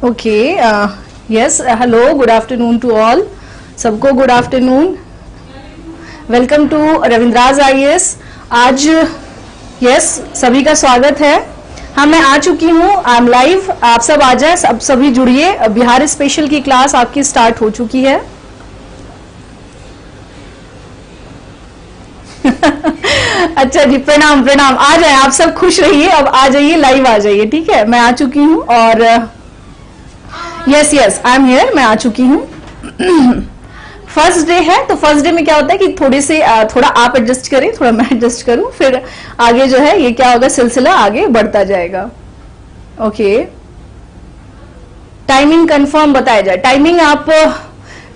Okay, yes, hello, good afternoon to all. सबको good afternoon. Welcome to Ravindraj IAS. आज yes सभी का स्वागत है. हाँ, मैं आ चुकी हूँ, आई एम लाइव. आप सब आ जाए, सब सभी जुड़िए. बिहार स्पेशल की क्लास आपकी स्टार्ट हो चुकी है. अच्छा जी, प्रणाम प्रणाम. आ जाए, आप सब खुश रहिए. अब आ जाइए, लाइव आ जाइए. ठीक है, मैं आ चुकी हूँ और yes yes I am here. मैं आ चुकी हूँ. फर्स्ट डे है तो फर्स्ट डे में क्या होता है कि थोड़ा आप एडजस्ट करें, थोड़ा मैं एडजस्ट करूं, फिर आगे जो है ये क्या होगा, सिलसिला आगे बढ़ता जाएगा. ओके, टाइमिंग कंफर्म बताया जाए. टाइमिंग आप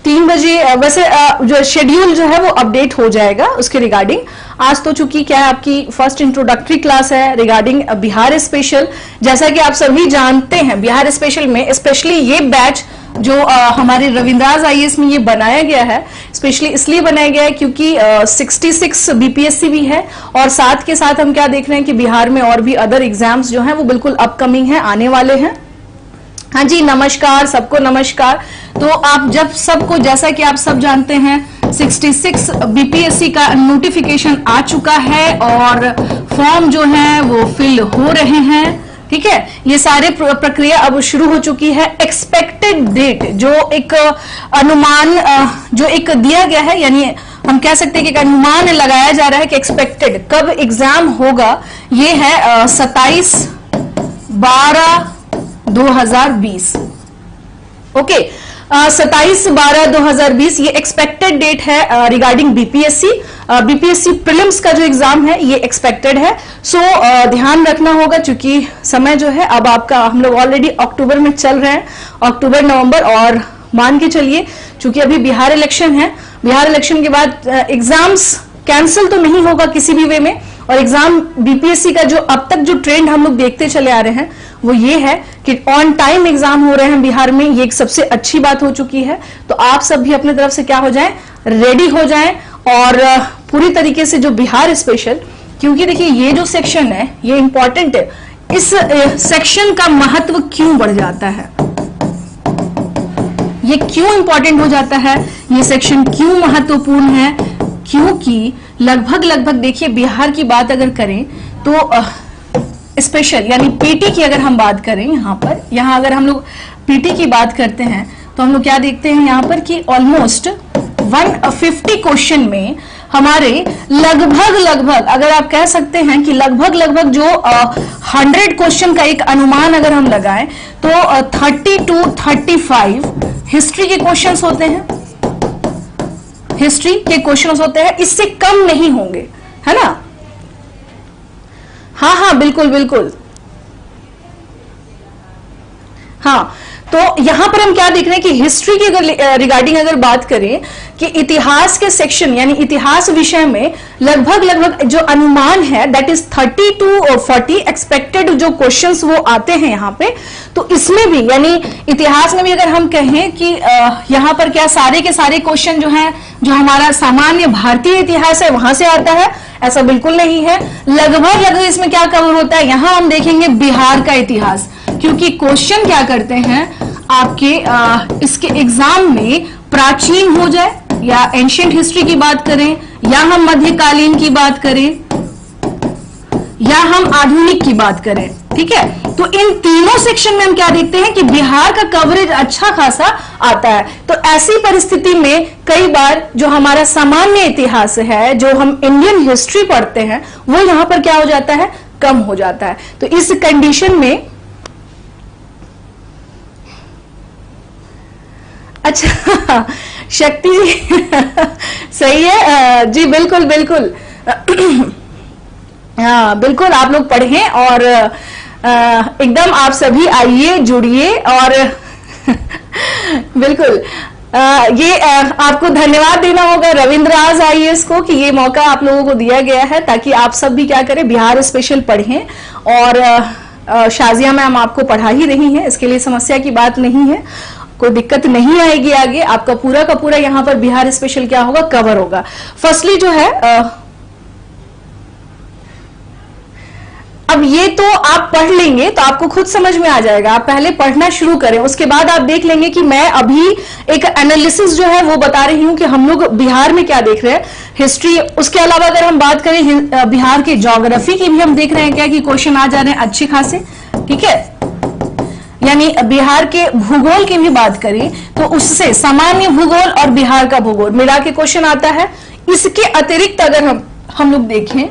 3 बजे, वैसे जो शेड्यूल जो है वो अपडेट हो जाएगा उसके रिगार्डिंग. आज तो चूंकि क्या है, आपकी फर्स्ट इंट्रोडक्टरी क्लास है रिगार्डिंग बिहार स्पेशल. जैसा कि आप सभी जानते हैं, बिहार स्पेशल में स्पेशली ये बैच जो हमारे रविंद्राज आईएएस में ये बनाया गया है, स्पेशली इसलिए बनाया गया है क्योंकि 66 बीपीएससी भी है और साथ के साथ हम क्या देख रहे हैं कि बिहार में और भी अदर एग्जाम्स जो हैं वो बिल्कुल अपकमिंग है, आने वाले हैं. हाँ जी, नमस्कार सबको, नमस्कार. तो आप जब सबको, जैसा कि आप सब जानते हैं, 66 बीपीएससी का नोटिफिकेशन आ चुका है और फॉर्म जो है वो फिल हो रहे हैं. ठीक है, ये सारे प्रक्रिया अब शुरू हो चुकी है. एक्सपेक्टेड डेट जो एक अनुमान जो एक दिया गया है, यानी हम कह सकते हैं कि एक अनुमान लगाया जा रहा है कि एक्सपेक्टेड कब एग्जाम होगा, ये है 27/12/2020. ओके, 27/12/2020 ये एक्सपेक्टेड डेट है रिगार्डिंग बीपीएससी. बीपीएससी प्रीलिम्स का जो एग्जाम है ये एक्सपेक्टेड है. सो ध्यान रखना होगा, क्योंकि समय जो है अब आपका, हम लोग ऑलरेडी अक्टूबर में चल रहे हैं, अक्टूबर नवंबर, और मान के चलिए चूंकि अभी बिहार इलेक्शन है, बिहार इलेक्शन के बाद एग्जाम्स कैंसिल तो नहीं होगा किसी भी वे में. और एग्जाम बीपीएससी का जो अब तक जो ट्रेंड हम लोग देखते चले आ रहे हैं वो ये है कि ऑन टाइम एग्जाम हो रहे हैं बिहार में. ये एक सबसे अच्छी बात हो चुकी है. तो आप सब भी अपने तरफ से क्या हो जाएं, रेडी हो जाएं और पूरी तरीके से जो बिहार स्पेशल, क्योंकि देखिए ये जो सेक्शन है ये इंपॉर्टेंट है. इस सेक्शन का महत्व क्यों बढ़ जाता है, ये क्यों इंपॉर्टेंट हो जाता है, ये सेक्शन क्यों महत्वपूर्ण है, क्योंकि लगभग देखिए बिहार की बात अगर करें तो स्पेशल यानी पीटी की अगर हम बात करें, यहाँ अगर हम लोग पीटी की बात करते हैं तो हम लोग क्या देखते हैं यहाँ पर कि ऑलमोस्ट 150 क्वेश्चन में हमारे लगभग अगर आप कह सकते हैं कि लगभग जो 100 क्वेश्चन का एक अनुमान अगर हम लगाएं तो 30 to 35 हिस्ट्री के क्वेश्चंस होते हैं. हिस्ट्री के क्वेश्चंस होते हैं, इससे कम नहीं होंगे, है ना. हाँ बिल्कुल. हाँ, तो यहां पर हम क्या देख रहे हैं कि हिस्ट्री के रिगार्डिंग अगर बात करें कि इतिहास के सेक्शन यानी इतिहास विषय में लगभग जो अनुमान है दैट इज 30 to 40 एक्सपेक्टेड जो क्वेश्चंस वो आते हैं यहाँ पे. तो इसमें भी यानी इतिहास में भी अगर हम कहें कि यहाँ पर क्या सारे के सारे क्वेश्चन जो हैं, जो हमारा सामान्य भारतीय इतिहास है वहां से आता है, ऐसा बिल्कुल नहीं है. लगभग इसमें क्या कवर होता है, यहां हम देखेंगे बिहार का इतिहास, क्योंकि क्वेश्चन क्या करते हैं आपके इसके एग्जाम में, प्राचीन हो जाए या एंशिएंट हिस्ट्री की बात करें, या हम मध्यकालीन की बात करें, या हम आधुनिक की बात करें. ठीक है, तो इन तीनों सेक्शन में हम क्या देखते हैं कि बिहार का कवरेज अच्छा खासा आता है. तो ऐसी परिस्थिति में कई बार जो हमारा सामान्य इतिहास है, जो हम इंडियन हिस्ट्री पढ़ते हैं, वो यहां पर क्या हो जाता है, कम हो जाता है. तो इस कंडीशन में अच्छा शक्ति सही है जी, बिल्कुल. हाँ बिल्कुल, आप लोग पढ़ें और एकदम आप सभी आइए, जुड़िए और बिल्कुल ये आपको धन्यवाद देना होगा रविंद्राज आईएएस को कि ये मौका आप लोगों को दिया गया है ताकि आप सब भी क्या करें, बिहार स्पेशल पढ़ें. और शाजिया मैम आपको पढ़ा ही रही हैं, इसके लिए समस्या की बात नहीं है, कोई दिक्कत नहीं आएगी. आगे आपका पूरा का पूरा यहाँ पर बिहार स्पेशल क्या होगा, कवर होगा. फर्स्टली जो है अब ये तो आप पढ़ लेंगे तो आपको खुद समझ में आ जाएगा, आप पहले पढ़ना शुरू करें, उसके बाद आप देख लेंगे कि मैं अभी एक एनालिसिस जो है वो बता रही हूं कि हम लोग बिहार में क्या देख रहे हैं, हिस्ट्री। उसके अलावा अगर हम बात करें बिहार के ज्योग्राफी की भी हम देख रहे हैं क्या कि क्वेश्चन आ जा रहे हैं अच्छे खासे, ठीक है। यानी बिहार के भूगोल की भी बात करें तो उससे सामान्य भूगोल और बिहार का भूगोल मिला के क्वेश्चन आता है। इसके अतिरिक्त अगर हम लोग देखें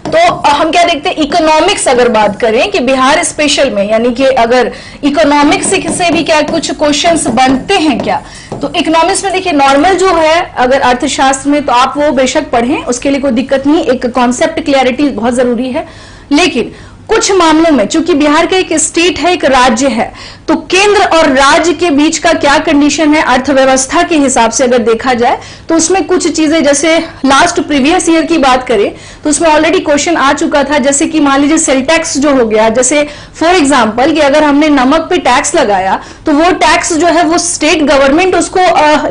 तो हम क्या देखते हैं, इकोनॉमिक्स अगर बात करें कि बिहार स्पेशल में, यानी कि अगर इकोनॉमिक्स से भी क्या कुछ क्वेश्चंस बनते हैं क्या, तो इकोनॉमिक्स में देखिए नॉर्मल जो है अगर अर्थशास्त्र में तो आप वो बेशक पढ़ें, उसके लिए कोई दिक्कत नहीं, एक कॉन्सेप्ट क्लैरिटी बहुत जरूरी है। लेकिन कुछ मामलों में चूंकि बिहार का एक स्टेट है, एक राज्य है, तो केंद्र और राज्य के बीच का क्या कंडीशन है अर्थव्यवस्था के हिसाब से अगर देखा जाए तो उसमें कुछ चीजें, जैसे लास्ट प्रीवियस ईयर की बात करें तो उसमें ऑलरेडी क्वेश्चन आ चुका था, जैसे कि मान लीजिए सेल टैक्स जो हो गया, जैसे फॉर एग्जांपल कि अगर हमने नमक पे टैक्स लगाया तो वो टैक्स जो है वो स्टेट गवर्नमेंट उसको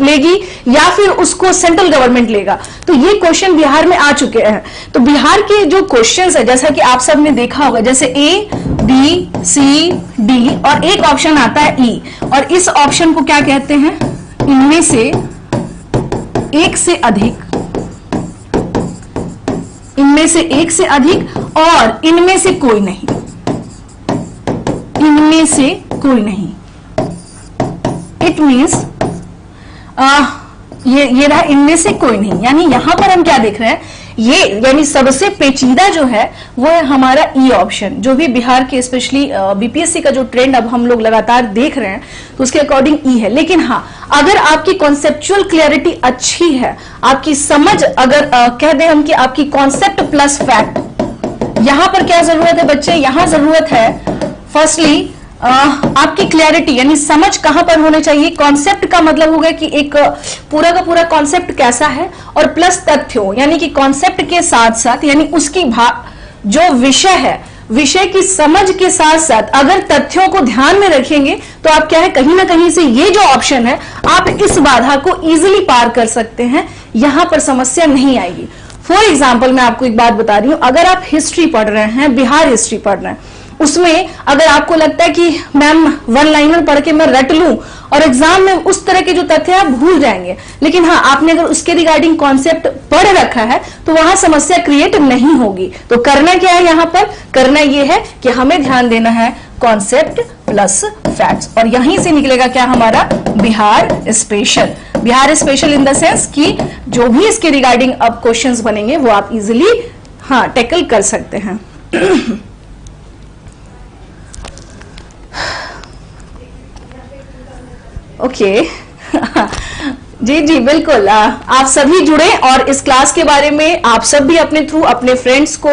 लेगी या फिर उसको सेंट्रल गवर्नमेंट लेगा, तो ये क्वेश्चन बिहार में आ चुके हैं। तो बिहार के जो क्वेश्चन है जैसा कि आप सबने देखा होगा, जैसे ए बी सी डी और एक ऑप्शन आता है ई, और इस ऑप्शन को क्या कहते हैं, इनमें से एक से अधिक, इनमें से एक से अधिक और इनमें से कोई नहीं, इनमें से कोई नहीं। इट मीन्स ये रहा इनमें से कोई नहीं, यानी यहां पर हम क्या देख रहे हैं, ये यानी सबसे पेचीदा जो है वो है हमारा ई ऑप्शन, जो भी बिहार के स्पेशली बीपीएससी का जो ट्रेंड अब हम लोग लगातार देख रहे हैं तो उसके अकॉर्डिंग ई है। लेकिन हाँ, अगर आपकी कॉन्सेप्चुअल क्लैरिटी अच्छी है, आपकी समझ अगर कह दें हम कि आपकी कॉन्सेप्ट प्लस फैक्ट, यहां पर क्या जरूरत है बच्चे, यहां जरूरत है फर्स्टली आपकी क्लैरिटी, यानी समझ कहां पर होने चाहिए। कॉन्सेप्ट का मतलब होगा कि एक पूरा का पूरा कॉन्सेप्ट कैसा है, और प्लस तथ्यों, यानी कि कॉन्सेप्ट के साथ साथ यानी उसकी जो विषय है, विषय की समझ के साथ साथ अगर तथ्यों को ध्यान में रखेंगे तो आप क्या है, कहीं ना कहीं से ये जो ऑप्शन है आप इस बाधा को इजिली पार कर सकते हैं, यहां पर समस्या नहीं आएगी। फॉर एग्जाम्पल मैं आपको एक बात बता रही हूं, अगर आप हिस्ट्री पढ़ रहे हैं, बिहार हिस्ट्री पढ़ रहे हैं, उसमें अगर आपको लगता है कि मैम वन लाइनर पढ़ के मैं रट लूं और एग्जाम में उस तरह के जो तथ्य आप भूल जाएंगे, लेकिन हाँ आपने अगर उसके रिगार्डिंग कॉन्सेप्ट पढ़ रखा है तो वहां समस्या क्रिएट नहीं होगी। तो करना क्या है, यहां पर करना यह है कि हमें ध्यान देना है कॉन्सेप्ट प्लस फैक्ट्स, और यहीं से निकलेगा क्या हमारा Bihar special. Bihar special in the sense कि जो भी इसके रिगार्डिंग अब क्वेश्चंस बनेंगे वो आप इजिली हाँ टैकल कर सकते हैं। ओके जी जी बिल्कुल, आप सभी जुड़े और इस क्लास के बारे में आप सब भी अपने थ्रू अपने फ्रेंड्स को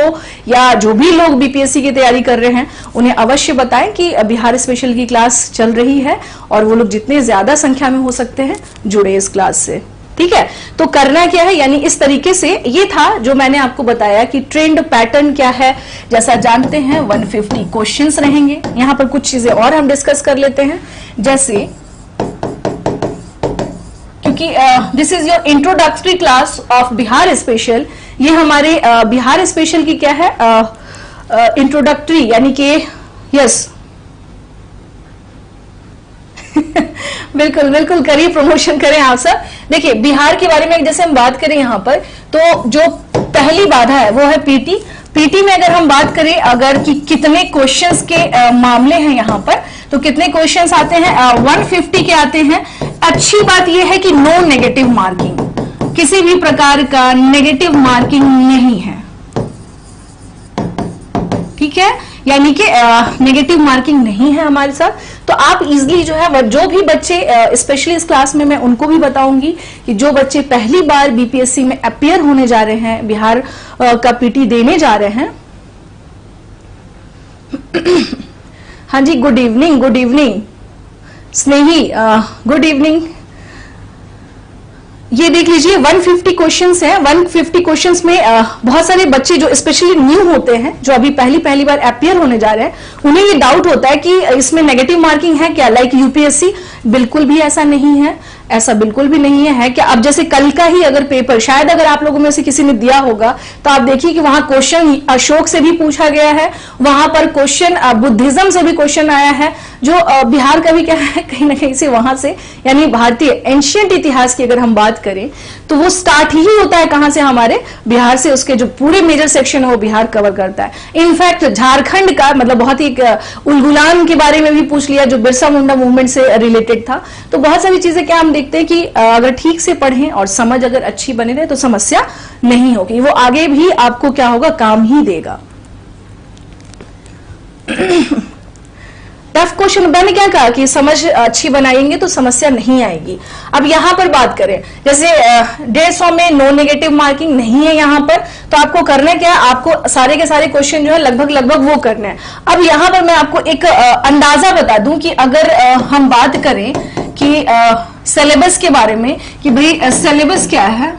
या जो भी लोग बीपीएससी की तैयारी कर रहे हैं उन्हें अवश्य बताएं कि बिहार स्पेशल की क्लास चल रही है, और वो लोग जितने ज्यादा संख्या में हो सकते हैं जुड़े इस क्लास से, ठीक है। तो करना क्या है, यानी इस तरीके से ये था जो मैंने आपको बताया कि ट्रेंड पैटर्न क्या है। जैसा जानते हैं 150 क्वेश्चंस रहेंगे, यहां पर कुछ चीजें और हम डिस्कस कर लेते हैं, जैसे क्योंकि this is your introductory class of Bihar special, ये हमारे बिहार स्पेशल की क्या है इंट्रोडक्टरी, यानी कि यस बिल्कुल बिल्कुल करिए, प्रमोशन करें आप सब। देखिए बिहार के बारे में जैसे हम बात करें यहाँ पर, तो जो पहली बाधा है वो है पीटी। पीटी में अगर हम बात करें अगर कि कितने क्वेश्चंस के मामले हैं यहाँ पर, तो कितने क्वेश्चंस आते हैं 150 के आते हैं। अच्छी बात यह है कि नो नेगेटिव मार्किंग, किसी भी प्रकार का नेगेटिव मार्किंग नहीं है, ठीक है, यानी कि नेगेटिव मार्किंग नहीं है हमारे साथ। तो आप इजीली जो है जो भी बच्चे स्पेशली इस क्लास में मैं उनको भी बताऊंगी कि जो बच्चे पहली बार बीपीएससी में अपीयर होने जा रहे हैं, बिहार का पीटी देने जा रहे हैं। हाँ जी, गुड इवनिंग, गुड इवनिंग स्नेही, गुड इवनिंग। ये देख लीजिए 150 क्वेश्चंस हैं। 150 क्वेश्चंस में बहुत सारे बच्चे जो स्पेशली न्यू होते हैं, जो अभी पहली बार अपीयर होने जा रहे हैं, उन्हें ये डाउट होता है कि इसमें नेगेटिव मार्किंग है क्या, लाइक यूपीएससी। बिल्कुल भी ऐसा नहीं है। ऐसा बिल्कुल भी नहीं है कि अब जैसे कल का ही अगर पेपर शायद अगर आप लोगों में से किसी ने दिया होगा तो आप देखिए कि वहां क्वेश्चन अशोक से भी पूछा गया है, वहां पर क्वेश्चन बुद्धिज्म से भी क्वेश्चन आया है, जो बिहार का भी क्या है कहीं ना कहीं से वहां से, यानी भारतीय एंशियंट इतिहास की अगर हम बात करें तो वो स्टार्ट ही होता है कहां से, हमारे बिहार से। उसके जो पूरे मेजर सेक्शन है वो बिहार कवर करता है। इनफैक्ट झारखंड का मतलब बहुत ही उलगुलान के बारे में भी पूछ लिया जो बिरसा मुंडा मूवमेंट से रिलेटेड था। तो बहुत सारी चीजें क्या हम देखते हैं कि अगर ठीक से पढ़ें और समझ अगर अच्छी बनी रहे तो समस्या नहीं होगी, वो आगे भी आपको क्या होगा, काम ही देगा। टफ क्वेश्चन मैंने क्या कहा कि समझ अच्छी बनाएंगे तो समस्या नहीं आएगी। अब यहां पर बात करें जैसे 150 में नो नेगेटिव मार्किंग नहीं है यहां पर, तो आपको करना क्या है, आपको सारे के सारे क्वेश्चन जो है लगभग वो करने हैं। अब यहां पर मैं आपको एक अंदाजा बता दूं कि अगर हम बात करें कि सिलेबस के बारे में कि भाई सिलेबस क्या है,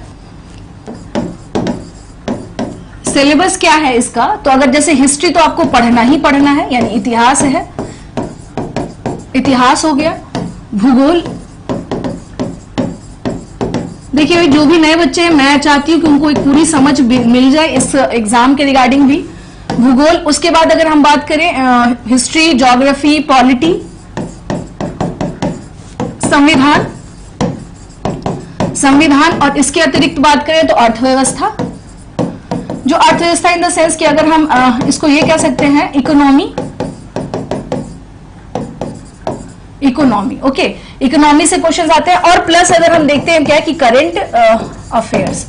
सिलेबस क्या है इसका, तो अगर जैसे हिस्ट्री तो आपको पढ़ना ही पढ़ना है, यानी इतिहास है, इतिहास हो गया, भूगोल। देखिए जो भी नए बच्चे हैं मैं चाहती हूं कि उनको एक पूरी समझ मिल जाए इस एग्जाम के रिगार्डिंग भी, भूगोल। उसके बाद अगर हम बात करें हिस्ट्री, ज्योग्राफी, पॉलिटी, संविधान और इसके अतिरिक्त बात करें तो अर्थव्यवस्था। जो अर्थव्यवस्था इन द सेंस कि अगर हम इसको ये कह सकते हैं इकोनॉमी, ओके, इकोनॉमी से क्वेश्चंस आते हैं। और प्लस अगर हम देखते हैं क्या कि करंट अफेयर्स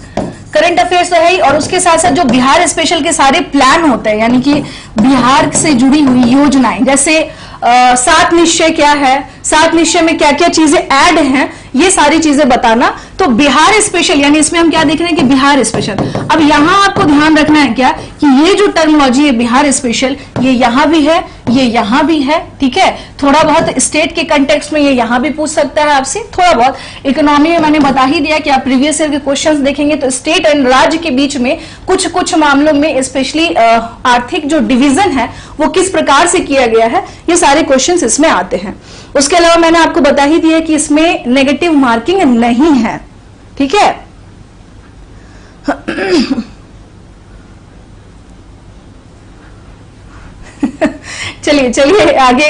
तो है ही, और उसके साथ साथ जो बिहार स्पेशल के सारे प्लान होते हैं, यानी कि बिहार से जुड़ी हुई योजनाएं, जैसे 7 निश्चय क्या है, 7 निश्चय में क्या क्या चीजें ऐड हैं, ये सारी चीजें बताना। तो बिहार स्पेशल यानी इसमें हम क्या देख रहे हैं कि बिहार स्पेशल। अब यहां आपको ध्यान रखना है क्या कि ये जो टर्मिनोलॉजी है बिहार स्पेशल, ये यहां भी है, ये यहां भी है, ठीक है। थोड़ा बहुत स्टेट के कंटेक्स्ट में ये यहां भी पूछ सकता है आपसे, थोड़ा बहुत। इकोनॉमी में मैंने बता ही दिया कि आप प्रीवियस ईयर के क्वेश्चंस देखेंगे तो स्टेट एंड राज्य के बीच में कुछ मामलों में स्पेशली आर्थिक जो डिवीजन है वो किस प्रकार से किया गया है, ये सारे क्वेश्चंस इसमें आते हैं। उसके अलावा मैंने आपको बता ही दिया कि इसमें नेगेटिव मार्किंग नहीं है, ठीक है। चलिए आगे।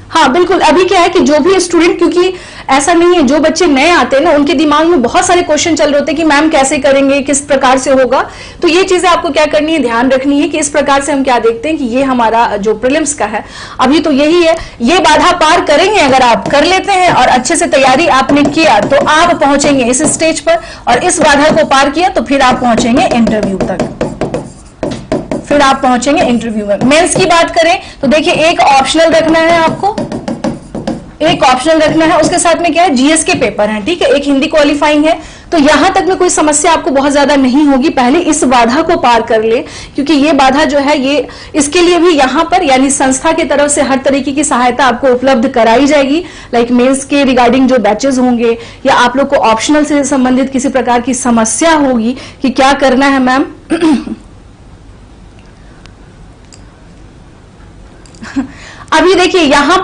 हाँ बिल्कुल, अभी क्या है कि जो भी स्टूडेंट, क्योंकि ऐसा नहीं है जो बच्चे नए आते हैं ना उनके दिमाग में बहुत सारे क्वेश्चन चल रहे होते हैं कि मैम कैसे करेंगे, किस प्रकार से होगा। तो ये चीजें आपको क्या करनी है, ध्यान रखनी है कि इस प्रकार से हम क्या देखते हैं कि ये हमारा जो प्रीलिम्स का है अभी तो यही है। ये बाधा पार करेंगे अगर आप कर लेते हैं और अच्छे से तैयारी आपने किया तो आप पहुंचेंगे इस स्टेज पर, और इस बाधा को पार किया तो फिर आप पहुंचेंगे इंटरव्यू तक, फिर आप पहुंचेंगे इंटरव्यू में। मेंस की बात करें तो देखिए एक ऑप्शनल रखना है आपको, एक ऑप्शनल रखना है, उसके साथ में क्या है जीएस के पेपर हैं, ठीक है, एक हिंदी क्वालिफाइंग है। तो यहां तक में कोई समस्या आपको बहुत ज्यादा नहीं होगी, पहले इस बाधा को पार कर ले, क्योंकि ये बाधा जो है ये इसके लिए भी यहां पर यानी संस्था की तरफ से हर तरीके की सहायता आपको उपलब्ध कराई जाएगी। लाइक मेंस के रिगार्डिंग जो बैचेस होंगे या आप लोग को ऑप्शनल से संबंधित किसी प्रकार की समस्या होगी कि क्या करना है मैम अभी देखिए यहां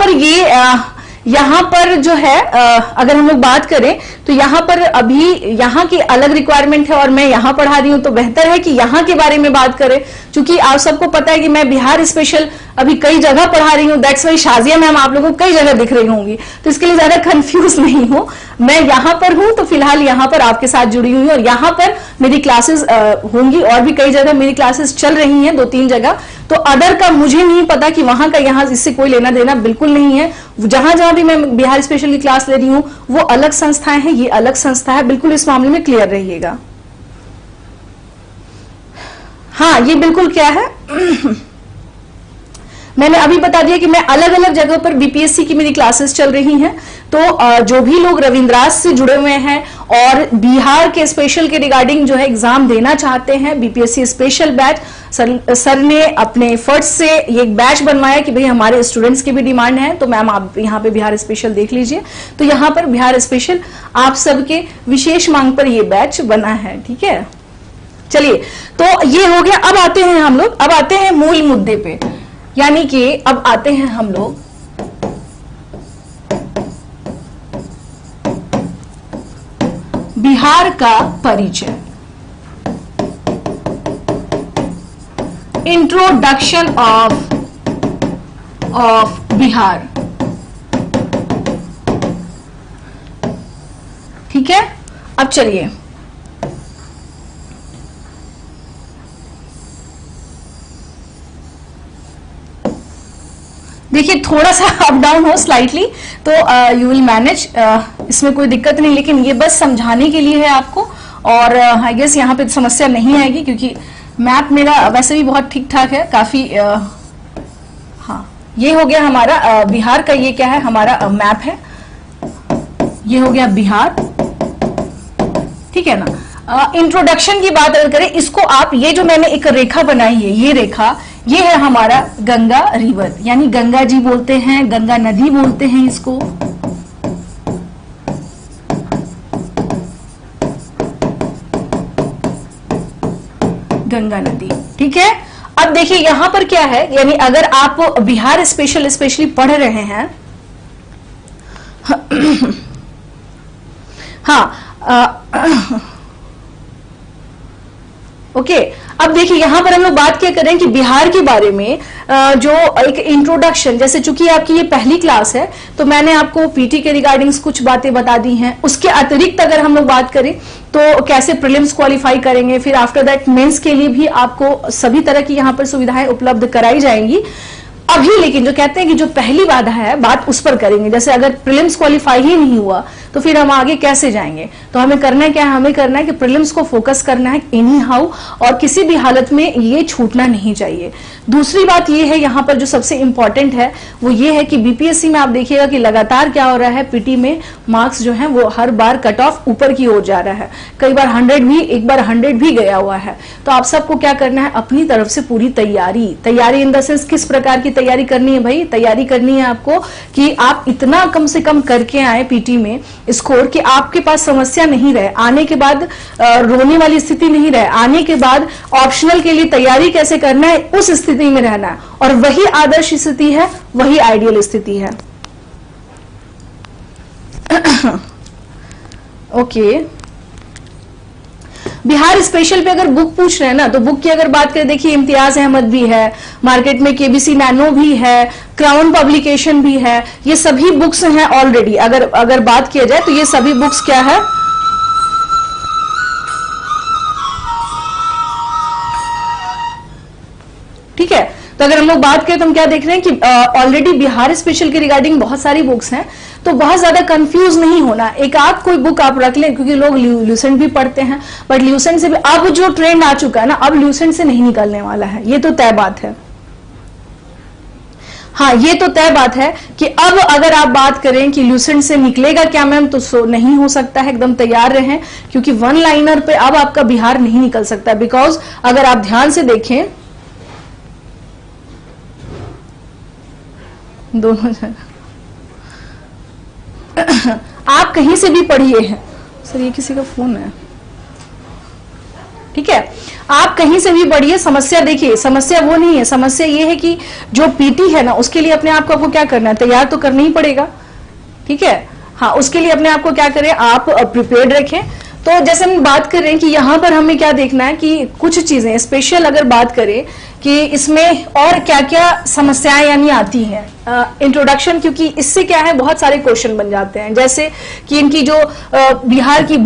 पर जो है अगर हम लोग बात करें तो यहां पर अभी यहां की अलग रिक्वायरमेंट है और मैं यहां पढ़ा रही हूं, तो बेहतर है कि यहां के बारे में बात करें, क्योंकि आप सबको पता है कि मैं बिहार स्पेशल अभी कई जगह पढ़ा रही हूं। दैट्स वाई शाजिया मैम आप लोगों को कई जगह दिख रही होंगी, तो इसके लिए ज्यादा कंफ्यूज नहीं हो। मैं यहां पर हूं तो फिलहाल यहां पर आपके साथ जुड़ी हुई हूं, और यहां पर मेरी क्लासेस होंगी, और भी कई जगह मेरी क्लासेस चल रही हैं, 2-3 जगह। तो अदर का मुझे नहीं पता कि वहां का यहां इससे कोई लेना देना बिल्कुल नहीं है। जहां जहां भी मैं बिहार स्पेशल की क्लास ले रही हूं वो अलग संस्थाएं हैं, ये अलग संस्था है, बिल्कुल इस मामले में क्लियर रहिएगा। हाँ ये बिल्कुल क्या है मैंने अभी बता दिया कि मैं अलग अलग जगह पर बीपीएससी की मेरी क्लासेस चल रही हैं। तो जो भी लोग रविंद्रास से जुड़े हुए हैं और बिहार के स्पेशल के रिगार्डिंग जो है एग्जाम देना चाहते हैं, बीपीएससी स्पेशल बैच सर ने अपने एफर्ट्स से ये एक बैच बनवाया कि भाई हमारे स्टूडेंट्स की भी डिमांड है, तो मैम आप यहाँ पे बिहार स्पेशल देख लीजिए। तो यहाँ पर बिहार स्पेशल आप सबके विशेष मांग पर ये बैच बना है, ठीक है। चलिए तो ये हो गया। अब आते हैं हम लोग, अब आते हैं मूल मुद्दे पे। यानी कि अब आते हैं हम लोग बिहार का परिचय, इंट्रोडक्शन ऑफ बिहार। ठीक है, अब चलिए देखिए, थोड़ा सा अप डाउन हो स्लाइटली तो यू विल मैनेज, इसमें कोई दिक्कत नहीं, लेकिन ये बस समझाने के लिए है आपको। और आई गेस यहाँ पे समस्या नहीं आएगी क्योंकि मैप मेरा वैसे भी बहुत ठीक ठाक है, काफी हाँ, ये हो गया हमारा बिहार का, ये क्या है हमारा मैप है, ये हो गया बिहार। ठीक है ना। इंट्रोडक्शन की बात अगर करें, इसको आप, ये जो मैंने एक रेखा बनाई है, ये रेखा, ये है हमारा गंगा रिवर, यानी गंगा जी बोलते हैं, गंगा नदी बोलते हैं इसको। गंगा नदी। ठीक है, अब देखिए यहां पर क्या है, यानी अगर आप बिहार स्पेशली पढ़ रहे हैं हाँ, ओके, अब देखिए यहां पर हम लोग बात क्या करें कि बिहार के बारे में जो एक इंट्रोडक्शन, जैसे चूंकि आपकी ये पहली क्लास है तो मैंने आपको पीटी के रिगार्डिंग्स कुछ बातें बता दी हैं। उसके अतिरिक्त अगर हम लोग बात करें तो कैसे प्रीलिम्स क्वालिफाई करेंगे, फिर आफ्टर दैट मेंस के लिए भी आपको सभी तरह की यहां पर सुविधाएं उपलब्ध कराई जाएंगी। अभी लेकिन जो कहते हैं कि जो पहली बाधा है, बात उस पर करेंगे। जैसे अगर प्रीलिम्स क्वालिफाई ही नहीं हुआ तो फिर हम आगे कैसे जाएंगे, तो हमें करना क्या है, हमें करना है कि प्रीलिम्स को फोकस करना है एनी हाउ, और किसी भी हालत में ये छूटना नहीं चाहिए। दूसरी बात ये है यहाँ पर जो सबसे इंपॉर्टेंट है वो ये है कि बीपीएससी में आप देखिएगा कि लगातार क्या हो रहा है, पीटी में मार्क्स जो है वो हर बार कट ऑफ ऊपर की ओर जा रहा है, कई बार 100 भी, एक बार 100 भी गया हुआ है। तो आप सबको क्या करना है, अपनी तरफ से पूरी तैयारी इन द सेंस किस प्रकार की तैयारी करनी है भाई, तैयारी करनी है आपको कि आप इतना कम से कम करके आए पीटी में स्कोर कि आपके पास समस्या नहीं रहे, आने के बाद रोने वाली स्थिति नहीं रहे, आने के बाद ऑप्शनल के लिए तैयारी कैसे करना है उस स्थिति में रहना है। और वही आदर्श स्थिति है, वही आइडियल स्थिति है। ओके, बिहार स्पेशल पे अगर बुक पूछ रहे हैं ना, तो बुक की अगर बात करें, देखिए इम्तियाज अहमद भी है, मार्केट में केबीसी नैनो भी है, क्राउन पब्लिकेशन भी है, ये सभी बुक्स हैं ऑलरेडी। अगर बात किया जाए तो ये सभी बुक्स क्या है, ठीक है। तो अगर हम लोग बात करें तो हम क्या देख रहे हैं कि ऑलरेडी बिहार स्पेशल के रिगार्डिंग बहुत सारी बुक्स हैं, तो बहुत ज्यादा कंफ्यूज नहीं होना, एक आध कोई बुक आप रख लें, क्योंकि लोग ल्यूसेंट भी पढ़ते हैं, बट ल्यूसेंट से भी अब जो ट्रेंड आ चुका है ना, अब ल्यूसेंट से नहीं निकलने वाला है, ये तो तय बात है। हाँ, ये तो तय बात है कि अब अगर आप बात करें कि ल्यूसेंट से निकलेगा क्या मैम, तो नहीं हो सकता है, एकदम तैयार रहें, क्योंकि वन लाइनर पे अब आपका बिहार नहीं निकल सकता। बिकॉज अगर आप ध्यान से देखें, दोनों जगह आप कहीं से भी पढ़िए हैं, सर ये किसी का फोन है, ठीक है, आप कहीं से भी पढ़िए, समस्या देखिए, समस्या वो नहीं है, समस्या ये है कि जो पीटी है ना, उसके लिए अपने आप को आपको क्या करना है, तैयार तो करना ही पड़ेगा, ठीक है। हाँ, उसके लिए अपने आप को क्या करें, आप प्रिपेयर्ड रखें। तो जैसे हम बात कर रहे हैं कि यहाँ पर हमें क्या देखना है कि कुछ चीजें स्पेशल अगर बात करें कि इसमें और क्या क्या समस्याएं यानी आती हैं इंट्रोडक्शन, क्योंकि इससे क्या है बहुत सारे क्वेश्चन बन जाते हैं, जैसे कि इनकी जो बिहार की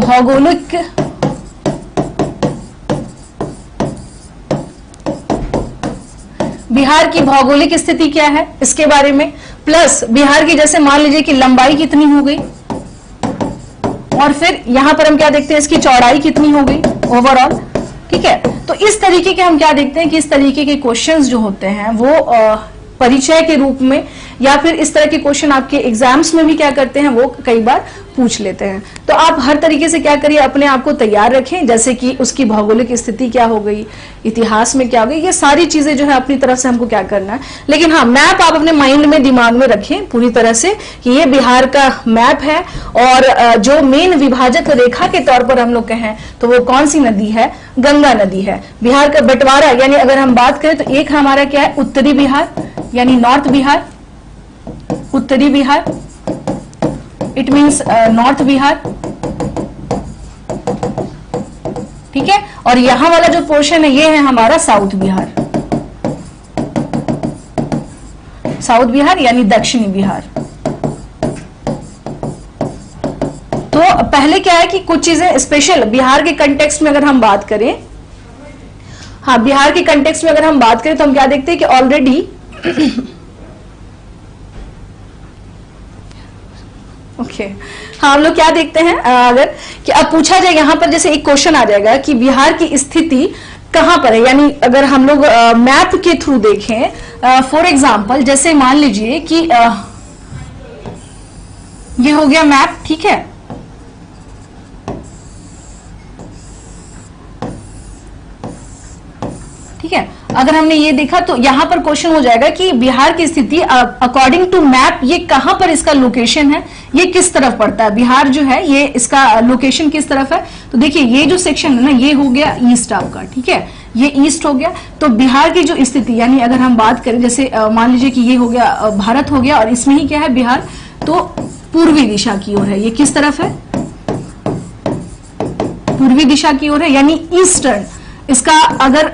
भौगोलिक स्थिति क्या है इसके बारे में, प्लस बिहार की जैसे मान लीजिए कि लंबाई कितनी हो गई, और फिर यहां पर हम क्या देखते हैं इसकी चौड़ाई कितनी हो गई ओवरऑल, ठीक है। तो इस तरीके के हम क्या देखते हैं कि इस तरीके के क्वेश्चंस जो होते हैं वो परिचय के रूप में, या फिर इस तरह के क्वेश्चन आपके एग्जाम्स में भी क्या करते हैं, वो कई बार पूछ लेते हैं। तो आप हर तरीके से क्या करिए, अपने आप को तैयार रखें, जैसे कि उसकी भौगोलिक स्थिति क्या हो गई, इतिहास में क्या हो गई, ये सारी चीजें जो है अपनी तरफ से हमको क्या करना है। लेकिन हाँ, मैप आप अपने माइंड में, दिमाग में रखें पूरी तरह से कि ये बिहार का मैप है, और जो मेन विभाजक रेखा के तौर पर हम लोग कहें तो वो कौन सी नदी है, गंगा नदी है। बिहार का बंटवारा, यानी अगर हम बात करें तो एक हमारा क्या है, उत्तरी बिहार यानी नॉर्थ बिहार, उत्तरी Bihar, it means north Bihar, ठीक है, और यहां वाला जो पोर्शन है ये है हमारा साउथ बिहार, साउथ बिहार यानी दक्षिणी बिहार। तो पहले क्या है कि कुछ चीजें स्पेशल बिहार के कंटेक्स्ट में अगर हम बात करें, हाँ बिहार के कंटेक्स्ट में अगर हम बात करें तो हम क्या देखते हैं कि ऑलरेडी ओके हाँ, हम लोग क्या देखते हैं, अगर कि अब पूछा जाए यहाँ पर, जैसे एक क्वेश्चन आ जाएगा कि बिहार की स्थिति कहां पर है, यानी अगर हम लोग मैप के थ्रू देखें, फॉर एग्जांपल जैसे मान लीजिए कि ये हो गया मैप, ठीक है, ठीक है, अगर हमने ये देखा तो यहां पर क्वेश्चन हो जाएगा कि बिहार की स्थिति अकॉर्डिंग टू मैप ये कहां पर इसका लोकेशन है, ये किस तरफ पड़ता है, बिहार जो है ये इसका लोकेशन किस तरफ है। तो देखिए ये जो सेक्शन है ना, ये हो गया ईस्ट आपका, ठीक है, ये ईस्ट हो गया। तो बिहार की जो स्थिति, यानी अगर हम बात करें, जैसे मान लीजिए कि ये हो गया भारत हो गया, और इसमें ही क्या है बिहार, तो पूर्वी दिशा की ओर है, ये किस तरफ है, पूर्वी दिशा की ओर है, यानी ईस्टर्न। इसका अगर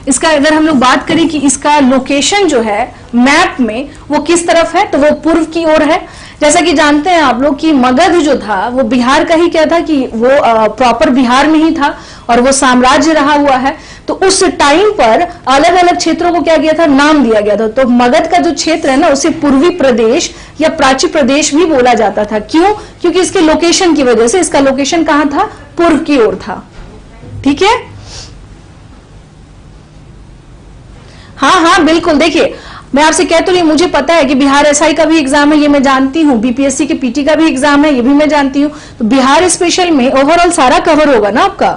इसका अगर हम लोग बात करें कि इसका लोकेशन जो है मैप में वो किस तरफ है, तो वो पूर्व की ओर है। जैसा कि जानते हैं आप लोग कि मगध जो था वो बिहार का ही क्या था, कि वो प्रॉपर बिहार में ही था और वो साम्राज्य रहा हुआ है। तो उस टाइम पर अलग अलग क्षेत्रों को क्या किया था, नाम दिया गया था। तो मगध का जो क्षेत्र है ना, उसे पूर्वी प्रदेश या प्राची प्रदेश भी बोला जाता था। क्यों? क्योंकि इसके लोकेशन की वजह से। इसका लोकेशन कहां था, पूर्व की ओर था, ठीक है। हाँ हाँ बिल्कुल, देखिए मैं आपसे कह तो रही, मुझे पता है कि बिहार एसआई का भी एग्जाम है, ये मैं जानती हूँ, बीपीएससी के पीटी का भी एग्जाम है, ये भी मैं जानती हूँ। तो बिहार स्पेशल में ओवरऑल सारा कवर होगा ना आपका।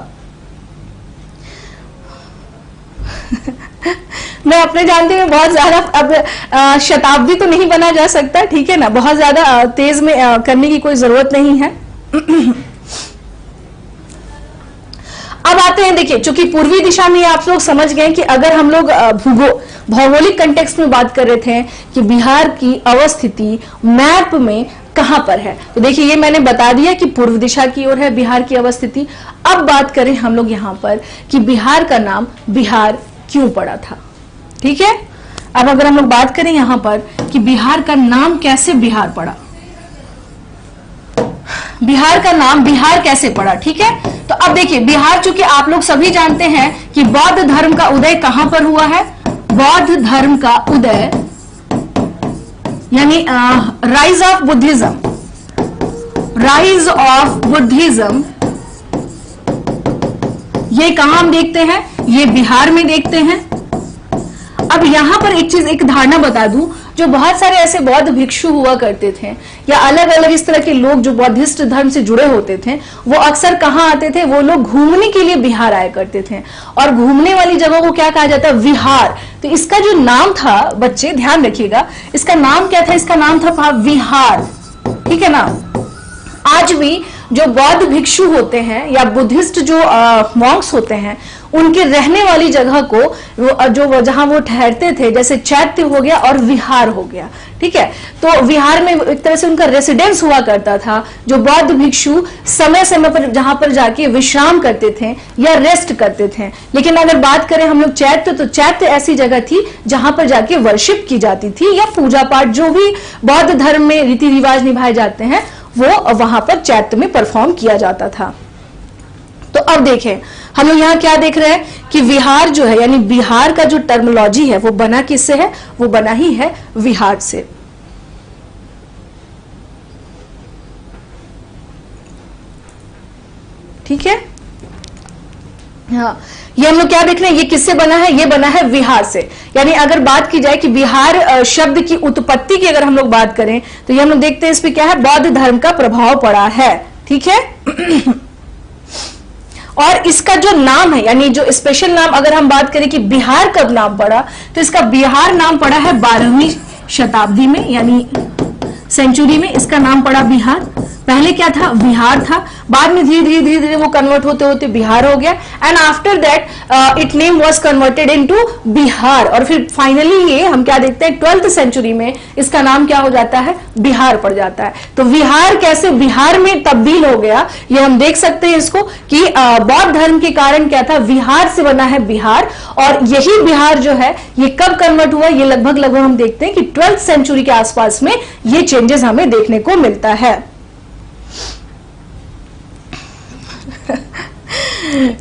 मैं अपने जानती हूँ बहुत ज्यादा, अब शताब्दी तो नहीं बना जा सकता, ठीक है ना, बहुत ज्यादा तेज में करने की कोई जरूरत नहीं है। अब आते हैं, देखिए चूंकि पूर्वी दिशा में आप लोग समझ गए कि अगर हम लोग भौगोलिक कंटेक्स्ट में बात कर रहे थे कि बिहार की अवस्थिति मैप में कहां पर है, तो देखिए ये मैंने बता दिया कि पूर्व दिशा की ओर है बिहार की अवस्थिति। अब बात करें हम लोग यहां पर कि बिहार का नाम बिहार क्यों पड़ा था, ठीक है। अब अगर हम लोग बात करें यहां पर कि बिहार का नाम कैसे बिहार पड़ा, बिहार का नाम बिहार कैसे पड़ा, ठीक है। तो अब देखिए बिहार, चूंकि आप लोग सभी जानते हैं कि बौद्ध धर्म का उदय कहां पर हुआ है, बौद्ध धर्म का उदय यानी rise of Buddhism, rise of Buddhism, ये कहां हम देखते हैं, ये बिहार में देखते हैं। अब यहां पर एक चीज, एक धारणा बता दूं, जो बहुत सारे ऐसे बौद्ध भिक्षु हुआ करते थे या अलग अलग इस तरह के लोग जो बौद्धिस्ट धर्म से जुड़े होते थे, वो अक्सर कहाँ आते थे, वो लोग घूमने के लिए बिहार आया करते थे। और घूमने वाली जगह को क्या कहा जाता है, विहार। तो इसका जो नाम था, बच्चे ध्यान रखिएगा, इसका नाम क्या था, इसका नाम था विहार, ठीक है ना। आज भी जो बौद्ध भिक्षु होते हैं या बुद्धिस्ट जो मॉन्क्स होते हैं, उनके रहने वाली जगह को जो जहां वो ठहरते थे, जैसे चैत्य हो गया और विहार हो गया, ठीक है। तो विहार में एक तरह से उनका रेसिडेंस हुआ करता था, जो बौद्ध भिक्षु समय समय पर जहां पर जाके विश्राम करते थे या रेस्ट करते थे। लेकिन अगर बात करें हम लोग चैत्य, तो चैत्य ऐसी जगह थी जहां पर जाके वर्शिप की जाती थी या पूजा पाठ, जो भी बौद्ध धर्म में रीति रिवाज निभाए जाते हैं, वो वहां पर चैत्य में परफॉर्म किया जाता था। तो अब देखें हम लोग यहाँ क्या देख रहे हैं कि विहार जो है, यानी बिहार का जो टर्मिनोलॉजी है वो बना किससे है, वो बना ही है विहार से। ठीक है। हाँ, ये हम लोग क्या देख रहे हैं, ये किससे बना है, ये बना है विहार से। यानी अगर बात की जाए कि बिहार शब्द की उत्पत्ति की अगर हम लोग बात करें तो ये हम लोग देखते हैं इस पे क्या है, बौद्ध धर्म का प्रभाव पड़ा है। ठीक है। और इसका जो नाम है, यानी जो स्पेशल नाम अगर हम बात करें कि बिहार कब नाम पड़ा, तो इसका बिहार नाम पड़ा है 12वीं शताब्दी में, यानी सेंचुरी में इसका नाम पड़ा बिहार। पहले क्या था, बिहार था, बाद में धीरे धीरे वो कन्वर्ट होते होते बिहार हो गया, and after that it name was converted into Bihar. और फिर फाइनली ये हम क्या देखते हैं 12th सेंचुरी में इसका नाम क्या हो जाता है, बिहार पड़ जाता है। तो बिहार कैसे बिहार में तब्दील हो गया, ये हम देख सकते हैं इसको कि बौद्ध धर्म के कारण क्या था, बिहार से बना है बिहार। और यही बिहार जो है ये कब कन्वर्ट हुआ, ये लगभग हम देखते हैं कि 12th सेंचुरी के आसपास में ये चेंजेस हमें देखने को मिलता है।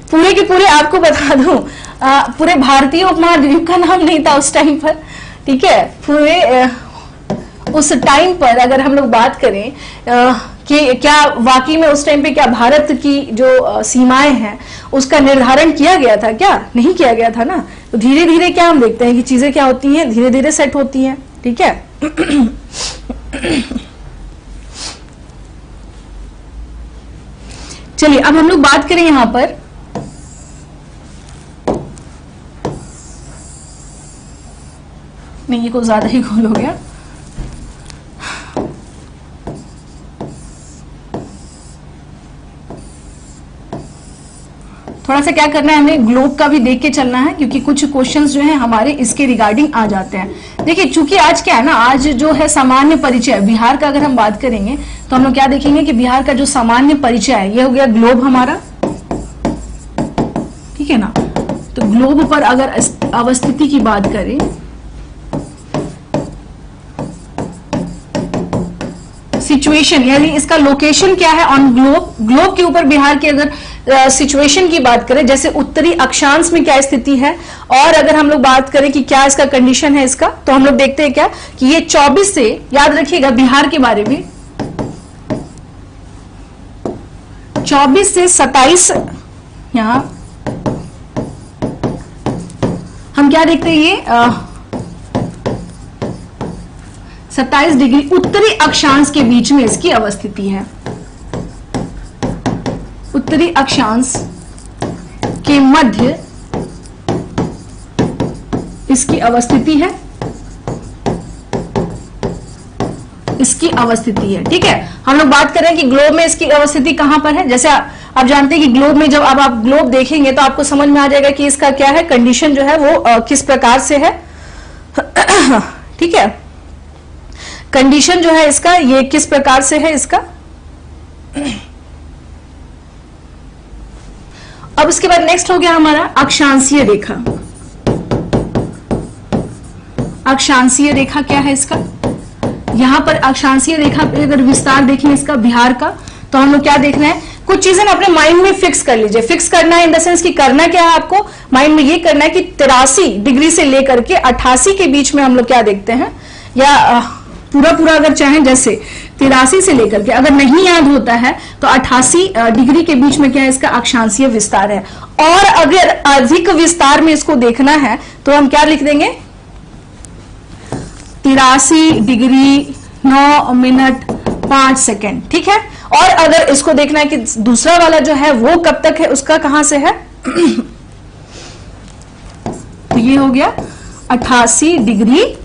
पूरे के पूरे आपको बता दूं, पूरे भारतीय उपमहाद्वीप का नाम नहीं था उस टाइम पर। ठीक है, पूरे उस टाइम पर अगर हम लोग बात करें कि क्या वाकई में उस टाइम पे क्या भारत की जो सीमाएं हैं उसका निर्धारण किया गया था, क्या नहीं किया गया था ना। तो धीरे धीरे क्या हम देखते हैं कि चीजें क्या होती हैं, धीरे धीरे सेट होती हैं। ठीक है। चलिए अब हम लोग बात करें यहां पर, नहीं ये कुछ ज्यादा ही गोल हो गया। थोड़ा सा क्या करना है, हमें ग्लोब का भी देख के चलना है, क्योंकि कुछ क्वेश्चंस जो है हमारे इसके रिगार्डिंग आ जाते हैं। देखिए चूंकि आज क्या है ना, आज जो है सामान्य परिचय बिहार का अगर हम बात करेंगे तो हम लोग क्या देखेंगे कि बिहार का जो सामान्य परिचय है ये हो गया ग्लोब हमारा। ठीक है ना, तो ग्लोब पर अगर अवस्थिति की बात करें, सिचुएशन यानी इसका लोकेशन क्या है ऑन ग्लोब, ग्लोब के ऊपर बिहार की अगर सिचुएशन की बात करें, जैसे उत्तरी अक्षांश में क्या स्थिति है, और अगर हम लोग बात करें कि क्या इसका कंडीशन है इसका, तो हम लोग देखते हैं क्या कि ये 24 से, याद रखिएगा बिहार के बारे में, 24 से 27 यहां हम क्या देखते हैं, ये 27 डिग्री उत्तरी अक्षांश के बीच में इसकी अवस्थिति है। उत्तरी अक्षांश के मध्य इसकी अवस्थिति है, इसकी अवस्थिति है। ठीक है, हम लोग बात करें कि ग्लोब में इसकी अवस्थिति कहां पर है। जैसे आप जानते हैं कि ग्लोब में जब अब आप ग्लोब देखेंगे तो आपको समझ में आ जाएगा कि इसका क्या है, कंडीशन जो है वो किस प्रकार से है। ठीक है, कंडीशन जो है इसका ये किस प्रकार से है इसका। अब इसके बाद नेक्स्ट हो गया हमारा अक्षांशीय रेखा। अक्षांशीय रेखा क्या है इसका, यहां पर अक्षांशीय रेखा पे अगर विस्तार देखें इसका बिहार का, तो हम लोग क्या देख रहे हैं, कुछ चीजें अपने माइंड में फिक्स कर लीजिए। फिक्स करना है इन द सेंस कि करना क्या है, आपको माइंड में ये करना है कि 83 डिग्री से लेकर के 88 के बीच में हम लोग क्या देखते हैं, या पूरा अगर चाहें जैसे 83 से लेकर के, अगर नहीं याद होता है तो 88 डिग्री के बीच में क्या है इसका अक्षांशीय विस्तार है। और अगर अधिक विस्तार में इसको देखना है तो हम क्या लिख देंगे, 83 डिग्री 9 मिनट 5 सेकेंड। ठीक है, और अगर इसको देखना है कि दूसरा वाला जो है वो कब तक है, उसका कहां से है, तो ये हो गया 88 डिग्री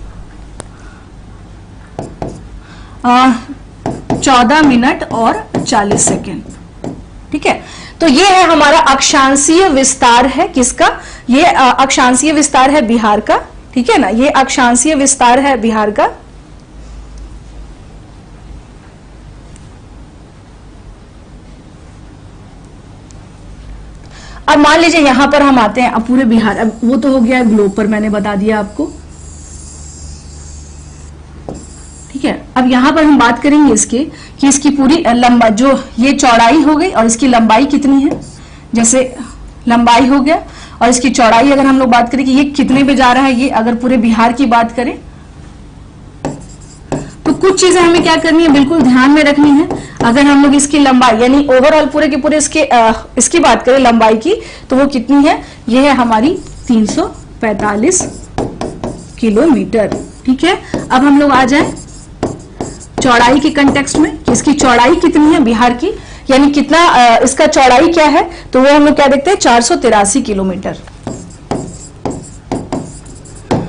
14 मिनट और 40 सेकेंड। ठीक है, तो ये है हमारा अक्षांशीय विस्तार है किसका, ये अक्षांशीय विस्तार है बिहार का। ठीक है ना, ये अक्षांशीय विस्तार है बिहार का। अब मान लीजिए यहां पर हम आते हैं, अब पूरे बिहार, अब वो तो हो गया ग्लोब पर, मैंने बता दिया आपको। ठीक है, अब यहां पर हम बात करेंगे इसके कि इसकी पूरी लंबाई, जो ये चौड़ाई हो गई और इसकी लंबाई कितनी है। जैसे लंबाई हो गया और इसकी चौड़ाई अगर हम लोग बात करें कि ये कितने पे जा रहा है, ये अगर पूरे बिहार की बात करें तो कुछ चीजें हमें क्या करनी है, बिल्कुल ध्यान में रखनी है। अगर हम लोग इसकी लंबाई यानी ओवरऑल पूरे के पूरे इसकी बात करें लंबाई की, तो वो कितनी है, ये है हमारी 345 किलोमीटर। ठीक है, अब हम लोग आ जाए चौड़ाई के कंटेक्स्ट में कि इसकी चौड़ाई कितनी है बिहार की, यानी कितना इसका चौड़ाई क्या है, तो वो हम लोग क्या देखते हैं 483 किलोमीटर।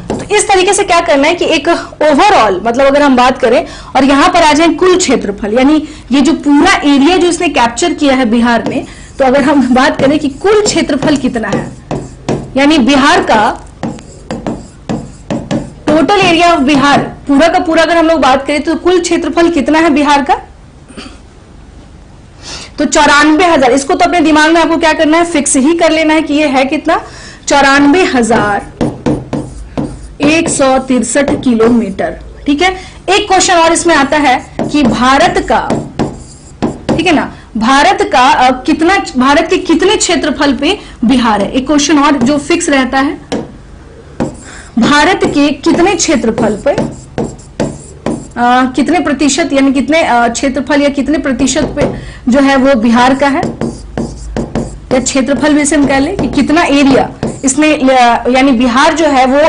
तो इस तरीके से क्या करना है कि एक ओवरऑल मतलब अगर हम बात करें और यहां पर आ जाए कुल क्षेत्रफल, यानी ये जो पूरा एरिया जो इसने कैप्चर किया है बिहार में, तो अगर हम बात करें कि कुल क्षेत्रफल कितना है, यानी बिहार का टोटल एरिया ऑफ बिहार पूरा का पूरा अगर हम लोग बात करें तो कुल क्षेत्रफल कितना है बिहार का, तो 94,000। इसको तो अपने दिमाग में आपको क्या करना है, फिक्स ही कर लेना है कि ये है कितना, 94,163 किलोमीटर। ठीक है, एक क्वेश्चन और इसमें आता है कि भारत का, ठीक है ना, भारत का कितना, भारत के कितने क्षेत्रफल पे बिहार है, एक क्वेश्चन और जो फिक्स रहता है, भारत के कितने क्षेत्रफल पे कितने प्रतिशत यानी कितने क्षेत्रफल या कितने प्रतिशत पे जो है वो बिहार का है, या क्षेत्रफल भी से हम कह लें कि कितना एरिया इसमें, यानी बिहार जो है वो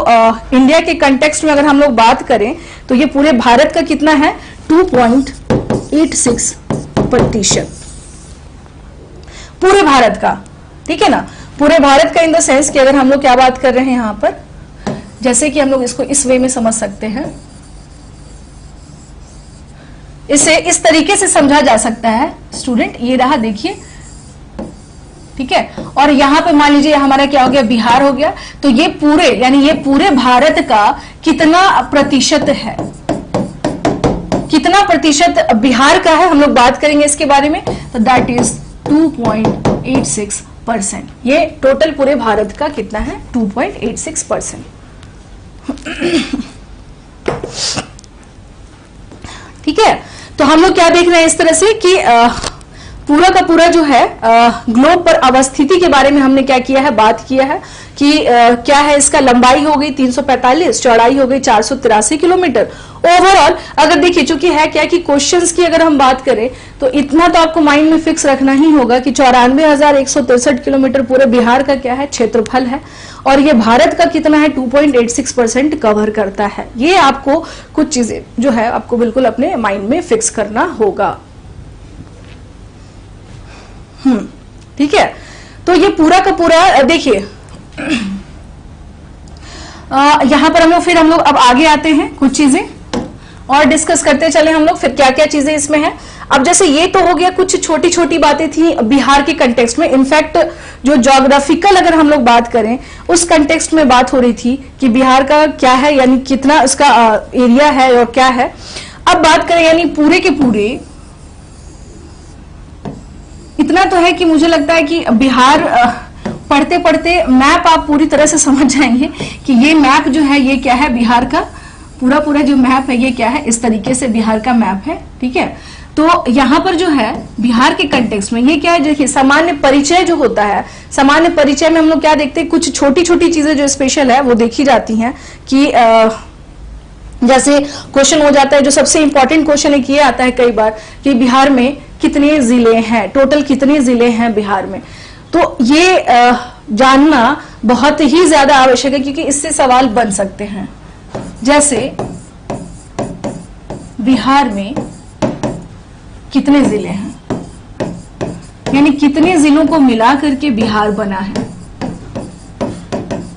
इंडिया के कंटेक्स्ट में अगर हम लोग बात करें तो ये पूरे भारत का कितना है 2.86%, पूरे भारत का। ठीक है ना, पूरे भारत का इन द सेंस कि अगर हम लोग क्या बात कर रहे हैं यहां पर, जैसे कि हम लोग इसको इस वे में समझ सकते हैं, इसे इस तरीके से समझा जा सकता है स्टूडेंट, ये रहा देखिए। ठीक है, और यहां पे मान लीजिए हमारा क्या हो गया, बिहार हो गया, तो ये पूरे यानी ये पूरे भारत का कितना प्रतिशत है, कितना प्रतिशत बिहार का है, हम लोग बात करेंगे इसके बारे में, तो दैट इज 2.86%। ये टोटल पूरे भारत का कितना है 2.86%। ठीक है, तो हम लोग क्या देख रहे हैं इस तरह से कि पूरा का पूरा जो है ग्लोब पर अवस्थिति के बारे में हमने क्या किया है, बात किया है कि क्या है, इसका लंबाई हो गई 345, चौड़ाई हो गई 483 किलोमीटर। ओवरऑल अगर देखिए चूंकि है क्या कि क्वेश्चंस की अगर हम बात करें तो इतना तो आपको माइंड में फिक्स रखना ही होगा कि 94,163 किलोमीटर पूरे बिहार का क्या है क्षेत्रफल है, और ये भारत का कितना है 2.86% कवर करता है। ये आपको कुछ चीजें जो है आपको बिल्कुल अपने माइंड में फिक्स करना होगा। ठीक है, तो ये पूरा का पूरा देखिए यहां पर हम लोग अब आगे आते हैं, कुछ चीजें और डिस्कस करते चले हम लोग, फिर क्या क्या चीजें इसमें हैं। अब जैसे ये तो हो गया कुछ छोटी छोटी बातें थी बिहार के कंटेक्स्ट में, इनफैक्ट जो ज्योग्राफिकल अगर हम लोग बात करें उस कंटेक्स्ट में बात हो रही थी कि बिहार का क्या है, यानी कितना उसका एरिया है और क्या है। अब बात करें यानी पूरे के पूरे इतना तो है कि मुझे लगता है कि बिहार पढ़ते पढ़ते मैप आप पूरी तरह से समझ जाएंगे कि ये मैप जो है ये क्या है, बिहार का पूरा पूरा जो मैप है ये क्या है, इस तरीके से बिहार का मैप है। ठीक है, तो यहां पर जो है बिहार के कंटेक्स्ट में ये क्या है, देखिए सामान्य परिचय जो होता है, सामान्य परिचय में हम लोग क्या देखते हैं, कुछ छोटी छोटी चीजें जो स्पेशल है वो देखी जाती हैं कि जैसे क्वेश्चन हो जाता है, जो सबसे इंपॉर्टेंट क्वेश्चन एक ये आता है कई बार कि बिहार में कितने जिले हैं, टोटल कितने जिले हैं बिहार में। तो ये जानना बहुत ही ज्यादा आवश्यक है क्योंकि इससे सवाल बन सकते हैं, जैसे बिहार में कितने जिले हैं, यानी कितने जिलों को मिला करके बिहार बना है,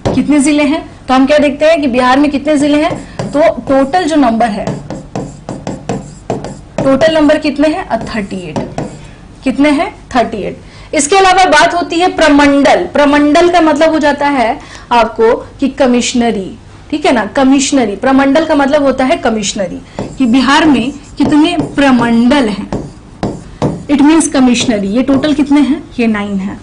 कितने जिले हैं। तो हम क्या देखते हैं कि बिहार में कितने जिले हैं, तो टोटल जो नंबर है, टोटल नंबर कितने हैं 38, कितने हैं 38। इसके अलावा बात होती है प्रमंडल, प्रमंडल का मतलब हो जाता है आपको कि कमिश्नरी। ठीक है ना, कमिश्नरी, प्रमंडल का मतलब होता है कमिश्नरी, कि बिहार में कितने प्रमंडल हैं, इट मींस कमिश्नरी। ये टोटल कितने हैं, ये 9 है।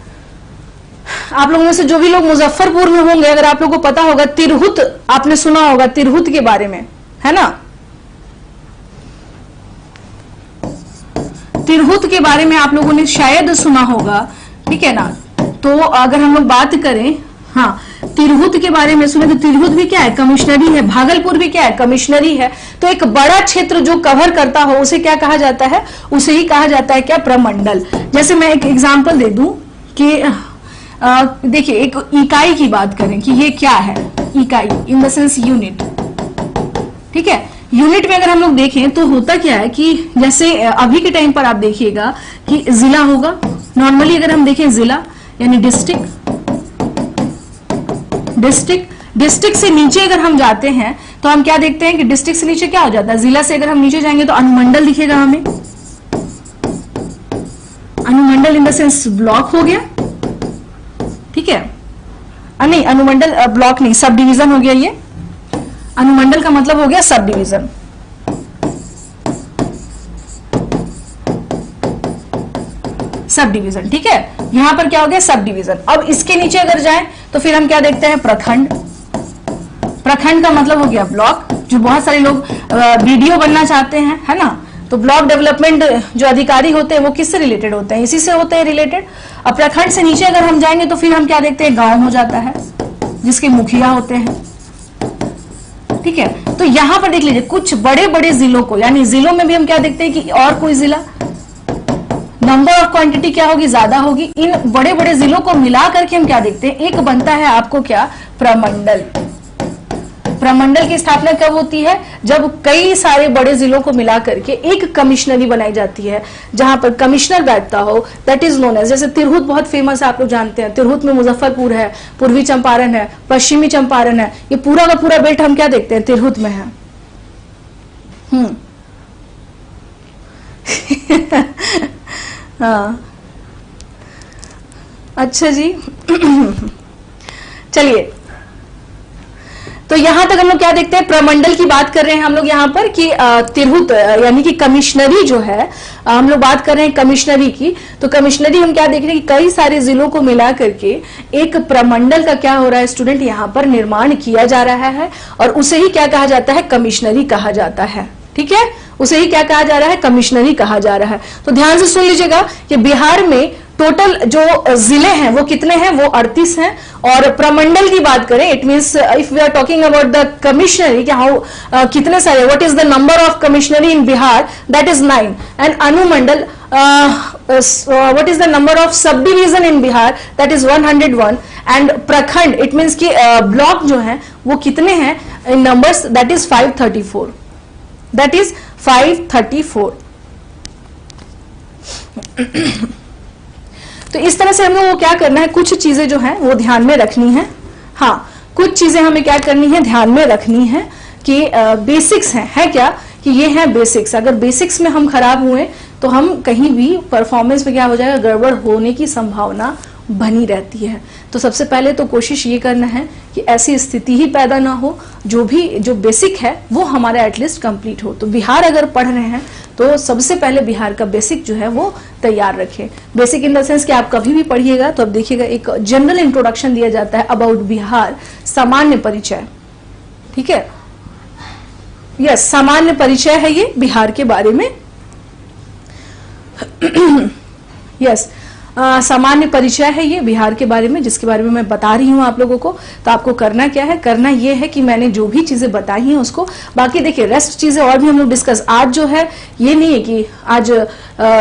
आप लोगों में से जो भी लोग मुजफ्फरपुर में होंगे, अगर आप लोगों को पता होगा तिरहुत, आपने सुना होगा तिरहुत के बारे में, है ना, तिरहुत के बारे में आप लोगों ने शायद सुना होगा। ठीक है ना, तो अगर हम लोग बात करें, हाँ तिरहुत के बारे में सुने तो तिरहुत भी क्या है, कमिश्नरी है। भागलपुर भी क्या है, कमिश्नरी है। तो एक बड़ा क्षेत्र जो कवर करता हो उसे क्या कहा जाता है, उसे ही कहा जाता है क्या, प्रमंडल। जैसे मैं एक एग्जांपल दे दूं कि देखिए एक इकाई की बात करें कि ये क्या है, इकाई इन द सेंस यूनिट, ठीक है। यूनिट में अगर हम लोग देखें तो होता क्या है कि जैसे अभी के टाइम पर आप देखिएगा कि जिला होगा। नॉर्मली अगर हम देखें जिला यानी डिस्ट्रिक्ट, डिस्ट्रिक्ट से नीचे अगर हम जाते हैं तो हम क्या देखते हैं कि डिस्ट्रिक्ट से नीचे क्या हो जाता है, जिला से अगर हम नीचे जाएंगे तो अनुमंडल दिखेगा हमें। अनुमंडल इन द सेंस ब्लॉक हो गया, ठीक है। नहीं, अनुमंडल ब्लॉक नहीं, सब डिवीजन हो गया। ये अनुमंडल का मतलब हो गया सब डिवीजन। सब डिवीजन, ठीक है। यहां पर क्या हो गया, सब डिवीजन। अब इसके नीचे अगर जाएं तो फिर हम क्या देखते हैं, प्रखंड। प्रखंड का मतलब हो गया ब्लॉक। जो बहुत सारे लोग बीडीओ बनना चाहते हैं, है ना, तो ब्लॉक डेवलपमेंट जो अधिकारी होते हैं वो किससे रिलेटेड होते हैं, इसी से होते हैं रिलेटेड। अब प्रखंड से नीचे अगर हम जाएंगे तो फिर हम क्या देखते हैं, गांव हो जाता है जिसके मुखिया होते हैं, ठीक है। तो यहां पर देख लीजिए कुछ बड़े बड़े जिलों को, यानी जिलों में भी हम क्या देखते हैं कि और कोई जिला, नंबर ऑफ क्वांटिटी क्या होगी, ज्यादा होगी। इन बड़े बड़े जिलों को मिला करके हम क्या देखते हैं, एक बनता है आपको क्या, प्रमंडल। प्रमंडल की स्थापना कब होती है, जब कई सारे बड़े जिलों को मिला करके एक कमिश्नरी बनाई जाती है जहां पर कमिश्नर बैठता हो। दैट इज नोन एज, जैसे तिरहुत बहुत फेमस है, आप लोग जानते हैं। तिरहुत में मुजफ्फरपुर है, पूर्वी चंपारण है, पश्चिमी चंपारण है। ये पूरा का पूरा बेल्ट हम क्या देखते हैं, तिरहुत में है। हाँ, अच्छा जी। चलिए, तो यहां तक हम लोग क्या देखते हैं, प्रमंडल की बात कर रहे हैं हम लोग यहां पर कि तिरहुत यानी कि कमिश्नरी जो है, हम लोग बात कर रहे हैं कमिश्नरी की। तो कमिश्नरी हम क्या देख रहे हैं कि कई सारे जिलों को मिला करके एक प्रमंडल का क्या हो रहा है स्टूडेंट, यहां पर निर्माण किया जा रहा है और उसे ही क्या कहा जाता है, कमिश्नरी कहा जाता है, ठीक है। उसे ही क्या कहा जा रहा है, कमिश्नरी कहा जा रहा है। तो ध्यान से सुन लीजिएगा कि बिहार में टोटल जो जिले हैं वो कितने हैं, वो 38 हैं। और प्रमंडल की बात करें, it means if we are talking about the commissionery, कि हाउ कितने सारे, what is the number of commissionery in Bihar, that is 9। And अनुमंडल, what is the number of sub division in Bihar, that is 101। And प्रखंड, it means की block जो है वो कितने हैं in numbers, that is 534। That is 534। तो इस तरह से हम लोग को क्या करना है, कुछ चीजें जो है वो ध्यान में रखनी है। हाँ, कुछ चीजें हमें क्या करनी है, ध्यान में रखनी है कि बेसिक्स है क्या, कि ये है बेसिक्स। अगर बेसिक्स में हम खराब हुए तो हम कहीं भी परफॉर्मेंस में क्या हो जाएगा, गड़बड़ होने की संभावना बनी रहती है। तो सबसे पहले तो कोशिश ये करना है कि ऐसी स्थिति ही पैदा ना हो, जो बेसिक है वो हमारा एटलीस्ट कंप्लीट हो। तो बिहार अगर पढ़ रहे हैं तो सबसे पहले बिहार का बेसिक जो है वो तैयार रखें। बेसिक इन द सेंस कि आप कभी भी पढ़िएगा तो अब देखिएगा एक जनरल इंट्रोडक्शन दिया जाता है अबाउट बिहार, सामान्य परिचय, ठीक है। यस, सामान्य परिचय है ये बिहार के बारे में। यस, सामान्य परिचय है ये बिहार के बारे में, जिसके बारे में मैं बता रही हूं आप लोगों को। तो आपको करना क्या है, करना ये है कि मैंने जो भी चीजें बताई हैं उसको, बाकी देखिए रेस्ट चीजें और भी हम लोग डिस्कस, आज जो है ये नहीं है कि आज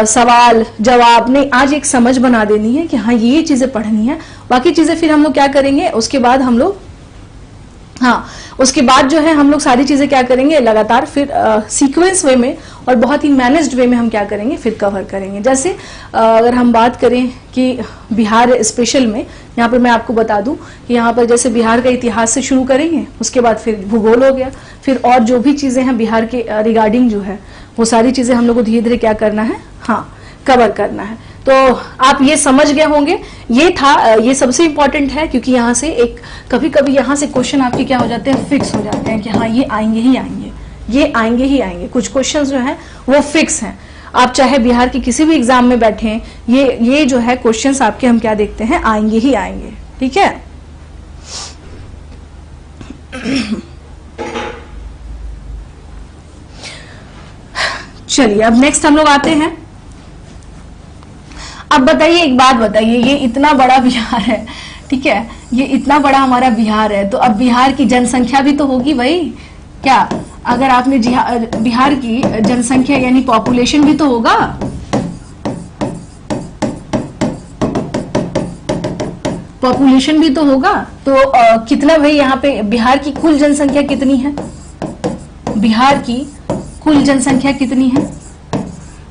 सवाल जवाब नहीं, आज एक समझ बना देनी है कि हाँ ये चीजें पढ़नी है। बाकी चीजें फिर हम लोग क्या करेंगे, उसके बाद हम लोग, हाँ उसके बाद जो है हम लोग सारी चीजें क्या करेंगे, लगातार फिर सीक्वेंस वे में और बहुत ही मैनेज्ड वे में हम क्या करेंगे, फिर कवर करेंगे। जैसे अगर हम बात करें कि बिहार स्पेशल में, यहाँ पर मैं आपको बता दूं कि यहाँ पर जैसे बिहार का इतिहास से शुरू करेंगे, उसके बाद फिर भूगोल हो गया, फिर और जो भी चीजें हैं बिहार के रिगार्डिंग जो है वो सारी चीजें हम लोग को धीरे धीरे क्या करना है, हाँ कवर करना है। तो आप ये समझ गए होंगे, ये था, ये सबसे इंपॉर्टेंट है क्योंकि यहाँ से एक कभी कभी यहाँ से क्वेश्चन आपके क्या हो जाते हैं, फिक्स हो जाते हैं कि हाँ ये आएंगे ही आएंगे, ये आएंगे ही आएंगे। कुछ क्वेश्चंस जो हैं वो फिक्स हैं, आप चाहे बिहार के किसी भी एग्जाम में बैठे, ये जो है क्वेश्चंस आपके हम क्या देखते हैं, आएंगे ही आएंगे, ठीक है। चलिए अब नेक्स्ट हम लोग आते हैं। अब बताइए, एक बात बताइए, ये इतना बड़ा बिहार है, ठीक है, ये इतना बड़ा हमारा बिहार है, तो अब बिहार की जनसंख्या भी तो होगी भाई। क्या अगर आपने बिहार की जनसंख्या यानी पॉपुलेशन भी तो होगा। पॉपुलेशन भी तो होगा। तो कितना भाई यहाँ पे बिहार की कुल जनसंख्या कितनी है? बिहार की कुल जनसंख्या कितनी है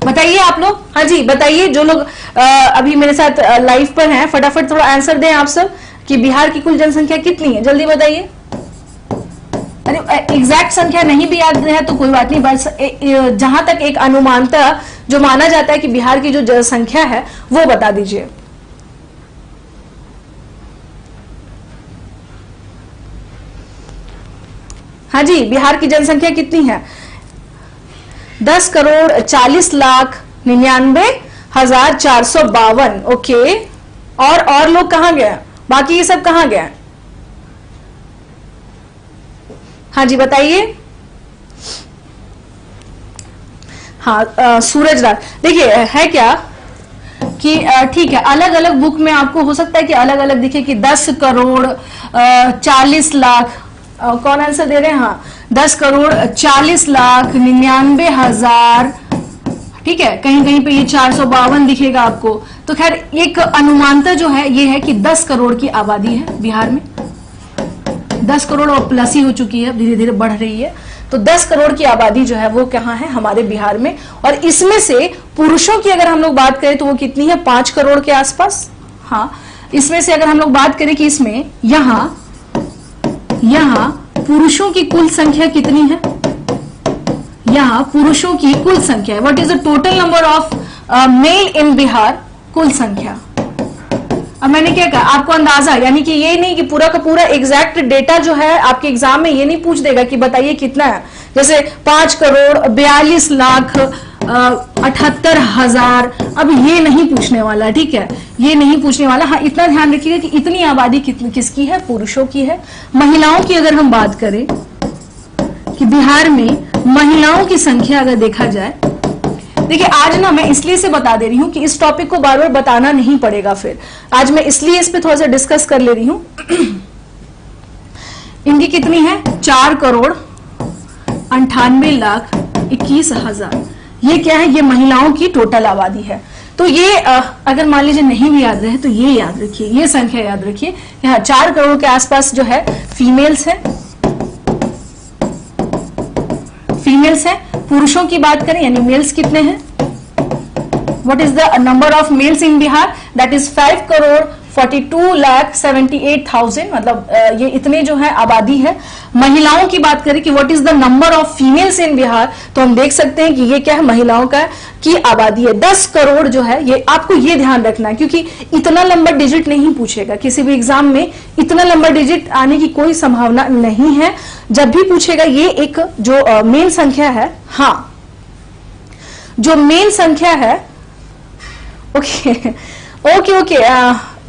बताइए आप लोग। हाँ जी बताइए, जो लोग अभी मेरे साथ लाइव पर हैं फटाफट थोड़ा आंसर दें आप सब कि बिहार की कुल जनसंख्या कितनी है, जल्दी बताइए। अरे एग्जैक्ट संख्या नहीं भी याद है तो कोई बात नहीं, बस जहां तक एक अनुमानता जो माना जाता है कि बिहार की जो जनसंख्या है वो बता दीजिए। हाँ जी, बिहार की जनसंख्या कितनी है? 10,40,99,452। ओके, और लोग कहां गए? बाकी ये सब कहां गए? हाँ जी बताइए। हाँ सूरज राज, देखिए है क्या कि ठीक है, अलग अलग बुक में आपको हो सकता है कि अलग अलग दिखे कि 10,40,00,000। कौन आंसर दे रहे हैं? हाँ 10,40,99,000। ठीक है, कहीं कहीं पे ये 452 दिखेगा आपको। तो खैर एक अनुमानता जो है ये है कि 10 करोड़ की आबादी है बिहार में। 10 करोड़ और प्लस ही हो चुकी है, धीरे धीरे बढ़ रही है। तो 10 करोड़ की आबादी जो है वो कहाँ है? हमारे बिहार में। और इसमें से पुरुषों की अगर हम लोग बात करें तो वो कितनी है? 5 करोड़ के आसपास। हाँ, इसमें से अगर हम लोग बात करें कि इसमें यहाँ पुरुषों की कुल संख्या कितनी है? यहाँ पुरुषों की कुल संख्या है। What is the total number of male in Bihar? कुल संख्या। अब मैंने क्या कहा आपको अंदाजा, यानी कि ये नहीं कि पूरा का पूरा एग्जैक्ट डेटा जो है आपके एग्जाम में ये नहीं पूछ देगा कि बताइए कितना है, जैसे 5,42,78,000। अब ये नहीं पूछने वाला, ठीक है, ये नहीं पूछने वाला। हाँ इतना ध्यान रखिएगा कि इतनी आबादी किसकी है? पुरुषों की है। महिलाओं की अगर हम बात करें कि बिहार में महिलाओं की संख्या अगर देखा जाए, देखिए आज ना मैं इसलिए से बता दे रही हूं कि इस टॉपिक को बार बार बताना नहीं पड़ेगा, फिर आज मैं इसलिए इस पे थोड़ा सा डिस्कस कर ले रही हूं। इनकी कितनी है? 4,98,21,000। ये क्या है? ये महिलाओं की टोटल आबादी है। तो ये अगर मान लीजिए नहीं भी याद रहे तो ये याद रखिए, ये संख्या याद रखिए। यहाँ 4 करोड़ के आसपास जो है फीमेल्स है। फीमेल्स है। पुरुषों की बात करें यानी मेल्स कितने हैं? What is the number of males in Bihar? That is 5,42,78,000। मतलब ये इतने जो है आबादी है। महिलाओं की बात करें कि what is the number of females in Bihar, तो हम देख सकते हैं कि ये क्या है? महिलाओं का की आबादी है 10 करोड़ जो है। ये आपको ये ध्यान रखना है क्योंकि इतना लंबा डिजिट नहीं पूछेगा किसी भी एग्जाम में, इतना लंबा डिजिट आने की कोई संभावना नहीं है। जब भी पूछेगा ये एक जो मेन संख्या है, हाँ जो मेन संख्या है, ओके ओके ओके,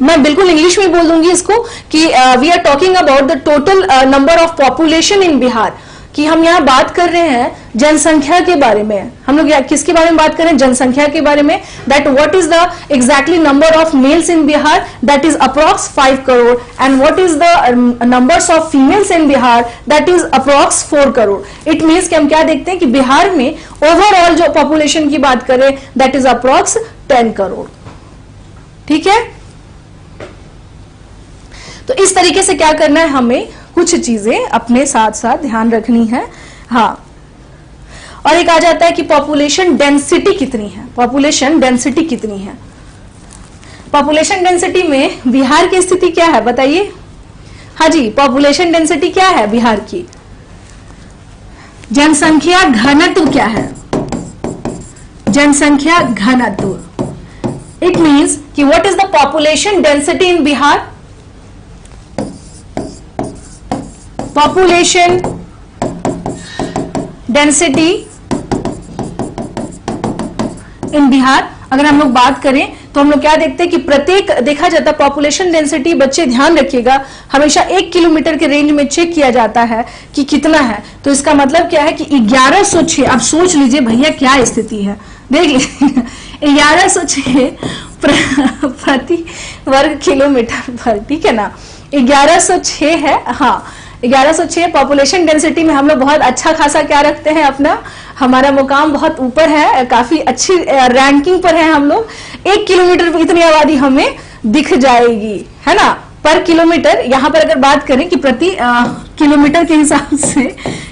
मैं बिल्कुल इंग्लिश में बोल दूंगी इसको कि we are talking about the total number of population in Bihar, कि हम यहाँ बात कर रहे हैं जनसंख्या के बारे में। हम लोग किसके बारे में बात कर रहे हैं? जनसंख्या के बारे में। That what is the exactly number of males in Bihar? That is approx 5 crore. And what is the numbers of females in Bihar? That is approx 4 crore. It means कि हम क्या देखते हैं कि बिहार में ओवरऑल जो पॉपुलेशन की बात करें दैट इज अप्रॉक्स 10 करोड़। ठीक है, तो इस तरीके से क्या करना है, हमें कुछ चीजें अपने साथ साथ ध्यान रखनी है। हाँ, और एक आ जाता है कि पॉपुलेशन डेंसिटी कितनी है? पॉपुलेशन डेंसिटी कितनी है? पॉपुलेशन डेंसिटी में बिहार की स्थिति क्या है बताइए। हाँ जी, पॉपुलेशन डेंसिटी क्या है बिहार की? जनसंख्या घनत्व क्या है? जनसंख्या घनत्व। इट मीन्स कि what is the population density in Bihar? Population density in Bihar अगर हम लोग बात करें तो हम लोग क्या देखते हैं कि प्रत्येक देखा जाता है पॉपुलेशन डेंसिटी, बच्चे ध्यान रखिएगा, हमेशा 1 किलोमीटर के रेंज में चेक किया जाता है कि कितना है। तो इसका मतलब क्या है कि 1106। अब सोच लीजिए भैया क्या स्थिति है, देख लीजिए 1106 प्रति वर्ग किलोमीटर पर, ठीक है ना। 1106 है, हाँ 1106। पॉपुलेशन डेंसिटी में हम लोग बहुत अच्छा खासा क्या रखते हैं, अपना हमारा मुकाम बहुत ऊपर है, काफी अच्छी रैंकिंग पर है हम लोग। 1 किलोमीटर पर इतनी आबादी हमें दिख जाएगी, है ना, पर किलोमीटर। यहाँ पर अगर बात करें कि प्रति किलोमीटर के हिसाब से,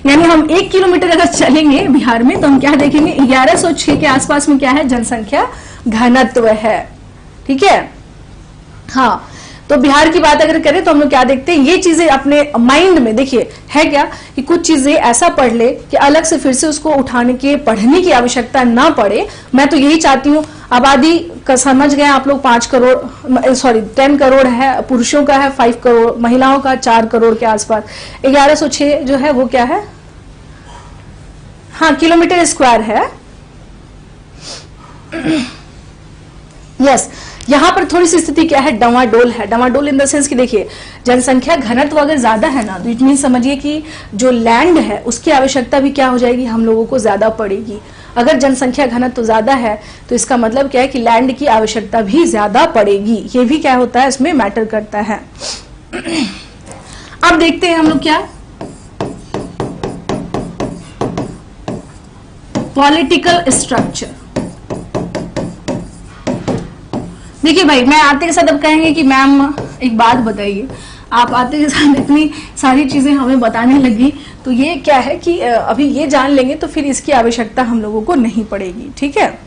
यानी हम 1 किलोमीटर अगर चलेंगे बिहार में तो हम क्या देखेंगे, 1106 के आसपास में क्या है, जनसंख्या घनत्व है, ठीक है। हाँ, तो बिहार की बात अगर करें तो हम लोग क्या देखते हैं, ये चीजें अपने माइंड में देखिए है क्या कि कुछ चीजें ऐसा पढ़ ले कि अलग से फिर से उसको उठाने के पढ़ने की आवश्यकता ना पड़े। मैं तो यही चाहती हूँ। आबादी का समझ गए आप लोग, 5 करोड़ सॉरी 10 करोड़ है, पुरुषों का है 5 करोड़, महिलाओं का 4 करोड़ के आसपास। 1106 जो है वो क्या है, हाँ किलोमीटर स्क्वायर है। यस, यहां पर थोड़ी सी स्थिति क्या है, डवाडोल है। डवाडोल इन द सेंस कि देखिए जनसंख्या घनत्व अगर ज्यादा है ना, तो इट मीन समझिए कि जो लैंड है उसकी आवश्यकता भी क्या हो जाएगी, हम लोगों को ज्यादा पड़ेगी। अगर जनसंख्या घनत्व ज्यादा है तो इसका मतलब क्या है कि लैंड की आवश्यकता भी ज्यादा पड़ेगी। ये भी क्या होता है, इसमें मैटर करता है। अब देखते हैं हम लोग क्या, पॉलिटिकल स्ट्रक्चर। देखिए भाई, मैं आते के साथ अब कहेंगे कि मैम एक बात बताइए, आप आते के साथ इतनी सारी चीजें हमें बताने लगी, तो ये क्या है कि अभी ये जान लेंगे तो फिर इसकी आवश्यकता हम लोगों को नहीं पड़ेगी, ठीक है।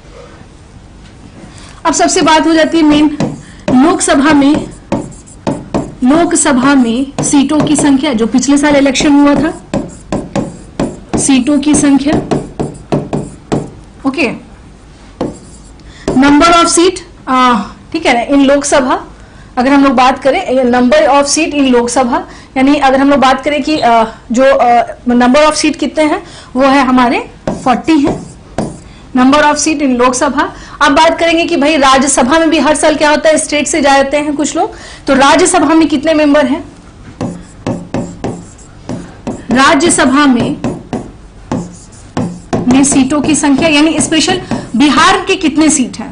अब सबसे बात हो जाती है मेन, लोकसभा में सीटों की संख्या, जो पिछले साल इलेक्शन हुआ था, सीटों की संख्या, ओके, नंबर ऑफ सीट, ठीक है ना, इन लोकसभा। अगर हम लोग बात करें नंबर ऑफ सीट इन लोकसभा, यानी अगर हम लोग बात करें कि जो नंबर ऑफ सीट कितने हैं, वो है हमारे 40 है, नंबर ऑफ सीट इन लोकसभा। अब बात करेंगे कि भाई राज्यसभा में भी हर साल क्या होता है, स्टेट से जाते हैं कुछ लोग, तो राज्यसभा में कितने मेंबर हैं, राज्यसभा में सीटों की संख्या, यानी स्पेशल बिहार के कितने सीट हैं।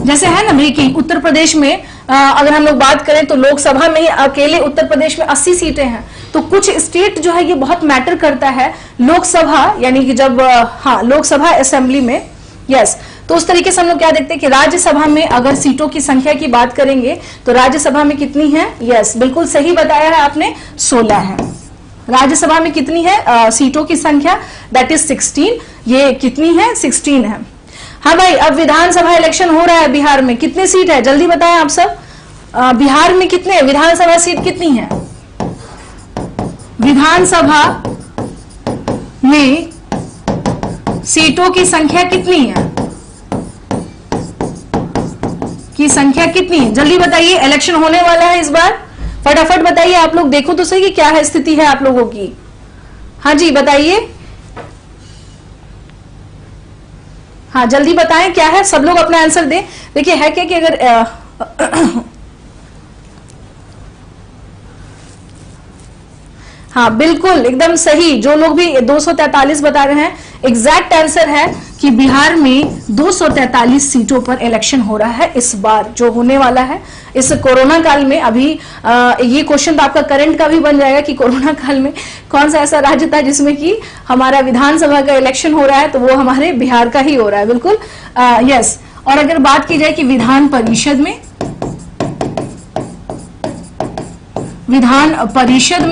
जैसे है ना भाई कि उत्तर प्रदेश में अगर हम लोग बात करें तो लोकसभा में ही अकेले उत्तर प्रदेश में 80 सीटें हैं, तो कुछ स्टेट जो है ये बहुत मैटर करता है लोकसभा, यानी कि जब हाँ लोकसभा असेंबली में, यस। तो उस तरीके से हम लोग क्या देखते हैं कि राज्यसभा में अगर सीटों की संख्या की बात करेंगे तो राज्यसभा में कितनी है, यस बिल्कुल सही बताया है आपने, 16 है। राज्यसभा में कितनी है सीटों की संख्या, दैट इज 16। ये कितनी है, 16 है। हाँ भाई, अब विधानसभा इलेक्शन हो रहा है बिहार में, कितने सीट है जल्दी बताएं आप सब। बिहार में कितने विधानसभा सीट कितनी है, विधानसभा में सीटों की संख्या कितनी है, की संख्या कितनी है, जल्दी बताइए। इलेक्शन होने वाला है इस बार, फटाफट बताइए आप लोग, देखो तो सही कि क्या है स्थिति है आप लोगों की। हाँ जी बताइए, हाँ जल्दी बताएं क्या है, सब लोग अपना आंसर दें। देखिए है क्या कि अगर हाँ बिल्कुल एकदम सही, जो लोग भी 243 बता रहे हैं, एग्जैक्ट आंसर है कि बिहार में 243 सीटों पर इलेक्शन हो रहा है इस बार, जो होने वाला है इस कोरोना काल में। अभी ये क्वेश्चन तो आपका करंट का भी बन जाएगा कि कोरोना काल में कौन सा ऐसा राज्य था जिसमें कि हमारा विधानसभा का इलेक्शन हो रहा है, तो वो हमारे बिहार का ही हो रहा है, बिल्कुल यस। और अगर बात की जाए कि विधान परिषद में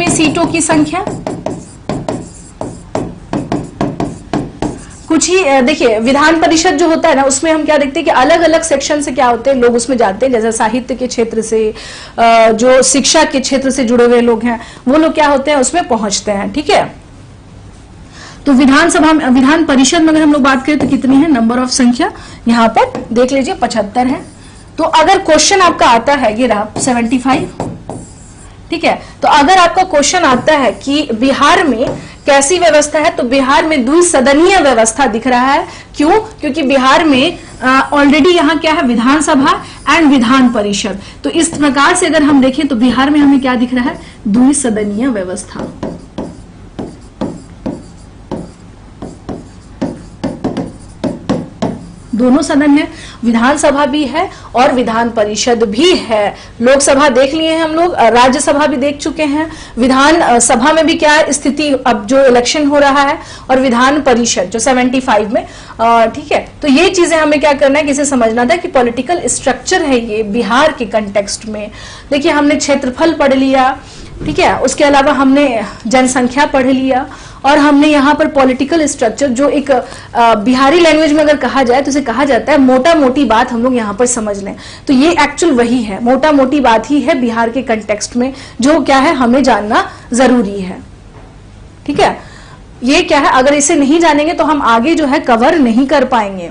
सीटों की संख्या, कुछ ही देखिए विधान परिषद जो होता है ना, उसमें हम क्या देखते हैं कि अलग अलग सेक्शन से क्या होते हैं, लोग उसमें जाते हैं। जैसे साहित्य के क्षेत्र से, जो शिक्षा के क्षेत्र से जुड़े हुए लोग हैं, वो लोग क्या होते हैं उसमें पहुंचते हैं, ठीक है। तो विधान परिषद में अगर हम लोग बात करें तो कितनी है नंबर ऑफ संख्या, यहाँ पर देख लीजिए 75 है। तो अगर क्वेश्चन आपका आता है, ये रहा 75, ठीक है। तो अगर आपका क्वेश्चन आता है कि बिहार में कैसी व्यवस्था है, तो बिहार में द्विसदनीय व्यवस्था दिख रहा है। क्यों? क्योंकि बिहार में ऑलरेडी यहाँ क्या है, विधानसभा एंड विधान परिषद। तो इस प्रकार से अगर हम देखें तो बिहार में हमें क्या दिख रहा है, द्विसदनीय व्यवस्था। दोनों सदन है, विधानसभा भी है और विधान परिषद भी है। लोकसभा देख लिए हैं हम लोग, राज्यसभा भी देख चुके हैं, विधान सभा में भी क्या स्थिति अब जो इलेक्शन हो रहा है, और विधान परिषद जो 75 में, ठीक है। तो ये चीजें हमें क्या करना है, किसे समझना था कि पॉलिटिकल स्ट्रक्चर है ये बिहार के कंटेक्स्ट में। देखिए हमने क्षेत्रफल पढ़ लिया, ठीक है, उसके अलावा हमने जनसंख्या पढ़ लिया, और हमने यहाँ पर पॉलिटिकल स्ट्रक्चर जो एक बिहारी लैंग्वेज में अगर कहा जाए तो इसे कहा जाता है मोटा मोटी बात, हम लोग यहाँ पर समझ लें तो ये एक्चुअल वही है, मोटा मोटी बात ही है बिहार के कंटेक्स्ट में, जो क्या है हमें जानना जरूरी है, ठीक है। ये क्या है, अगर इसे नहीं जानेंगे तो हम आगे जो है कवर नहीं कर पाएंगे।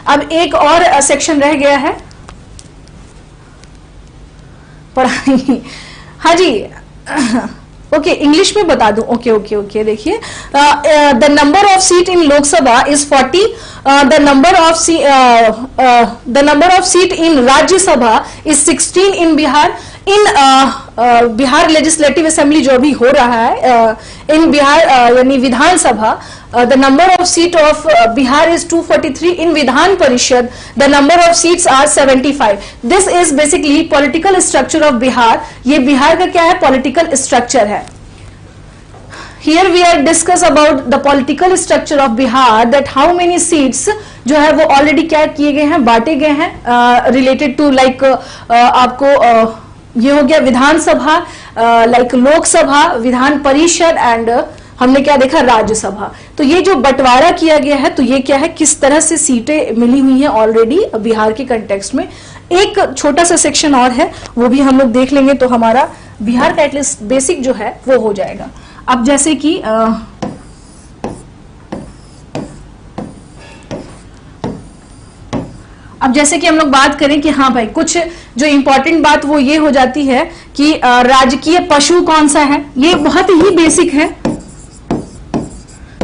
अब एक और सेक्शन रह गया है पढ़ाई, हाँ जी, ओके इंग्लिश में बता दूं, ओके ओके ओके। देखिए the number of seat in Lok Sabha is 40, the number of seat in Rajya Sabha is 16 in Bihar. In Bihar legislative assembly जो भी हो रहा है इन बिहार यानी विधानसभा, the number of seat of Bihar is 243, in Vidhan Parishad the number of seats are 75. This is basically political structure of Bihar. ये बिहार का क्या है, political structure है। Here we are discuss about the political structure of Bihar, that how many seats जो है वो already क्या किए गए हैं, बांटे गए हैं, related to like आपको ये हो गया विधानसभा, like लोकसभा, विधान परिषद एंड हमने क्या देखा, राज्यसभा। तो ये जो बंटवारा किया गया है, तो ये क्या है, किस तरह से सीटें मिली हुई हैं ऑलरेडी बिहार के कंटेक्स्ट में। एक छोटा सा सेक्शन और है, वो भी हम लोग देख लेंगे तो हमारा बिहार का एटलीस्ट बेसिक जो है वो हो जाएगा। अब जैसे कि हम लोग बात करें कि हाँ भाई, कुछ जो इंपॉर्टेंट बात वो ये हो जाती है कि राजकीय पशु कौन सा है। ये बहुत ही बेसिक है,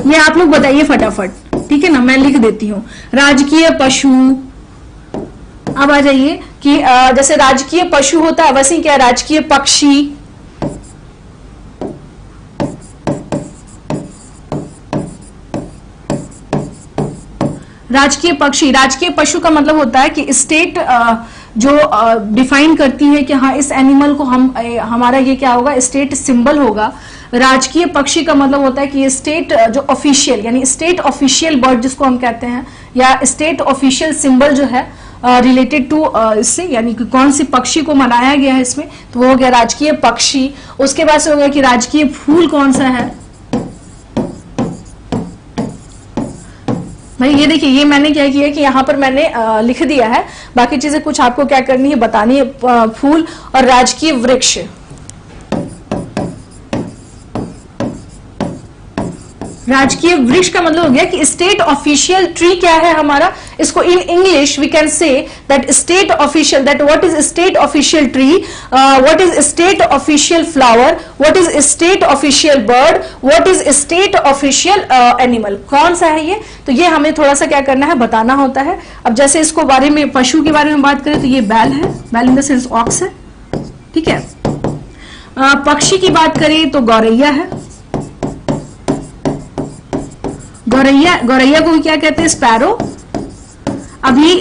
ये आप लोग बताइए फटाफट, ठीक है ना, मैं लिख देती हूं। राजकीय पशु, अब आ जाइए कि जैसे राजकीय पशु होता है वैसे क्या, राजकीय पक्षी, राजकीय पक्षी, राजकीय पशु का मतलब होता है कि स्टेट जो डिफाइन करती है कि हाँ इस एनिमल को हमारा ये क्या होगा, स्टेट सिंबल होगा। राजकीय पक्षी का मतलब होता है कि ये स्टेट जो ऑफिशियल यानी स्टेट ऑफिशियल बर्ड जिसको हम कहते हैं, या स्टेट ऑफिशियल सिंबल जो है रिलेटेड टू इससे, यानी कि कौन सी पक्षी को मनाया गया है इसमें, तो वो हो गया राजकीय पक्षी। उसके बाद से हो गया कि राजकीय फूल कौन सा है। भाई ये देखिए, ये मैंने क्या किया कि यहाँ पर मैंने लिख दिया है, बाकी चीजें कुछ आपको क्या करनी है, बतानी है। फूल और राजकीय वृक्ष, राजकीय वृक्ष का मतलब हो गया कि स्टेट ऑफिशियल ट्री क्या है हमारा, इसको in English we can say that state official, that what is state official tree, what is state official flower, what is state official bird, what is state official animal, कौन सा है ये। तो ये हमें थोड़ा सा क्या करना है, बताना होता है। अब जैसे इसको बारे में, पशु के बारे में बात करें तो ये बैल है, बैल इन द सेंस ऑक्स है, ठीक है। पक्षी की बात करें तो गौरैया है, गौरैया को क्या कहते हैं, स्पैरो। अभी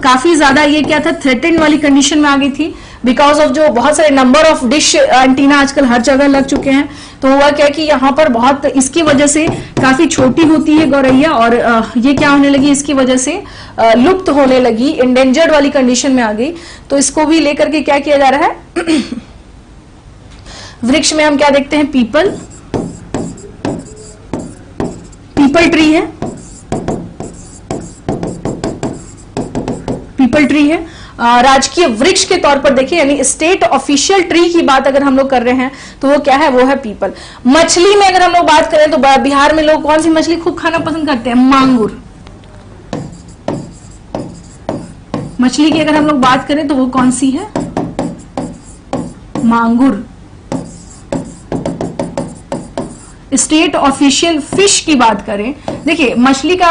काफी ज्यादा ये क्या था, थ्रेटेंड वाली कंडीशन में आ गई थी बिकॉज ऑफ जो बहुत सारे नंबर ऑफ डिश एंटीना आजकल हर जगह लग चुके हैं। तो हुआ क्या कि यहाँ पर बहुत इसकी वजह से काफी छोटी होती है गौरैया, और ये क्या होने लगी, इसकी वजह से लुप्त होने लगी, इंडेंजर्ड वाली कंडीशन में आ गई। तो इसको भी लेकर के क्या किया जा रहा है। वृक्ष में हम क्या देखते हैं, पीपल, पीपल ट्री है, पीपल ट्री है। राजकीय वृक्ष के तौर पर देखिए, यानी स्टेट ऑफिशियल ट्री की बात अगर हम लोग कर रहे हैं तो वो क्या है, वो है पीपल। मछली में अगर हम लोग बात करें तो बिहार में लोग कौन सी मछली खूब खाना पसंद करते हैं, मांगुर। मछली की अगर हम लोग बात करें तो वो कौन सी है, मांगुर। स्टेट ऑफिशियल फिश की बात करें, देखिए मछली का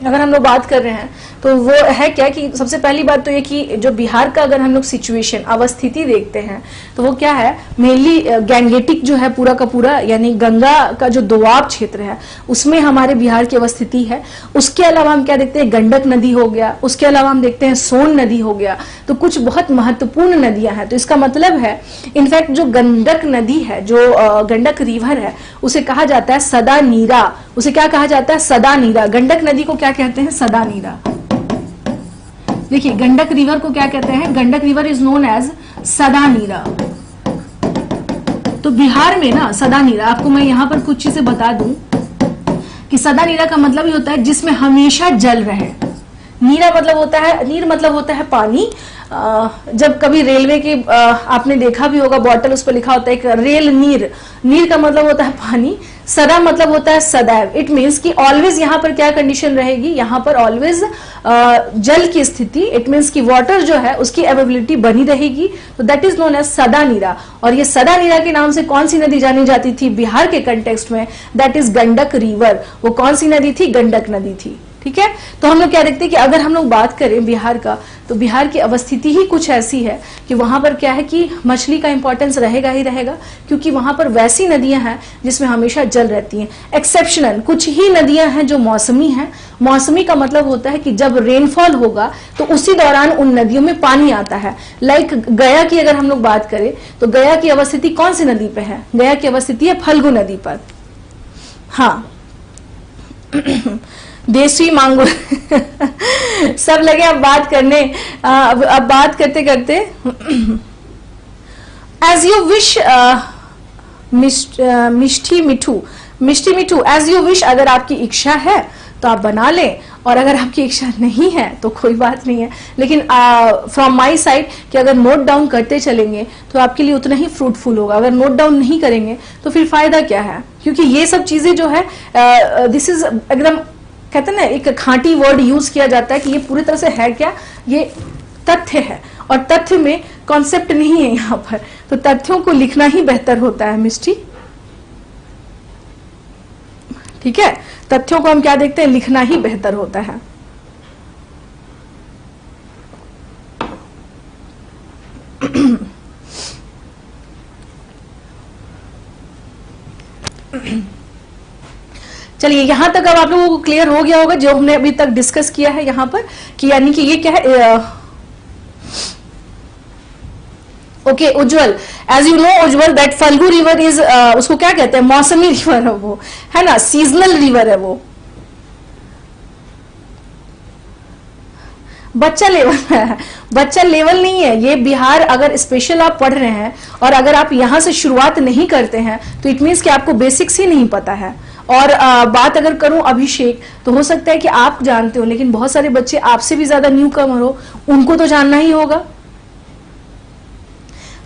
अगर हम लोग बात कर रहे हैं तो वो है क्या कि सबसे पहली बात तो ये कि जो बिहार का अगर हम लोग सिचुएशन अवस्थिति देखते हैं तो वो क्या है, मेनली गैंगेटिक जो है पूरा का पूरा, यानी गंगा का जो दोआब क्षेत्र है उसमें हमारे बिहार की अवस्थिति है। उसके अलावा हम क्या देखते हैं, गंडक नदी हो गया, उसके अलावा हम देखते हैं सोन नदी हो गया, तो कुछ बहुत महत्वपूर्ण नदियां हैं। तो इसका मतलब है इनफैक्ट जो गंडक नदी है, जो गंडक रिवर है, उसे कहा जाता है सदा नीरा। उसे क्या कहा जाता है, सदा नीरा। गंडक नदी को क्या कहते हैं, सदा नीरा। देखिए गंडक रिवर को क्या कहते हैं, Gandak river is known as Sadanira. तो बिहार में ना सदा नीरा, आपको मैं यहां पर कुछ चीजें बता दूं कि सदा नीरा का मतलब ये होता है जिसमें हमेशा जल रहे। नीरा मतलब होता है, नीर मतलब होता है पानी। जब कभी रेलवे की आपने देखा भी होगा बॉटल, उस पर लिखा होता है एक रेल नीर। नीर का मतलब होता है पानी, सदा मतलब होता है सदैव। इट मीन्स कि ऑलवेज यहाँ पर क्या कंडीशन रहेगी, यहाँ पर ऑलवेज जल की स्थिति, इट मीन्स कि वाटर जो है उसकी अवेलेबिलिटी बनी रहेगी। तो दैट इज नोन एज सदा नीरा। और ये सदा नीरा के नाम से कौन सी नदी जानी जाती थी बिहार के कंटेक्स्ट में, दैट इज गंडक रिवर। वो कौन सी नदी थी, गंडक नदी थी। ठीक है, तो हम लोग क्या देखते हैं कि अगर हम लोग बात करें बिहार का, तो बिहार की अवस्थिति ही कुछ ऐसी है कि वहां पर क्या है कि मछली का इंपॉर्टेंस रहेगा ही रहेगा, क्योंकि वहां पर वैसी नदियां हैं जिसमें हमेशा जल रहती हैं। एक्सेप्शनल कुछ ही नदियां हैं जो मौसमी हैं। मौसमी का मतलब होता है कि जब रेनफॉल होगा तो उसी दौरान उन नदियों में पानी आता है। लाइक गया की अगर हम लोग बात करें तो गया की अवस्थिति कौन सी नदी पे है, गया की अवस्थिति है फल्गु नदी पर। हाँ देसी मांगूर सब लगे अब बात करने। अब बात करते करते as you wish, Mishti Mithu as you wish. अगर आपकी इच्छा है तो आप बना लें, और अगर आपकी इच्छा नहीं है तो कोई बात नहीं है। लेकिन फ्रॉम माय साइड कि अगर नोट डाउन करते चलेंगे तो आपके लिए उतना ही फ्रूटफुल होगा। अगर नोट डाउन नहीं करेंगे तो फिर फायदा क्या है, क्योंकि ये सब चीजें जो है दिस इज एकदम कहते हैं ना, एक खांटी वर्ड यूज किया जाता है कि ये पूरी तरह से है क्या, ये तथ्य है, और तथ्य में कॉन्सेप्ट नहीं है यहाँ पर। तो तथ्यों को लिखना ही बेहतर होता है मिष्टी। ठीक है, तथ्यों को हम क्या देखते हैं, लिखना ही बेहतर होता है। चलिए यहां तक अब आप लोगों को क्लियर हो गया होगा जो हमने अभी तक डिस्कस किया है यहाँ पर, कि यानी कि ये क्या है। Okay Ujjwal, as you know Ujjwal that Falgu river is, उसको क्या कहते हैं, मौसमी रिवर है वो, है ना, सीजनल रिवर है वो। बच्चा लेवल है, बच्चा लेवल नहीं है ये। बिहार अगर स्पेशल आप पढ़ रहे हैं और अगर आप यहां से शुरुआत नहीं करते हैं तो इट मीन्स कि आपको बेसिक्स ही नहीं पता है। और बात अगर करूं अभिषेक, तो हो सकता है कि आप जानते हो, लेकिन बहुत सारे बच्चे आपसे भी ज्यादा न्यू कमर हो, उनको तो जानना ही होगा।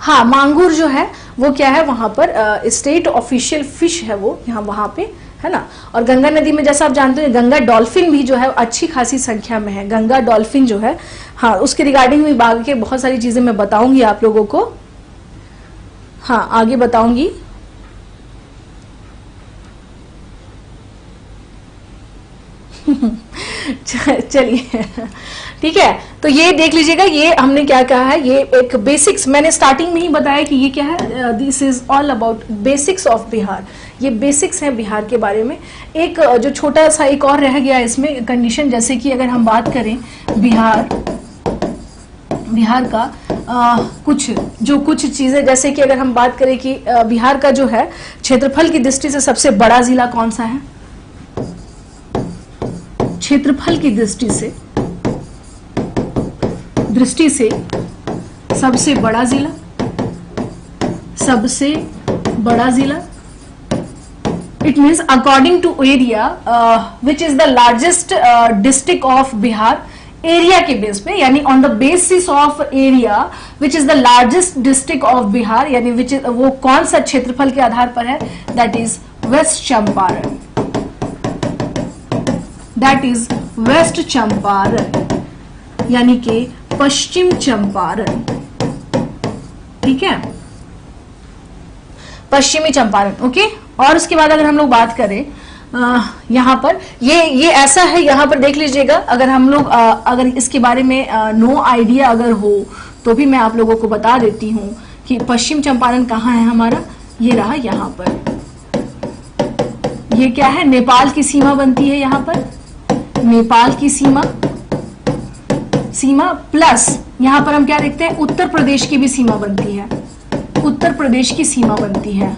हाँ, मांगूर जो है वो क्या है, वहां पर स्टेट ऑफिशियल फिश है वो, यहाँ वहां पे, है ना। और गंगा नदी में जैसा आप जानते हो गंगा डॉल्फिन भी जो है अच्छी खासी संख्या में है, गंगा डॉल्फिन जो है। हाँ, उसके रिगार्डिंग भी आगे बहुत सारी चीजें मैं बताऊंगी आप लोगों को। हाँ, आगे बताऊंगी। चलिए ठीक है, तो ये देख लीजिएगा, ये हमने क्या कहा है, ये एक बेसिक्स मैंने स्टार्टिंग में ही बताया कि ये क्या है, this is all about basics of Bihar. ये बेसिक्स है बिहार के बारे में। एक जो छोटा सा एक और रह गया इसमें कंडीशन, जैसे कि अगर हम बात करें बिहार का कुछ चीजें, जैसे कि अगर हम बात करें कि बिहार का जो है क्षेत्रफल की दृष्टि से सबसे बड़ा जिला कौन सा है, क्षेत्रफल की दृष्टि से सबसे बड़ा जिला, it means according to area which is the largest district of Bihar, area के बेस पे, यानी on the basis of area which is the largest district of Bihar, यानी विच इज, वो कौन सा क्षेत्रफल के आधार पर है, that is west Champaran. That is west Champaran, यानी कि पश्चिम चंपारण। ठीक है, पश्चिमी चंपारण। ओके, और उसके बाद अगर हम लोग बात करें यहाँ पर ये ऐसा है, यहाँ पर देख लीजिएगा। अगर हम लोग अगर इसके बारे में नो आइडिया अगर हो तो भी मैं आप लोगों को बता देती हूँ कि पश्चिम चंपारण कहाँ है हमारा, ये रहा यहाँ पर। ये क्या है, नेपाल की सीमा बनती है यहाँ पर, नेपाल की सीमा प्लस यहाँ पर हम क्या देखते हैं, उत्तर प्रदेश की भी सीमा बनती है, उत्तर प्रदेश की सीमा बनती है।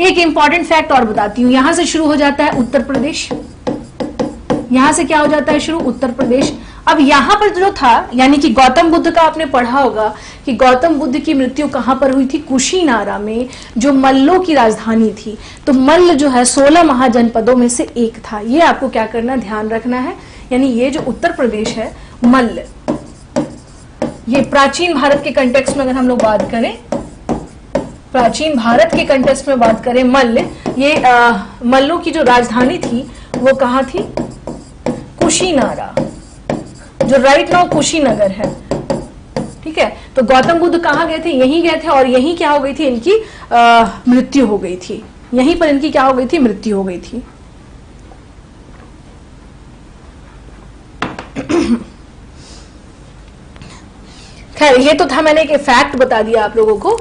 एक इंपॉर्टेंट फैक्ट और बताती हूँ, यहां से शुरू हो जाता है उत्तर प्रदेश, यहां से क्या हो जाता है शुरू, उत्तर प्रदेश। अब यहां पर जो था, यानी कि गौतम बुद्ध का आपने पढ़ा होगा कि गौतम बुद्ध की मृत्यु कहां पर हुई थी, कुशीनारा में, जो मल्लों की राजधानी थी। तो मल्ल जो है 16 महाजनपदों में से एक था। ये आपको क्या करना, ध्यान रखना है। यानी ये जो उत्तर प्रदेश है, मल्ल, ये प्राचीन भारत के कंटेक्स्ट में अगर हम लोग बात करें, प्राचीन भारत के कंटेक्स्ट में बात करें, मल्ल, ये मल्लों की जो राजधानी थी वो कहाँ थी, कुशीनारा, जो राइट नाउ कुशीनगर है। ठीक है, तो गौतम बुद्ध कहाँ गए थे, यहीं गए थे, और यहीं क्या हो गई थी, इनकी मृत्यु हो गई थी। यहीं पर इनकी क्या हो गई थी, मृत्यु हो गई थी। खैर, ये तो था, मैंने एक फैक्ट बता दिया आप लोगों को।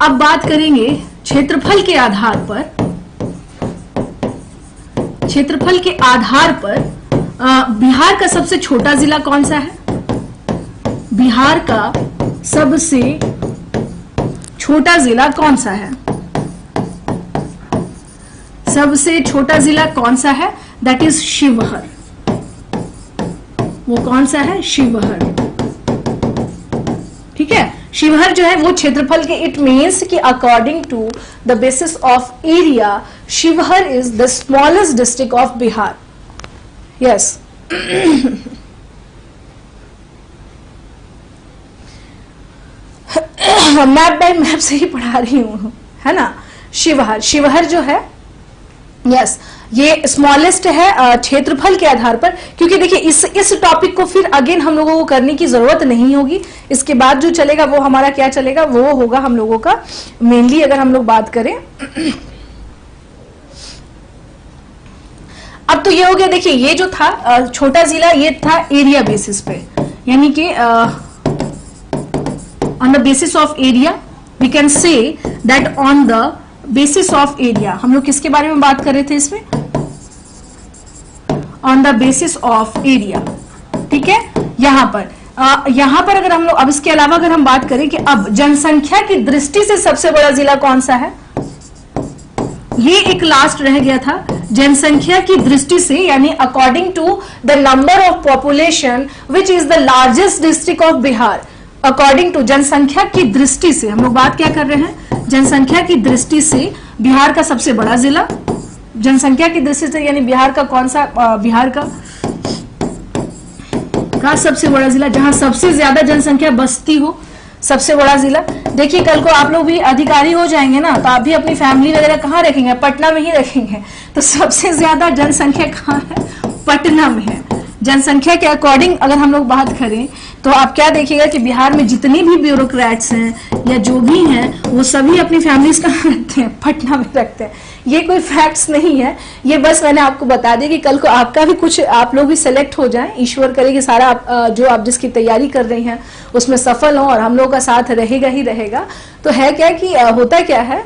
अब बात करेंगे क्षेत्रफल के आधार पर, क्षेत्रफल के आधार पर बिहार का सबसे छोटा जिला कौन सा है, बिहार का सबसे छोटा जिला कौन सा है, सबसे छोटा जिला कौन सा है, दैट इज शिवहर। वो कौन सा है, शिवहर। ठीक है, शिवहर जो है वो क्षेत्रफल के, इट मीन्स कि according to the basis of area, Shivhar is the smallest district of Bihar. Yes, map by map से ही पढ़ा रही हूं, है ना। शिवहर, शिवहर जो है, यस, ये स्मॉलेस्ट है क्षेत्रफल के आधार पर। क्योंकि देखिए इस टॉपिक को फिर अगेन हम लोगों को करने की जरूरत नहीं होगी। इसके बाद जो चलेगा वो हमारा क्या चलेगा, वो होगा हम लोगों का मेनली, अगर हम लोग बात करें। अब तो ये हो गया, देखिए ये जो था छोटा जिला, ये था एरिया बेसिस पे, यानी कि on the basis of area we can say that on the basis of area. हम लोग किसके बारे में बात कर रहे थे इसमें, on the basis of area. ठीक है, यहां पर अगर हम लोग, अब इसके अलावा अगर हम बात करें कि अब जनसंख्या की दृष्टि से सबसे बड़ा जिला कौन सा है, ये एक लास्ट रह गया था। जनसंख्या की दृष्टि से, यानी according to the number of population which is the largest district of Bihar, according to जनसंख्या की दृष्टि से हम लोग बात क्या कर रहे हैं, जनसंख्या की दृष्टि से बिहार का सबसे बड़ा जिला, जनसंख्या की दृष्टि से, यानी बिहार का कौन सा, बिहार का सबसे बड़ा जिला, जहां सबसे ज्यादा जनसंख्या बसती हो, सबसे बड़ा जिला। देखिए कल को आप लोग भी अधिकारी हो जाएंगे ना, तो आप भी अपनी फैमिली वगैरह कहाँ रखेंगे, पटना में ही रखेंगे। तो सबसे ज्यादा जनसंख्या कहाँ है, पटना में है। जनसंख्या के अकॉर्डिंग अगर हम लोग बात करें तो आप क्या देखिएगा कि बिहार में जितने भी ब्यूरोक्रेट्स हैं या जो भी हैं, वो सभी अपनी फैमिलीज कहाँ रखते हैं, पटना में रखते हैं। ये कोई फैक्ट्स नहीं है, ये बस मैंने आपको बता दिया कि कल को आपका भी कुछ, आप लोग भी सेलेक्ट हो जाएं। ईश्वर करे कि सारा जो आप जिसकी तैयारी कर रही हैं उसमें सफल हो, और हम लोग का साथ रहेगा ही रहेगा। तो है क्या कि होता क्या है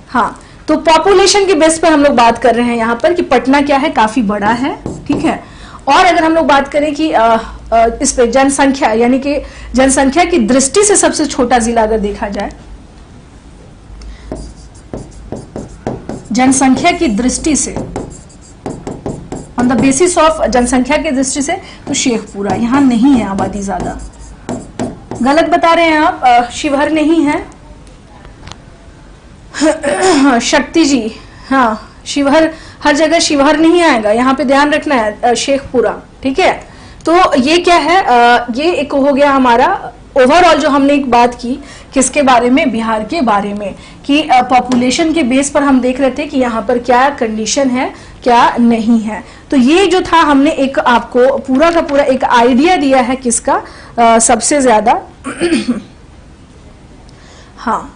हाँ, तो पॉपुलेशन के बेस पर हम लोग बात कर रहे हैं यहाँ पर कि पटना क्या है, काफी बड़ा है। ठीक है, और अगर हम लोग बात करें कि इस पे जनसंख्या, यानी कि जनसंख्या की दृष्टि से सबसे छोटा जिला अगर देखा जाए, जनसंख्या की दृष्टि से, ऑन द बेसिस ऑफ जनसंख्या की दृष्टि से, तो शेखपुरा, यहां नहीं है आबादी ज्यादा। गलत बता रहे हैं आप, शिवहर नहीं है। शक्ति जी, हाँ, शिवहर, हर जगह शिवहर नहीं आएगा, यहाँ पे ध्यान रखना है, शेखपुरा। ठीक है, तो ये क्या है, ये एक हो गया हमारा ओवरऑल जो हमने एक बात की किसके बारे में, बिहार के बारे में, कि पॉपुलेशन के बेस पर हम देख रहे थे कि यहाँ पर क्या कंडीशन है, क्या नहीं है। तो ये जो था हमने एक आपको पूरा का पूरा एक आइडिया दिया है किसका, सबसे ज्यादा हाँ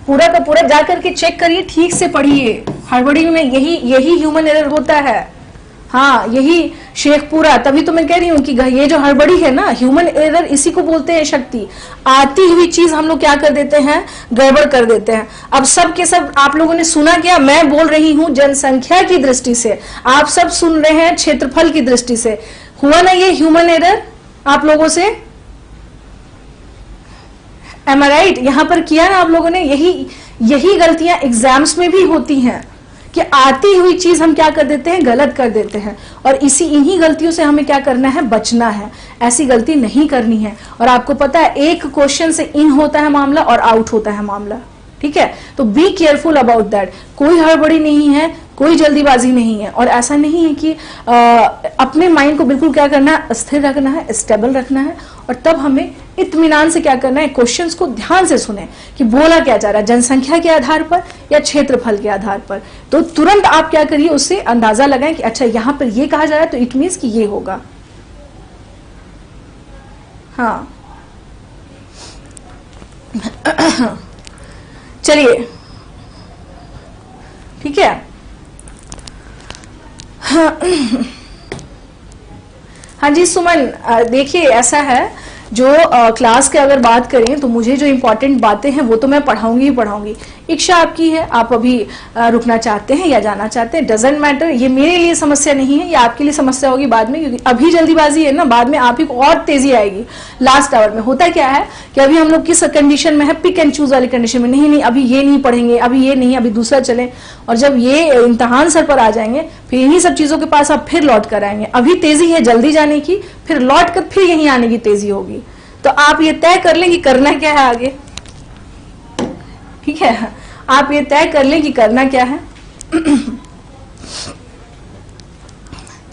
पूरा का पूरा जा करके चेक करिए, ठीक से पढ़िए। हड़बड़ी में यही ह्यूमन एरर होता है। हाँ, यही शेखपुरा, तभी तो मैं कह रही हूँ कि ये जो हड़बड़ी है ना, ह्यूमन एरर इसी को बोलते हैं शक्ति। आती हुई चीज हम लोग क्या कर देते हैं, गड़बड़ कर देते हैं। अब सब के सब आप लोगों ने सुना क्या, मैं बोल रही हूँ जनसंख्या की दृष्टि से, आप सब सुन रहे हैं क्षेत्रफल की दृष्टि से। हुआ ना ये ह्यूमन एरर आप लोगों से? एम आई राइट? यहां पर किया ना आप लोगों ने? यही गलतियां एग्जाम्स में भी होती हैं कि आती हुई चीज हम क्या कर देते हैं, गलत कर देते हैं। और इन्हीं गलतियों से हमें क्या करना है, बचना है। ऐसी गलती नहीं करनी है। और आपको पता है एक क्वेश्चन से इन होता है मामला और आउट होता है मामला, ठीक है? तो बी केयरफुल अबाउट दैट। कोई हड़बड़ी नहीं है, कोई जल्दीबाजी नहीं है। और ऐसा नहीं है कि अपने माइंड को बिल्कुल क्या करना है, स्थिर रखना है, स्टेबल रखना है। और तब हमें इत्मीनान से क्या करना है, क्वेश्चंस को ध्यान से सुने कि बोला क्या जा रहा है, जनसंख्या के आधार पर या क्षेत्रफल के आधार पर। तो तुरंत आप क्या करिए, उससे अंदाजा लगाएं कि अच्छा यहां पर ये कहा जा रहा है तो इट मीन्स कि ये होगा। हाँ चलिए, ठीक है। हाँ जी सुमन, देखिए ऐसा है, जो क्लास के अगर बात करें तो मुझे जो इम्पोर्टेंट बातें हैं वो तो मैं पढ़ाऊंगी ही पढ़ाऊंगी। इच्छा आपकी है, आप अभी रुकना चाहते हैं या जाना चाहते हैं, डजेंट मैटर। ये मेरे लिए समस्या नहीं है, ये आपके लिए समस्या होगी बाद में, क्योंकि अभी जल्दीबाजी है ना, बाद में आप ही को और तेजी आएगी लास्ट आवर में। होता क्या है कि अभी हम लोग किस कंडीशन में है, पिक एंड चूज वाली कंडीशन में। नहीं अभी ये नहीं पढ़ेंगे, अभी ये नहीं, अभी दूसरा चले। और जब ये इम्तहान सर पर आ जाएंगे फिर इन्हीं सब चीजों के पास आप फिर लौट कर आएंगे। अभी तेजी है जल्दी जाने की, फिर लौट कर फिर यहीं आने की तेजी होगी। तो आप ये तय कर लें कि करना क्या है आगे, ठीक है? आप ये तय कर लें कि करना क्या है।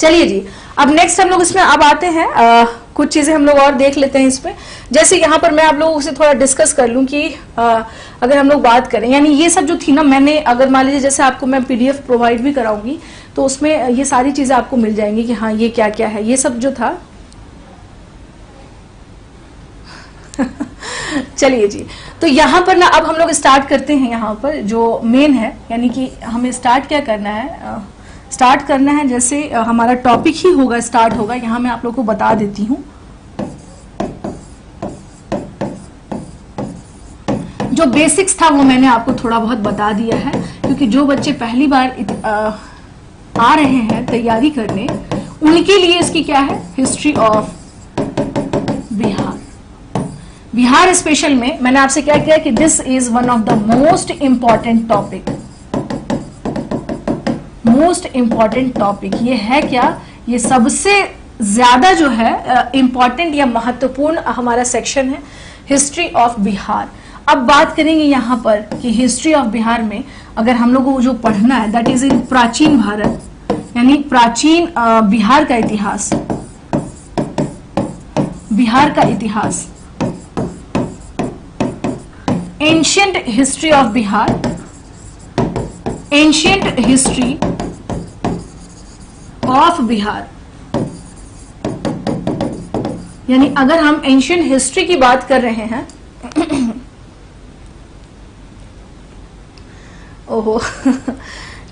चलिए जी, अब नेक्स्ट हम लोग इसमें अब आते हैं, कुछ चीजें हम लोग और देख लेते हैं इसमें। जैसे यहाँ पर मैं आप लोगों से थोड़ा डिस्कस कर लूं कि अगर हम लोग बात करें, यानी ये सब जो थी ना, मैंने अगर मान लीजिए जैसे आपको मैं पीडीएफ प्रोवाइड भी कराऊंगी तो उसमें ये सारी चीजें आपको मिल जाएंगी कि हाँ ये क्या क्या है, ये सब जो था। चलिए जी, तो यहाँ पर ना अब हम लोग स्टार्ट करते हैं। यहाँ पर जो मेन है, यानी कि हमें स्टार्ट क्या करना है, स्टार्ट करना है जैसे हमारा टॉपिक ही होगा, स्टार्ट होगा। यहाँ मैं आप लोग को बता देती हूँ, जो बेसिक्स था वो मैंने आपको थोड़ा बहुत बता दिया है, क्योंकि जो बच्चे पहली बार आ रहे हैं तैयारी करने, उनके लिए इसकी क्या है, history of Bihar. Bihar special में मैंने आपसे क्या किया कि this is one of the most important topic. Most important topic ये है क्या, ये सबसे ज्यादा जो है इंपॉर्टेंट या महत्वपूर्ण हमारा सेक्शन है, हिस्ट्री ऑफ बिहार। अब बात करेंगे यहां पर कि हिस्ट्री ऑफ बिहार में अगर हम लोगों को जो पढ़ना है, दैट इज इन प्राचीन भारत, यानी प्राचीन बिहार का इतिहास। बिहार का इतिहास, ancient history of Bihar, ancient history of Bihar. यानी अगर हम एंशियंट हिस्ट्री की बात कर रहे हैं, ओहो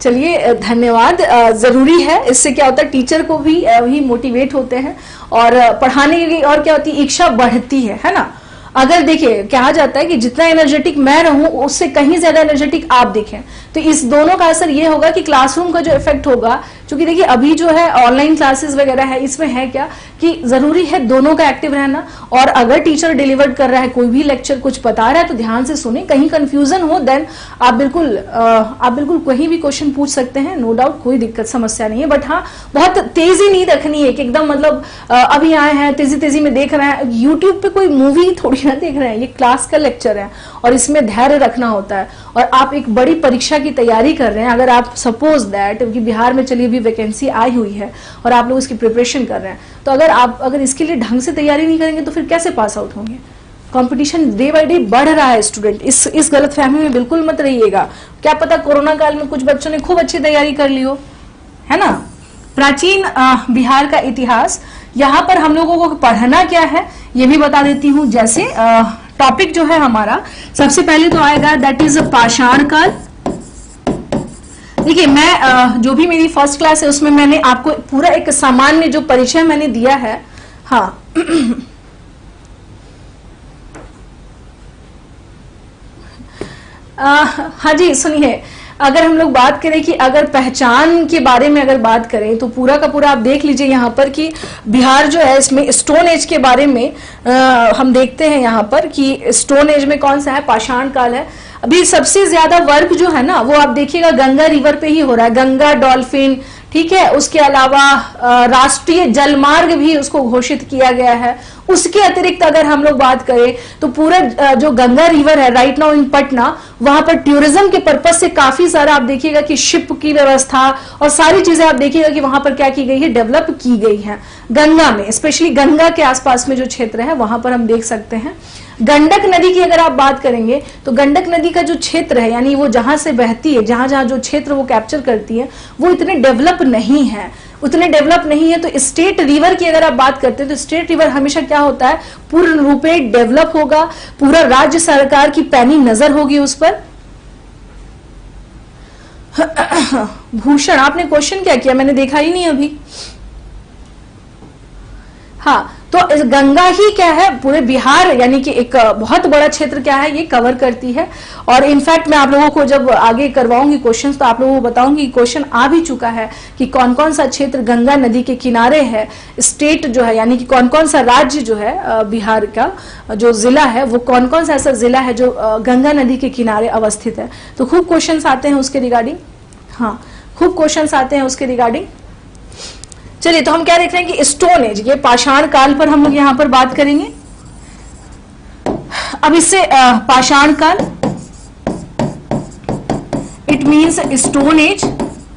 चलिए धन्यवाद, जरूरी है। इससे क्या होता है, टीचर को भी मोटिवेट होते हैं और पढ़ाने की और क्या होती है, इच्छा बढ़ती है ना। अगर देखिए कहा जाता है कि जितना एनर्जेटिक मैं रहूं उससे कहीं ज्यादा एनर्जेटिक आप दिखें, तो इस दोनों का असर ये होगा कि क्लासरूम का जो इफेक्ट होगा, क्योंकि देखिए अभी जो है ऑनलाइन क्लासेस वगैरह है, इसमें है क्या कि जरूरी है दोनों का एक्टिव रहना। और अगर टीचर डिलीवर कर रहा है कोई भी लेक्चर, कुछ बता रहा है, तो ध्यान से सुने, कहीं कंफ्यूजन हो देन आप बिल्कुल कहीं भी क्वेश्चन पूछ सकते हैं, नो डाउट, कोई दिक्कत समस्या नहीं है। बट हाँ, बहुत तेजी नहीं रखनी है कि एकदम मतलब अभी आए हैं तेजी में देख रहे हैं, यूट्यूब पे कोई मूवी थोड़ी ना देख रहे हैं, ये क्लास का लेक्चर है और इसमें धैर्य रखना होता है। और आप एक बड़ी परीक्षा की तैयारी कर रहे हैं, अगर आप सपोज दैट कि बिहार में चलिए भी वैकेंसी आई हुई है और आप लोग इसकी प्रिपरेशन कर रहे हैं, तो अगर इसके लिए ढंग से तैयारी नहीं करेंगे तो फिर कैसे पास आउट होंगे। कंपटीशन डे बाय डे बढ़ रहा है स्टूडेंट, इस गलतफहमी में बिल्कुल मत रहिएगा। क्या पता कोरोना काल में कुछ बच्चों ने खूब अच्छी तैयारी कर ली हो, है ना। प्राचीन बिहार का इतिहास, यहाँ पर हम लोगों को पढ़ना क्या है ये भी बता देती हूँ। जैसे टॉपिक जो है हमारा सबसे पहले तो आएगा दैट इज पाषाण काल। देखिए मैं जो भी मेरी फर्स्ट क्लास है उसमें मैंने आपको पूरा एक सामान्य जो परिचय मैंने दिया है। हाँ हाँ जी सुनिए, अगर हम लोग बात करें कि अगर पहचान के बारे में अगर बात करें तो पूरा का पूरा आप देख लीजिए यहाँ पर कि बिहार जो है इसमें स्टोन एज के बारे में हम देखते हैं यहाँ पर कि स्टोन एज में कौन सा है, पाषाण काल है। अभी सबसे ज्यादा वर्क जो है ना वो आप देखिएगा गंगा रिवर पे ही हो रहा है, गंगा डॉल्फिन, ठीक है। उसके अलावा राष्ट्रीय जलमार्ग भी उसको घोषित किया गया है। उसके अतिरिक्त अगर हम लोग बात करें तो पूरा जो गंगा रिवर है राइट नाउ इन पटना, वहां पर टूरिज्म के पर्पज से काफी सारा आप देखिएगा कि शिप की व्यवस्था और सारी चीजें आप देखिएगा कि वहां पर क्या की गई है, डेवलप की गई है। गंगा में स्पेशली गंगा के आसपास में जो क्षेत्र है वहां पर हम देख सकते हैं। गंडक नदी की अगर आप बात करेंगे तो गंडक नदी का जो क्षेत्र है यानी वो जहां से बहती है, जहां जहां जो क्षेत्र वो कैप्चर करती है वो इतने डेवलप नहीं है, उतने डेवलप नहीं है। तो स्टेट रिवर की अगर आप बात करते हैं तो स्टेट रिवर हमेशा क्या होता है, पूर्ण रूप में डेवलप होगा, पूरा राज्य सरकार की पैनी नजर होगी उस पर। भूषण आपने क्वेश्चन क्या किया, मैंने देखा ही नहीं अभी। हाँ तो गंगा ही क्या है पूरे बिहार यानी कि एक बहुत बड़ा क्षेत्र क्या है ये कवर करती है। और इनफैक्ट मैं आप लोगों को जब आगे करवाऊंगी क्वेश्चंस तो आप लोगों को बताऊंगी, क्वेश्चन आ भी चुका है कि कौन कौन सा क्षेत्र गंगा नदी के किनारे है, स्टेट जो है यानी कि कौन कौन सा राज्य जो है बिहार का जो जिला है वो कौन कौन सा ऐसा जिला है जो गंगा नदी के किनारे अवस्थित है। तो खूब क्वेश्चन आते हैं उसके रिगार्डिंग, हाँ खूब क्वेश्चन आते हैं उसके रिगार्डिंग। चलिए तो हम क्या देख रहे हैं कि स्टोन एज, ये पाषाण काल पर हम लोग यहां पर बात करेंगे। अब इससे पाषाण काल इट मींस स्टोन एज,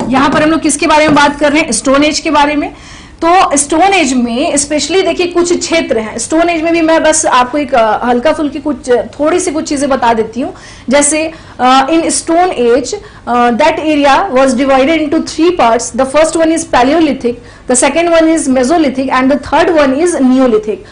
यहां पर हम लोग किसके बारे में बात कर रहे हैं, स्टोन एज के बारे में। तो स्टोन एज में स्पेशली देखिए कुछ क्षेत्र हैं, स्टोन एज में भी मैं बस आपको एक हल्का फुल्की कुछ थोड़ी सी कुछ चीजें बता देती हूँ। जैसे in stone age that area was divided into 3 parts, the first one is Palaeolithic, the second one is Mesolithic and the third one is Neolithic.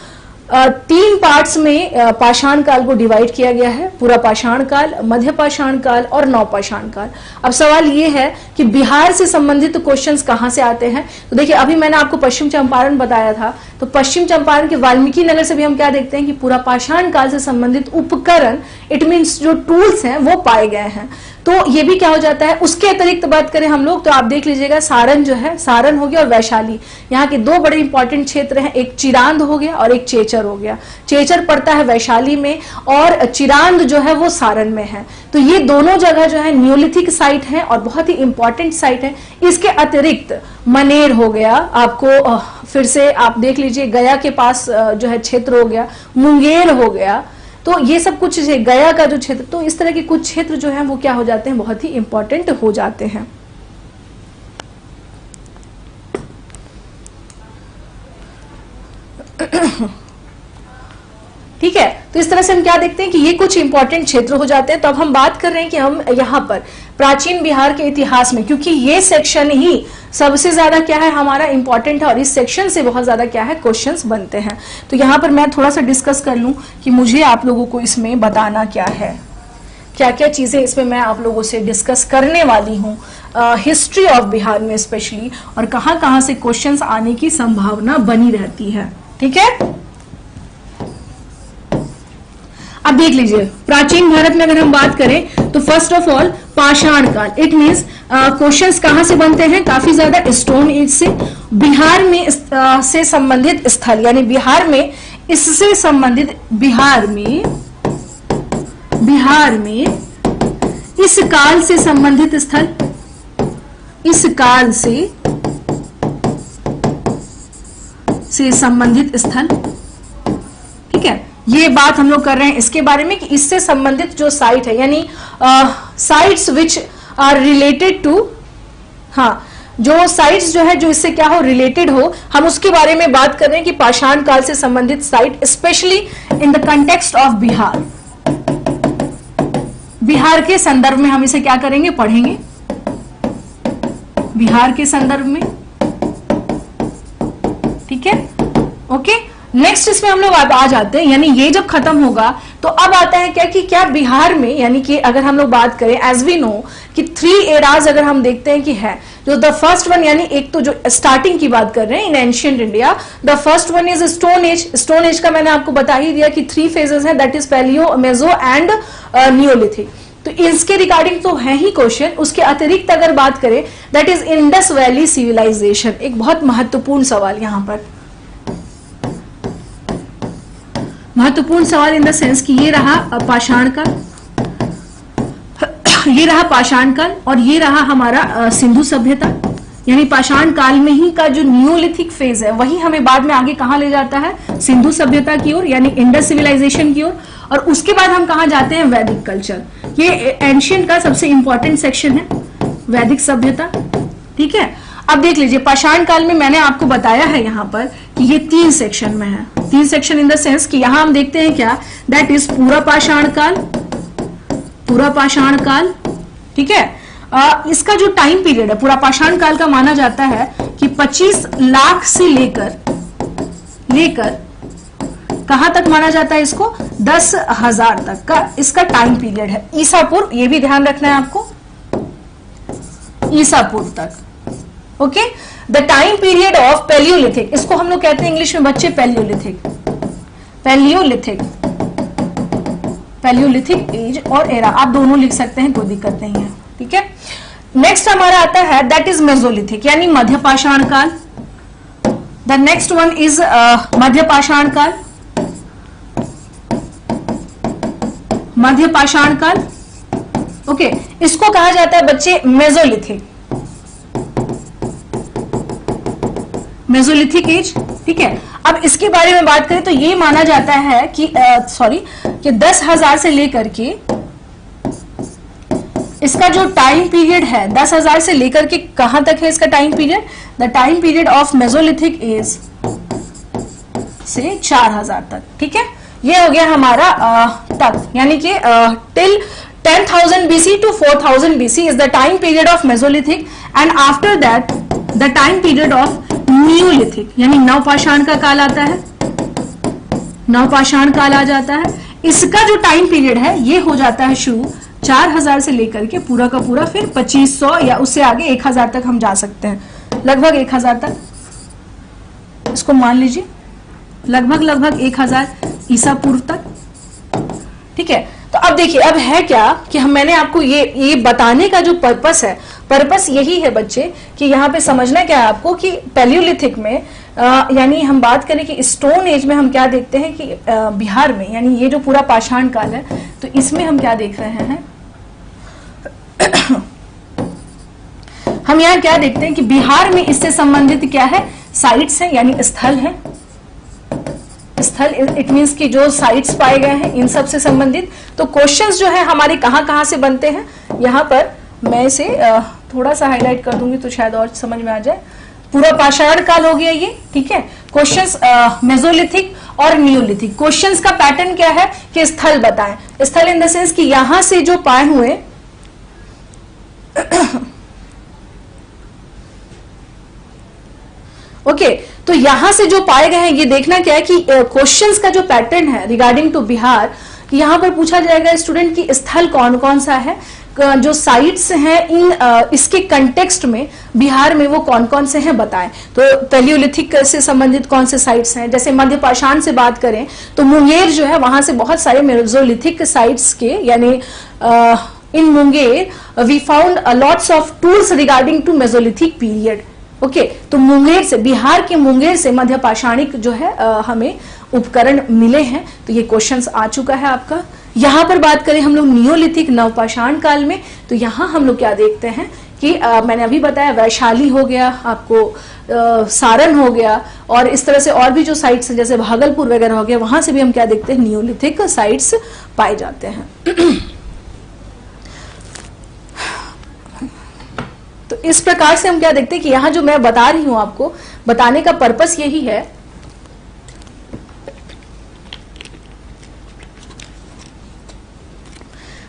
3 parts में पाषाण काल को डिवाइड किया गया है, पूरा पाषाण काल, मध्य पाषाण काल और नवपाषाण काल। अब सवाल ये है कि बिहार से संबंधित क्वेश्चंस कहां से आते हैं। तो देखिए अभी मैंने आपको पश्चिम चंपारण बताया था, तो पश्चिम चंपारण के वाल्मीकि नगर से भी हम क्या देखते हैं कि पूरा पाषाण काल से संबंधित उपकरण, इट मीन्स जो टूल्स हैं वो पाए गए हैं। तो ये भी क्या हो जाता है। उसके अतिरिक्त बात करें हम लोग तो आप देख लीजिएगा सारण जो है, सारण हो गया और वैशाली, यहाँ के 2 बड़े इंपॉर्टेंट क्षेत्र हैं, एक चिरांद हो गया और एक चेचर हो गया। चेचर पड़ता है वैशाली में और चिरांद जो है वो सारण में है। तो ये दोनों जगह जो है न्यूलिथिक साइट है और बहुत ही इंपॉर्टेंट साइट है। इसके अतिरिक्त मनेर हो गया, आपको फिर से आप देख लीजिए गया के पास जो है क्षेत्र हो गया, मुंगेर हो गया। तो ये सब कुछ गया का जो क्षेत्र, तो इस तरह के कुछ क्षेत्र जो है वो क्या हो जाते हैं, बहुत ही इंपॉर्टेंट हो जाते हैं। ठीक है, तो इस तरह से हम क्या देखते हैं कि ये कुछ इंपॉर्टेंट क्षेत्र हो जाते हैं। तो अब हम बात कर रहे हैं कि हम यहाँ पर प्राचीन बिहार के इतिहास में, क्योंकि ये सेक्शन ही सबसे ज्यादा क्या है हमारा इंपॉर्टेंट है और इस सेक्शन से बहुत ज्यादा क्या है क्वेश्चंस बनते हैं। तो यहाँ पर मैं थोड़ा सा डिस्कस कर लूं कि मुझे आप लोगों को इसमें बताना क्या है, क्या क्या चीजें इसमें मैं आप लोगों से डिस्कस करने वाली हूँ हिस्ट्री ऑफ बिहार में स्पेशली, और कहाँ कहाँ से क्वेश्चंस आने की संभावना बनी रहती है। ठीक है, अब देख लीजिए प्राचीन भारत में अगर हम बात करें तो फर्स्ट ऑफ ऑल पाषाण काल, इट मींस क्वेश्चंस कहां से बनते हैं, काफी ज्यादा स्टोन एज से। बिहार में से संबंधित स्थल यानी बिहार में इससे संबंधित, बिहार में इस काल से संबंधित स्थल, इस काल से संबंधित स्थल। ठीक है, ये बात हम लोग कर रहे हैं इसके बारे में कि इससे संबंधित जो साइट है यानी sites which are related to, हाँ जो साइट्स जो है जो इससे क्या हो रिलेटेड हो, हम उसके बारे में बात कर रहे हैं कि पाषाण काल से संबंधित site, specially in the context of Bihar. Bihar के संदर्भ में हम इसे क्या करेंगे, पढ़ेंगे बिहार के संदर्भ में। ठीक है, ओके। नेक्स्ट इसमें हम लोग आ जाते हैं, यानी ये जब खत्म होगा तो अब आता है क्या कि क्या बिहार में, यानी कि अगर हम लोग बात करें एज वी नो कि 3 एराज अगर हम देखते हैं कि है, जो द फर्स्ट वन, यानी एक तो जो स्टार्टिंग की बात कर रहे हैं in ancient India, the first one is stone age. Stone age का मैंने आपको बता ही दिया कि 3 फेजेस हैं, that is paleo, meso and neolithic. तो इसके रिगार्डिंग तो है ही क्वेश्चन। उसके अतिरिक्त अगर बात करें that is Indus valley civilization, एक बहुत महत्वपूर्ण सवाल यहां पर, महत्वपूर्ण सवाल इन द सेंस कि ये रहा पाषाण काल, ये रहा पाषाण काल और ये रहा हमारा सिंधु सभ्यता, यानी पाषाण काल में ही का जो नियोलिथिक फेज है वही हमें बाद में आगे कहां ले जाता है, सिंधु सभ्यता की ओर, यानी इंडस सिविलाइजेशन की ओर। और उसके बाद हम कहां जाते हैं, वैदिक कल्चर। ये एंशियंट का सबसे इंपॉर्टेंट सेक्शन है, वैदिक सभ्यता। ठीक है, अब देख लीजिए पाषाण काल में मैंने आपको बताया है यहां पर कि ये 3 सेक्शन में है, 3 सेक्शन इन द सेंस कि यहां हम देखते हैं क्या, दैट इज पूरा पाषाण काल, पूरा पाषाण काल। ठीक है, इसका जो टाइम पीरियड है पूरा पाषाण काल का माना जाता है कि 25 लाख से लेकर कहां तक माना जाता है इसको, 10,000 तक का इसका टाइम पीरियड है। ईसा पूर्व, ये भी ध्यान रखना है आपको, ईसा पूर्व तक। Okay, the time period of Palaeolithic, इसको हम लोग कहते हैं इंग्लिश में बच्चे पैलियोलिथिक, पैलियोलिथिक, पैलियोलिथिक एज और एरा, आप दोनों लिख सकते हैं, कोई दिक्कत नहीं है। ठीक है, नेक्स्ट हमारा आता है दैट इज मेसोलिथिक, यानी मध्य पाषाण काल। द नेक्स्ट वन इज मध्य पाषाण काल, मध्य पाषाण काल। ओके, इसको कहा जाता है बच्चे मेसोलिथिक, मेसोलिथिक एज। ठीक है, अब इसके बारे में बात करें तो ये माना जाता है कि कि 10,000 से लेकर के इसका जो टाइम पीरियड है 10,000 से लेकर के कहां तक है इसका time period, the time period of Mesolithic as से 4,000 तक। ठीक है, ये हो गया हमारा तक, यानी कि till 10,000 BC to 4,000 BC is the time period of Mesolithic, and after that the time period of Neolithic, यानी नवपाषाण का काल आता है, नवपाषाण काल आ जाता है। इसका जो टाइम पीरियड है ये हो जाता है शुरू 4,000 से लेकर के पूरा का पूरा फिर 2500 या उससे आगे 1,000 तक हम जा सकते हैं, लगभग 1,000 तक इसको मान लीजिए, लगभग 1,000 ईसा पूर्व तक। ठीक है, तो अब देखिए अब है क्या कि मैंने आपको ये बताने का जो पर्पस है, पर्पस यही है बच्चे कि यहाँ पे समझना क्या है आपको कि पैलियोलिथिक में यानी हम बात करें कि स्टोन एज में हम क्या देखते हैं कि बिहार में, यानी ये जो पूरा पाषाण काल है तो इसमें हम क्या देख रहे हैं हम यहाँ क्या देखते हैं कि बिहार में इससे संबंधित क्या है, साइट्स है, यानी स्थल है, स्थल, इट मींस कि जो साइट्स पाए गए हैं इन सब से संबंधित। तो क्वेश्चंस जो है हमारे कहां से बनते हैं, यहाँ पर मैं इसे थोड़ा सा हाईलाइट कर दूंगी तो शायद और समझ में आ जाए। पूरा पाषाण काल हो गया ये। ठीक है, क्वेश्चंस मेसोलिथिक और नियोलिथिक। क्वेश्चंस का पैटर्न क्या है कि स्थल बताएं, स्थल इन द सेंस कि यहां से जो पाए हुए ओके तो यहां से जो पाए गए हैं ये देखना क्या है कि क्वेश्चंस का जो पैटर्न है रिगार्डिंग टू बिहार, यहां पर पूछा जाएगा स्टूडेंट की स्थल कौन कौन सा है, जो साइट्स हैं इन इसके कंटेक्स्ट में बिहार में वो कौन कौन से हैं बताएं। तो पैलियोलिथिक से संबंधित कौन से साइट्स हैं, जैसे मध्य पाषाण से बात करें तो मुंगेर जो है वहां से बहुत सारे मेसोलिथिक साइट्स के, यानी in Munger we found lots of tools regarding to mesolithic period. Okay, तो मुंगेर से, बिहार के मुंगेर से मध्य पाषाणिक जो है हमें उपकरण मिले हैं। तो ये क्वेश्चंस आ चुका है आपका। यहां पर बात करें हम लोग नियोलिथिक नवपाषाण काल में, तो यहां हम लोग क्या देखते हैं कि मैंने अभी बताया वैशाली हो गया, आपको सारण हो गया, और इस तरह से और भी जो साइट्स जैसे भागलपुर वगैरह हो गया, वहां से भी हम क्या देखते हैं, नियोलिथिक साइट्स पाए जाते हैं। तो इस प्रकार से हम क्या देखते हैं कि यहां जो मैं बता रही हूं आपको, बताने का पर्पस यही है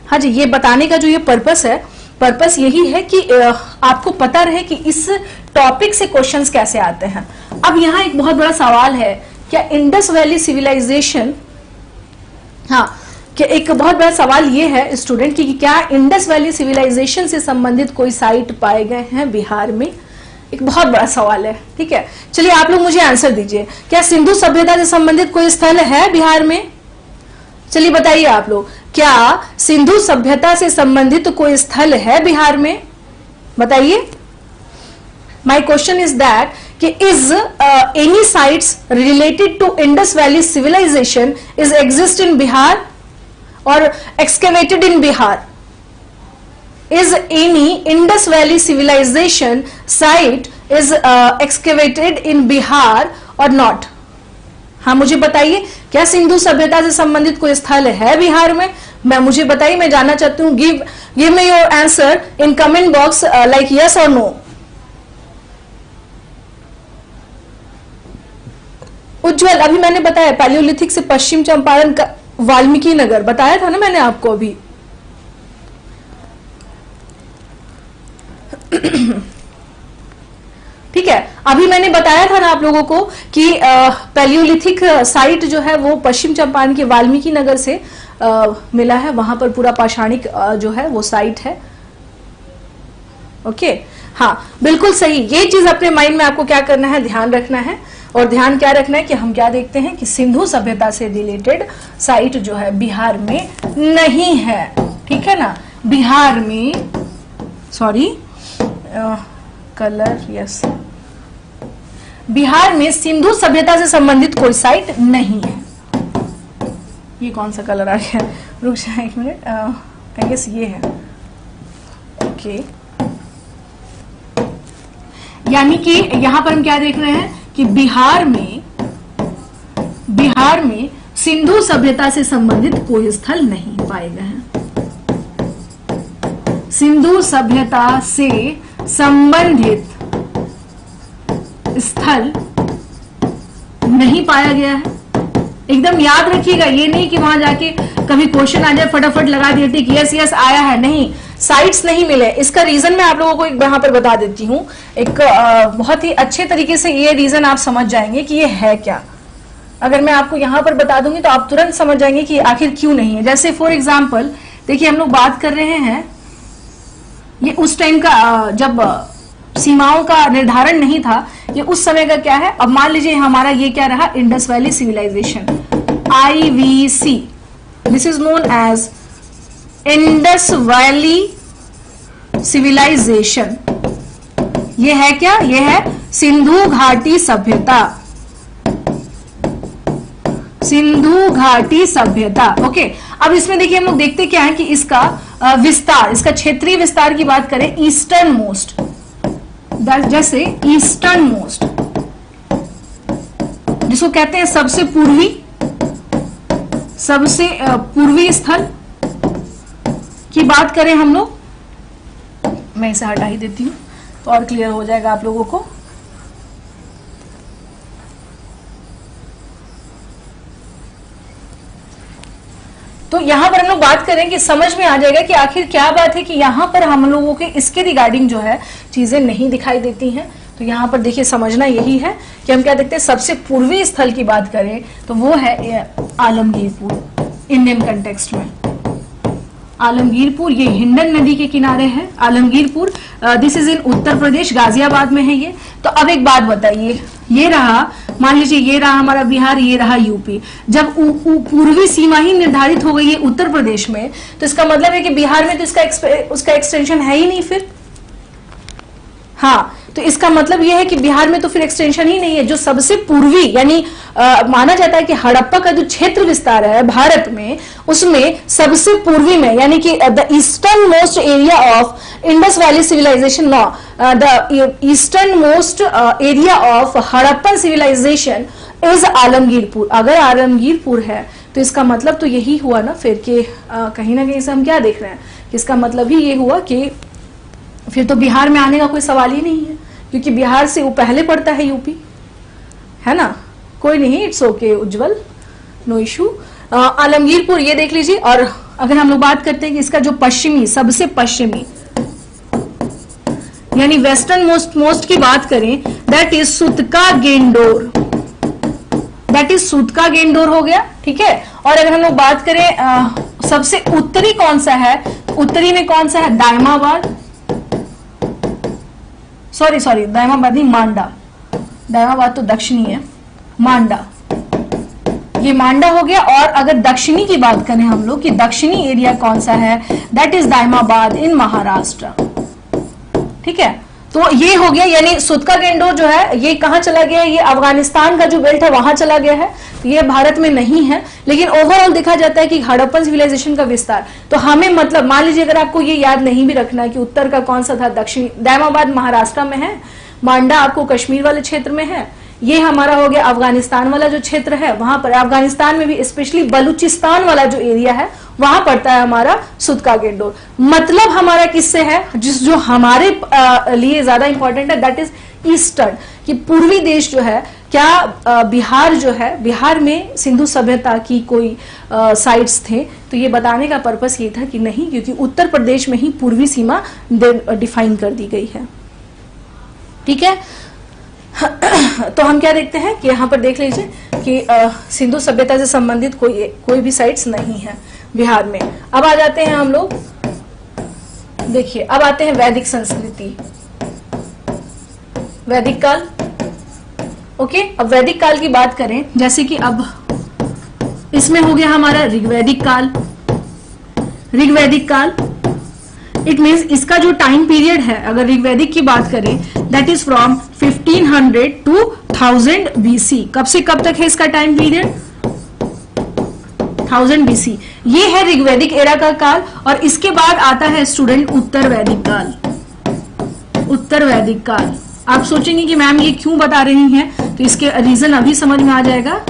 हाँ जी, ये बताने का जो ये पर्पस है, पर्पस यही है कि आपको पता रहे कि इस टॉपिक से क्वेश्चंस कैसे आते हैं। अब यहाँ एक बहुत बड़ा सवाल है क्या इंडस वैली सिविलाइजेशन, हाँ, कि एक बहुत बड़ा सवाल ये है स्टूडेंट कि क्या इंडस वैली सिविलाइजेशन से संबंधित कोई साइट पाए गए हैं बिहार में? एक बहुत बड़ा सवाल है, ठीक है। चलिए आप लोग मुझे आंसर दीजिए, क्या सिंधु सभ्यता से संबंधित कोई स्थल है बिहार में? चलिए बताइए आप लोग, क्या सिंधु सभ्यता से संबंधित कोई स्थल है बिहार में? बताइए। माई क्वेश्चन इज दैट कि is any sites related to Indus valley civilisation is exist in Bihar और excavated in Bihar? Is any Indus Valley civilization site is excavated in Bihar or not? हाँ मुझे बताइए, क्या सिंधु सभ्यता से संबंधित कोई स्थल है बिहार में? मुझे बताइए, मैं जानना चाहती हूँ। Give me your answer in comment box like yes और नो। उज्जवल, अभी मैंने बताया पैलियोलिथिक से पश्चिम चंपारण का वाल्मीकि नगर बताया था ना मैंने आपको अभी। ठीक है, अभी मैंने बताया था ना आप लोगों को कि पैलियोलिथिक साइट जो है वो पश्चिम चंपारण के वाल्मीकि नगर से मिला है, वहां पर पूरा पाषाणिक जो है वो साइट है। ओके, हाँ बिल्कुल सही। ये चीज अपने माइंड में आपको क्या करना है, ध्यान रखना है। और ध्यान क्या रखना है कि हम क्या देखते हैं कि सिंधु सभ्यता से रिलेटेड साइट जो है बिहार में नहीं है, ठीक है ना। बिहार में, सॉरी कलर, यस, बिहार में सिंधु सभ्यता से संबंधित कोई साइट नहीं है। ये कौन सा कलर आ गया, रुक जाए एक मिनट, आई गेस ये है। ओके, यानी कि यहां पर हम क्या देख रहे हैं कि बिहार में सिंधु सभ्यता से संबंधित कोई स्थल नहीं पाए गए हैं। सिंधु सभ्यता से संबंधित स्थल नहीं पाया गया है। एकदम याद रखिएगा, ये नहीं कि वहां जाके कभी क्वेश्चन आ जाए फटाफट लगा दिए थे कि यस यस आया है, नहीं, साइट्स नहीं मिले। इसका रीजन मैं आप लोगों को एक यहां पर बता देती हूं, एक बहुत ही अच्छे तरीके से ये रीजन आप समझ जाएंगे कि ये है क्या। अगर मैं आपको यहां पर बता दूंगी तो आप तुरंत समझ जाएंगे कि आखिर क्यों नहीं है। जैसे फॉर एग्जाम्पल देखिए, हम लोग बात कर रहे हैं, ये उस टाइम का जब सीमाओं का निर्धारण नहीं था, ये उस समय का क्या है। अब मान लीजिए हमारा ये क्या रहा, Indus valley civilization, IVC, this is known as Indus valley civilization. ये है क्या, ये है सिंधु घाटी सभ्यता, सिंधु घाटी सभ्यता। ओके, अब इसमें देखिए हम लोग देखते क्या है कि इसका विस्तार, इसका क्षेत्रीय विस्तार की बात करें, ईस्टर्न मोस्ट, जैसे ईस्टर्न मोस्ट जिसको कहते हैं सबसे पूर्वी स्थल की बात करें हम लोग, मैं इसे हटा ही देती हूं तो और क्लियर हो जाएगा आप लोगों को। तो यहां पर हम लोग बात करें कि समझ में आ जाएगा कि आखिर क्या बात है कि यहां पर हम लोगों के इसके रिगार्डिंग जो है चीजें नहीं दिखाई देती हैं। तो यहां पर देखिए समझना यही है कि हम क्या देखते हैं, सबसे पूर्वी स्थल की बात करें तो वो है आलमगीरपुर। इंडियन कंटेक्स्ट में आलमगीरपुर, ये हिंडन नदी के किनारे है Alamgirpur. This is in Uttar Pradesh, Ghaziabad में है ये। तो अब एक बात बताइए, ये रहा, मान लीजिए ये रहा हमारा बिहार, ये रहा यूपी। जब पूर्वी सीमा ही निर्धारित हो गई है उत्तर प्रदेश में, तो इसका मतलब है कि बिहार में तो उसका एक्सटेंशन है ही नहीं फिर। हाँ, तो इसका मतलब यह है कि बिहार में तो फिर एक्सटेंशन ही नहीं है। जो सबसे पूर्वी यानी माना जाता है कि हड़प्पा का जो क्षेत्र विस्तार है भारत में, उसमें सबसे पूर्वी में यानी कि the eastern most area of Indus valley civilization, the eastern most area of Harappan civilization is Alamgirpur. अगर आलमगीरपुर है तो इसका मतलब तो यही हुआ ना फिर कि कहीं ना कहीं से हम क्या देख रहे हैं, इसका मतलब ही ये हुआ कि फिर तो बिहार में आने का कोई सवाल ही नहीं है, क्योंकि बिहार से वो पहले पड़ता है यूपी, है ना। कोई नहीं, it's okay Ujjwal, no issue. Alamgirpur ये देख लीजिए। और अगर हम लोग बात करते हैं कि इसका जो पश्चिमी, सबसे पश्चिमी यानी वेस्टर्न मोस्ट की बात करें, that is Sutka Gendor. That is सूतका-गेंडोर हो गया, ठीक है। और अगर हम लोग बात करें सबसे उत्तरी कौन सा है, तो उत्तरी में कौन सा है, दायमाबाद, सॉरी दायमाबाद नहीं, मांडा, दायमाबाद तो दक्षिणी है, मांडा, ये मांडा हो गया। और अगर दक्षिणी की बात करें हम लोग कि दक्षिणी एरिया कौन सा है, दैट इज दायमाबाद इन महाराष्ट्र, ठीक है। तो ये हो गया, यानी सूतका-गेंडोर जो है ये कहां चला गया, ये अफगानिस्तान का जो बेल्ट है वहां चला गया है, तो ये भारत में नहीं है। लेकिन ओवरऑल देखा जाता है कि हड़प्पन सिविलाइजेशन का विस्तार, तो हमें मतलब मान लीजिए अगर आपको ये याद नहीं भी रखना है कि उत्तर का कौन सा था, दक्षिणी, दायमाबाद महाराष्ट्र में है, मांडा आपको कश्मीर वाले क्षेत्र में है, ये हमारा हो गया अफगानिस्तान वाला जो क्षेत्र है, वहां पर अफगानिस्तान में भी स्पेशली बलूचिस्तान वाला जो एरिया है वहां पड़ता है हमारा सूतका-गेंडोर। मतलब हमारा किससे है, जिस जो हमारे लिए ज्यादा इंपॉर्टेंट है, दैट इज ईस्टर्न, कि पूर्वी देश जो है, क्या बिहार जो है, बिहार में सिंधु सभ्यता की कोई साइट्स थे, तो ये बताने का पर्पस ये था कि नहीं, क्योंकि उत्तर प्रदेश में ही पूर्वी सीमा डिफाइन कर दी गई है, ठीक है। तो हम क्या देखते हैं कि यहाँ पर देख लीजिए कि सिंधु सभ्यता से संबंधित कोई भी साइट्स नहीं है बिहार में। अब आ जाते हैं हम लोग, देखिए अब आते हैं वैदिक संस्कृति, वैदिक काल, ओके। अब वैदिक काल की बात करें, जैसे कि अब इसमें हो गया हमारा ऋग्वैदिक काल, ऋग्वैदिक काल इट मीन्स इसका जो टाइम पीरियड है, अगर ऋग्वैदिक की बात करें, that is from 1500 to 1000 BC। कब से कब तक है इसका टाइम पीरियड, 1000 BC, ये है ऋग्वैदिक एरा का काल। और इसके बाद आता है स्टूडेंट उत्तर वैदिक काल, उत्तर वैदिक काल। आप सोचेंगे कि मैम ये क्यों बता रही हैं, तो इसके रीजन अभी समझ में आ जाएगा,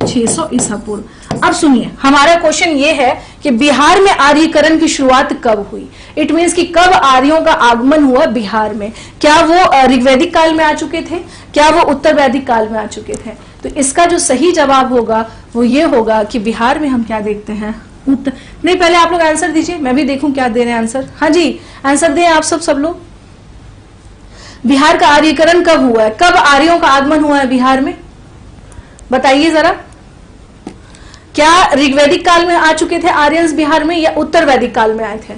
600 ईसा पूर्व। अब सुनिए, हमारा क्वेश्चन ये है कि बिहार में आर्यीकरण की शुरुआत कब हुई, इट मीन्स कि कब आर्यों का आगमन हुआ बिहार में, क्या वो ऋग्वैदिक काल में आ चुके थे, क्या वो उत्तर वैदिक काल में आ चुके थे। तो इसका जो सही जवाब होगा वो ये होगा कि बिहार में हम क्या देखते हैं, उत्तर, नहीं पहले आप लोग आंसर दीजिए, मैं भी देखूं क्या दे रहे हैं आंसर। हाँ जी, आंसर दें आप सब लोग। बिहार का आर्यीकरण कब हुआ है, कब आर्यों का आगमन हुआ है बिहार में, बताइए जरा। क्या ऋग्वैदिक काल में आ चुके थे आर्यंस बिहार में, या उत्तर वैदिक काल में आए थे।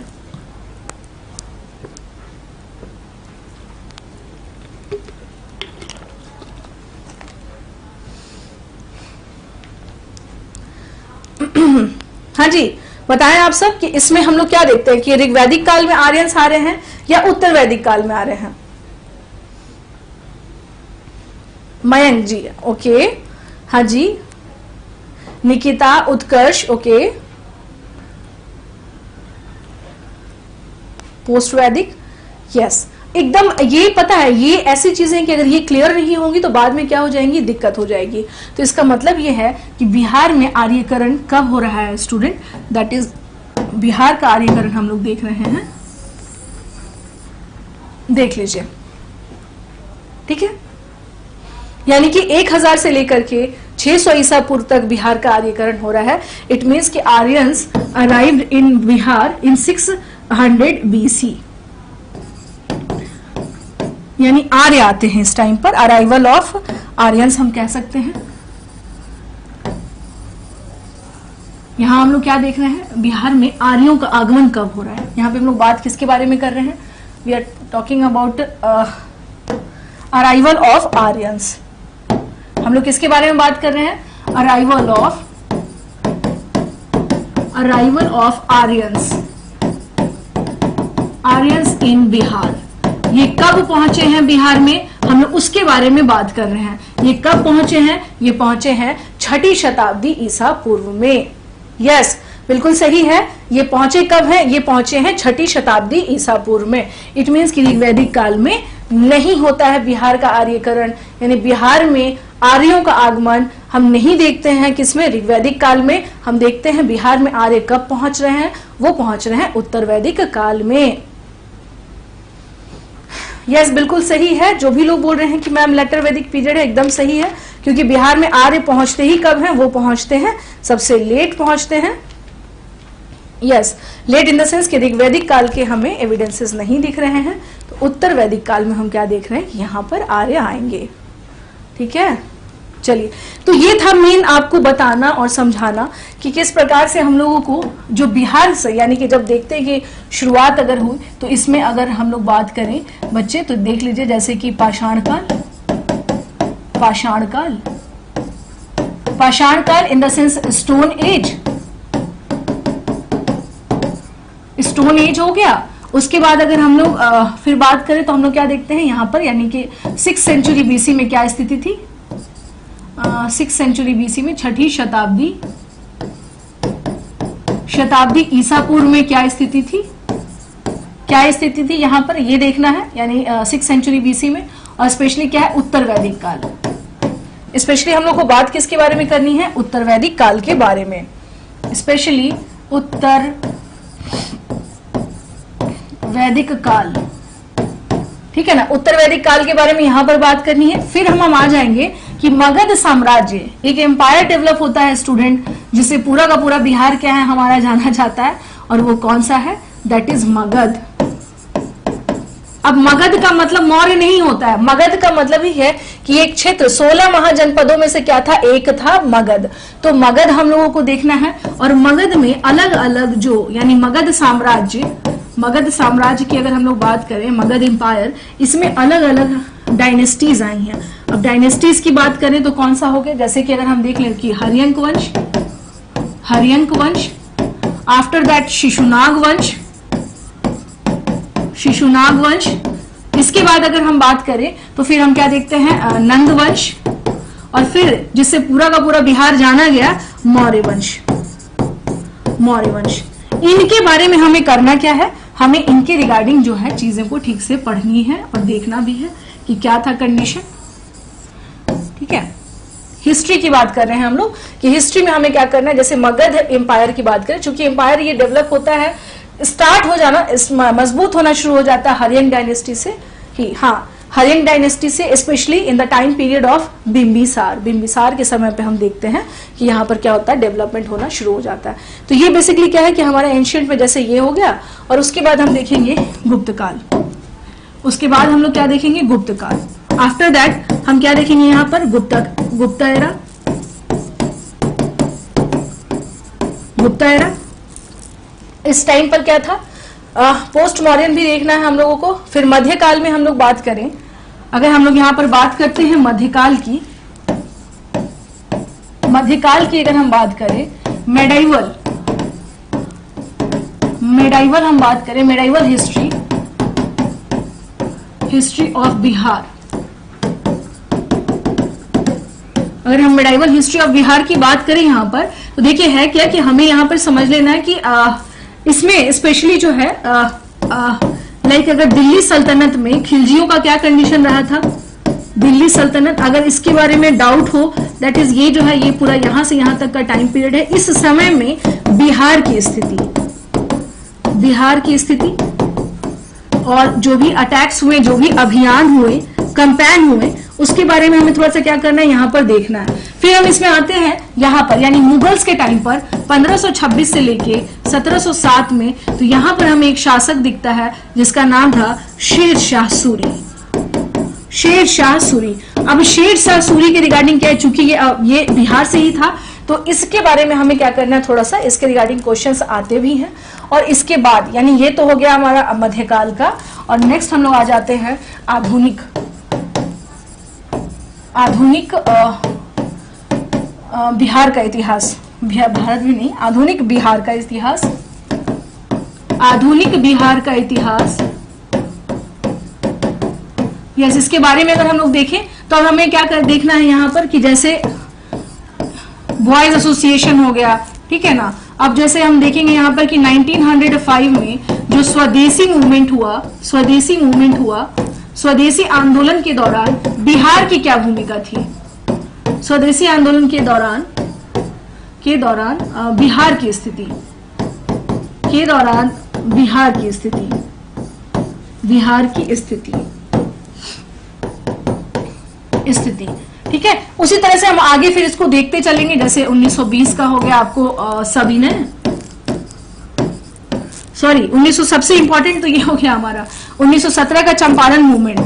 हाँ जी, बताएं आप सब कि इसमें हम लोग क्या देखते हैं कि ऋग्वैदिक काल में आर्यंस आ रहे हैं या उत्तर वैदिक काल में आ रहे हैं। मयंक जी, ओके, हाँ जी, निकिता, उत्कर्ष, ओके, पोस्ट वैदिक, यस, एकदम ये पता है, ये ऐसी चीजें कि अगर ये क्लियर नहीं होंगी तो बाद में क्या हो जाएंगी, दिक्कत हो जाएगी। तो इसका मतलब ये है कि बिहार में आर्यीकरण कब हो रहा है स्टूडेंट, दैट इज बिहार का आर्यीकरण हम लोग देख रहे हैं, देख लीजिए, ठीक है। यानी कि 1000 से लेकर के 600 ईसा पूर्व तक बिहार का आर्यीकरण हो रहा है। इट मीन्स कि Aryans arrived in Bihar in 600 BC, यानी आर्य आते हैं इस टाइम पर, अराइवल ऑफ आर्यंस हम कह सकते हैं। यहां हम लोग क्या देख रहे हैं, बिहार में आर्यों का आगमन कब हो रहा है। यहां पे हम लोग बात किसके बारे में कर रहे हैं, we are talking about arrival of Aryans. हम लोग किसके बारे में बात कर रहे हैं, arrival of Aryans, Aryans in Bihar. ये कब पहुंचे हैं बिहार में, हम लोग उसके बारे में बात कर रहे हैं। ये कब पहुंचे हैं, ये पहुंचे हैं 6ठी शताब्दी ईसा पूर्व में। यस, बिल्कुल सही है, ये पहुंचे कब हैं, ये पहुंचे हैं 6ठी शताब्दी ईसा पूर्व में। इट मीन्स कि ऋग्वैदिक काल में नहीं होता है बिहार का आर्यीकरण, यानी बिहार में आर्यों का आगमन हम नहीं देखते हैं किसमें, ऋग्वैदिक काल में। हम देखते हैं बिहार में आर्य कब पहुंच रहे हैं, वो पहुंच रहे हैं उत्तर वैदिक काल में। यस, बिल्कुल सही है, जो भी लोग बोल रहे हैं कि मैम लेटर वैदिक पीरियड है, एकदम सही है, क्योंकि बिहार में आर्य पहुंचते ही कब हैं, वो पहुंचते हैं सबसे लेट पहुंचते हैं। Yes, late in the sense कि ऋग्वैदिक काल के हमें एविडेंसेस नहीं दिख रहे हैं, तो उत्तर वैदिक काल में हम क्या देख रहे हैं, यहां पर आर्य आएंगे, ठीक है। चलिए, तो ये था मेन आपको बताना और समझाना कि किस प्रकार से हम लोगों को जो बिहार से, यानी कि जब देखते हैं कि शुरुआत अगर हुई तो इसमें अगर हम लोग बात करें बच्चे तो देख लीजिए जैसे कि पाषाण काल इन द सेंस स्टोन एज हो गया। उसके बाद अगर हम लोग फिर बात करें तो हम लोग क्या देखते हैं यहाँ पर, यानी कि 6th सेंचुरी बीसी में क्या स्थिति थी, 6th सेंचुरी बीसी में, छठी शताब्दी ईसा पूर्व में क्या स्थिति थी, यहाँ पर ये देखना है, यानी 6th सेंचुरी बीसी में। और स्पेशली क्या है, उत्तर वैदिक काल। स्पेशली हम लोग को बात किसके बारे में करनी है, उत्तर वैदिक काल के बारे में, स्पेशली उत्तर वैदिक काल, ठीक है ना। उत्तर वैदिक काल के बारे में यहां पर बात करनी है। फिर हम आ जाएंगे कि मगध साम्राज्य, एक एम्पायर डेवलप होता है स्टूडेंट, जिसे पूरा का पूरा बिहार क्या है हमारा जाना जाता है, और वो कौन सा है, दैट इज मगध। अब मगध का मतलब मौर्य नहीं होता है, मगध का मतलब ही है कि एक क्षेत्र 16 महाजनपदों में से क्या था, एक था मगध। तो मगध हम लोगों को देखना है, और मगध में अलग अलग जो, यानी मगध साम्राज्य की अगर हम लोग बात करें, मगध एम्पायर, इसमें अलग अलग डायनेस्टीज आई हैं। अब डायनेस्टीज की बात करें तो कौन सा हो गया, जैसे कि अगर हम देख लें कि हर्यंक वंश, आफ्टर दैट शिशुनाग वंश, इसके बाद अगर हम बात करें तो फिर हम क्या देखते हैं, नंद वंश, और फिर जिससे पूरा का पूरा बिहार जाना गया, मौर्य वंश। इनके बारे में हमें करना क्या है, हमें इनके रिगार्डिंग जो है चीजें को ठीक से पढ़नी है और देखना भी है कि क्या था कंडीशन, ठीक है। हिस्ट्री की बात कर रहे हैं हम लोग कि हिस्ट्री में हमें क्या करना है, जैसे मगध एम्पायर की बात करें, चूंकि एम्पायर ये डेवलप होता है, स्टार्ट हो जाना, मजबूत होना शुरू हो जाता है हर्यंक डायनेस्टी से ही, हाँ, हर्यंक डायनेस्टी से, specially in the time period of Bimbisara के समय पे हम देखते हैं कि यहाँ पर क्या होता है, डेवलपमेंट होना शुरू हो जाता है। तो ये बेसिकली क्या है कि हमारा एंशियंट में जैसे ये हो गया, और उसके बाद हम देखेंगे गुप्त काल, उसके बाद हम लोग क्या देखेंगे, गुप्त काल। आफ्टर दैट हम क्या देखेंगे यहाँ पर, गुप्ता एरा। इस टाइम पर क्या था, पोस्ट मॉडर्न भी देखना है हम लोगों को। फिर मध्यकाल में हम लोग बात करें, अगर हम लोग यहाँ पर बात करते हैं मध्यकाल की अगर हम बात करें, मेडाइवल हम बात करें, मेडाइवल हिस्ट्री ऑफ बिहार। अगर हम मेडाइवल हिस्ट्री ऑफ बिहार की बात करें यहाँ पर, तो देखिए है क्या कि हमें यहाँ पर समझ लेना है कि इसमें स्पेशली जो है लाइक अगर दिल्ली सल्तनत में खिलजियों का क्या कंडीशन रहा था, दिल्ली सल्तनत, अगर इसके बारे में डाउट हो, दैट इज ये जो है, ये पूरा यहां से यहां तक का टाइम पीरियड है। इस समय में बिहार की स्थिति और जो भी अटैक्स हुए, जो भी अभियान हुए, कैंपेन हुए, उसके बारे में हमें थोड़ा सा क्या करना है, यहाँ पर देखना है। फिर हम इसमें आते हैं यहाँ पर, यानी मुगल्स के टाइम पर 1526 से लेके 1707 में, तो यहाँ पर हमें एक शासक दिखता है जिसका नाम था शेर शाह सूरी। अब शेर शाह सूरी के रिगार्डिंग क्या है, चूंकि ये बिहार से ही था, तो इसके बारे में हमें क्या करना है, थोड़ा सा इसके रिगार्डिंग क्वेश्चंस आते भी हैं। और इसके बाद, यानी ये तो हो गया हमारा मध्यकाल का, और नेक्स्ट हम लोग आ जाते हैं आधुनिक बिहार का इतिहास, भारत में नहीं, आधुनिक बिहार का इतिहास। यस, इसके बारे में अगर हम लोग देखें तो अब हमें क्या देखना है यहाँ पर कि जैसे बॉयज एसोसिएशन हो गया, ठीक है ना। अब जैसे हम देखेंगे यहाँ पर कि 1905 में जो स्वदेशी मूवमेंट हुआ, स्वदेशी आंदोलन के दौरान बिहार की क्या भूमिका थी, स्वदेशी आंदोलन के दौरान बिहार की स्थिति, ठीक है। उसी तरह से हम आगे फिर इसको देखते चलेंगे, जैसे 1920 का हो गया आपको सभी ने, सॉरी 1900, सबसे इंपॉर्टेंट तो ये हो गया हमारा 1917 का चंपारण मूवमेंट।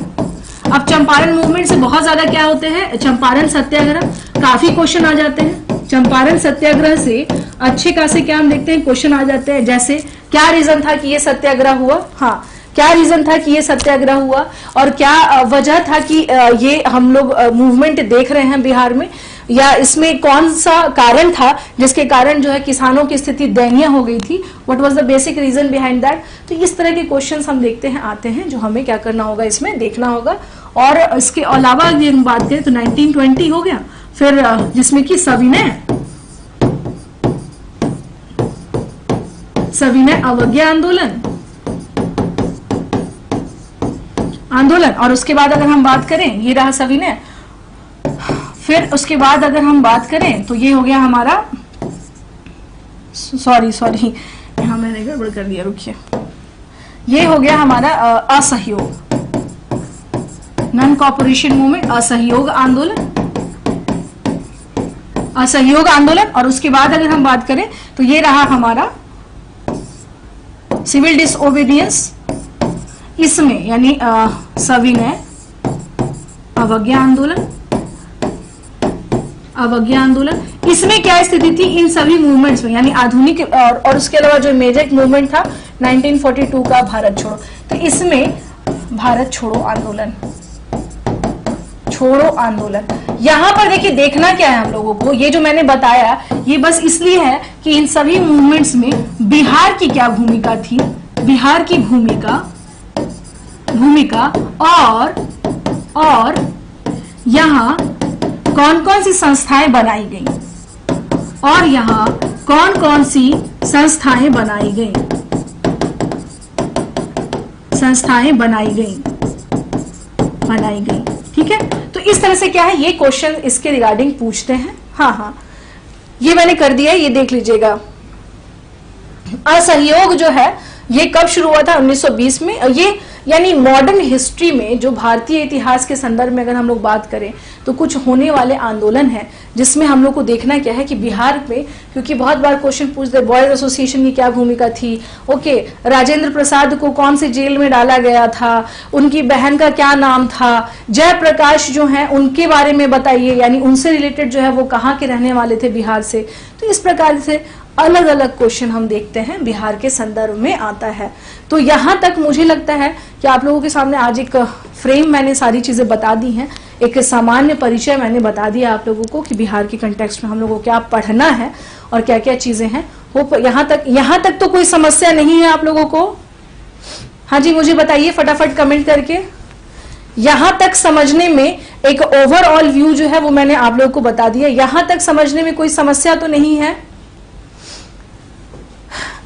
अब चंपारण मूवमेंट से बहुत ज्यादा क्या होते हैं, चंपारण सत्याग्रह, काफी क्वेश्चन आ जाते हैं। चंपारण सत्याग्रह से अच्छे खासे क्या हम देखते हैं क्वेश्चन आ जाते हैं, जैसे क्या रीजन था कि ये सत्याग्रह हुआ, हाँ क्या रीजन था कि ये सत्याग्रह हुआ, और क्या वजह था कि ये हम लोग मूवमेंट देख रहे हैं बिहार में, या इसमें कौन सा कारण था जिसके कारण जो है किसानों की स्थिति दयनीय हो गई थी, what was the basic reason behind that. तो इस तरह के क्वेश्चंस हम देखते हैं आते हैं, जो हमें क्या करना होगा इसमें देखना होगा। और इसके अलावा यदि हम बात करें तो 1920 हो गया, फिर जिसमें कि सविनय अवज्ञा आंदोलन, और उसके बाद अगर हम बात करें, ये रहा सविनय, फिर उसके बाद अगर हम बात करें तो ये हो गया हमारा, सॉरी यहां मैंने गड़बड़ कर दिया, रुकिए, ये हो गया हमारा असहयोग, नॉन कॉर्पोरेशन मूवमेंट, असहयोग आंदोलन। और उसके बाद अगर हम बात करें तो ये रहा हमारा सिविल डिसओबीडियंस, इसमें यानी सविनय अवज्ञा आंदोलन, इसमें क्या स्थिति थी इन सभी मूवमेंट्स में, यानी आधुनिक और उसके अलावा जो मेजर मूवमेंट था 1942 का भारत छोड़ो, तो इसमें भारत छोड़ो आंदोलन। यहां पर देखिए देखना क्या है हम लोगों को, ये जो मैंने बताया ये बस इसलिए है कि इन सभी मूवमेंट्स में बिहार की क्या भूमिका थी, बिहार की भूमिका और यहाँ कौन कौन सी संस्थाएं बनाई गई, और यहाँ कौन कौन सी संस्थाएं बनाई गई, ठीक है। तो इस तरह से क्या है ये क्वेश्चन इसके रिगार्डिंग पूछते हैं। हाँ ये मैंने कर दिया है, ये देख लीजिएगा। असहयोग जो है ये कब शुरू हुआ था, 1920 में। ये यानी मॉडर्न हिस्ट्री में जो भारतीय इतिहास के संदर्भ में अगर हम लोग बात करें तो कुछ होने वाले आंदोलन है जिसमें हम लोग को देखना क्या है कि बिहार में, क्योंकि बहुत बार क्वेश्चन पूछते बॉयज एसोसिएशन की क्या भूमिका थी, ओके, राजेंद्र प्रसाद को कौन से जेल में डाला गया था, उनकी बहन का क्या नाम था, जयप्रकाश जो है उनके बारे में बताइए, यानी उनसे रिलेटेड जो है वो कहाँ के रहने वाले थे बिहार से। तो इस प्रकार से अलग अलग क्वेश्चन हम देखते हैं बिहार के संदर्भ में आता है। तो यहां तक मुझे लगता है कि आप लोगों के सामने आज एक फ्रेम मैंने सारी चीजें बता दी हैं, एक सामान्य परिचय मैंने बता दिया आप लोगों को कि बिहार के कंटेक्स्ट में हम लोगों को क्या पढ़ना है और क्या क्या चीजें हैं। वो यहां तक तो कोई समस्या नहीं है आप लोगों को? हाँ जी, मुझे बताइए फटाफट कमेंट करके। यहां तक समझने में एक ओवरऑल व्यू जो है वो मैंने आप लोगों को बता दिया। यहां तक समझने में कोई समस्या तो नहीं है?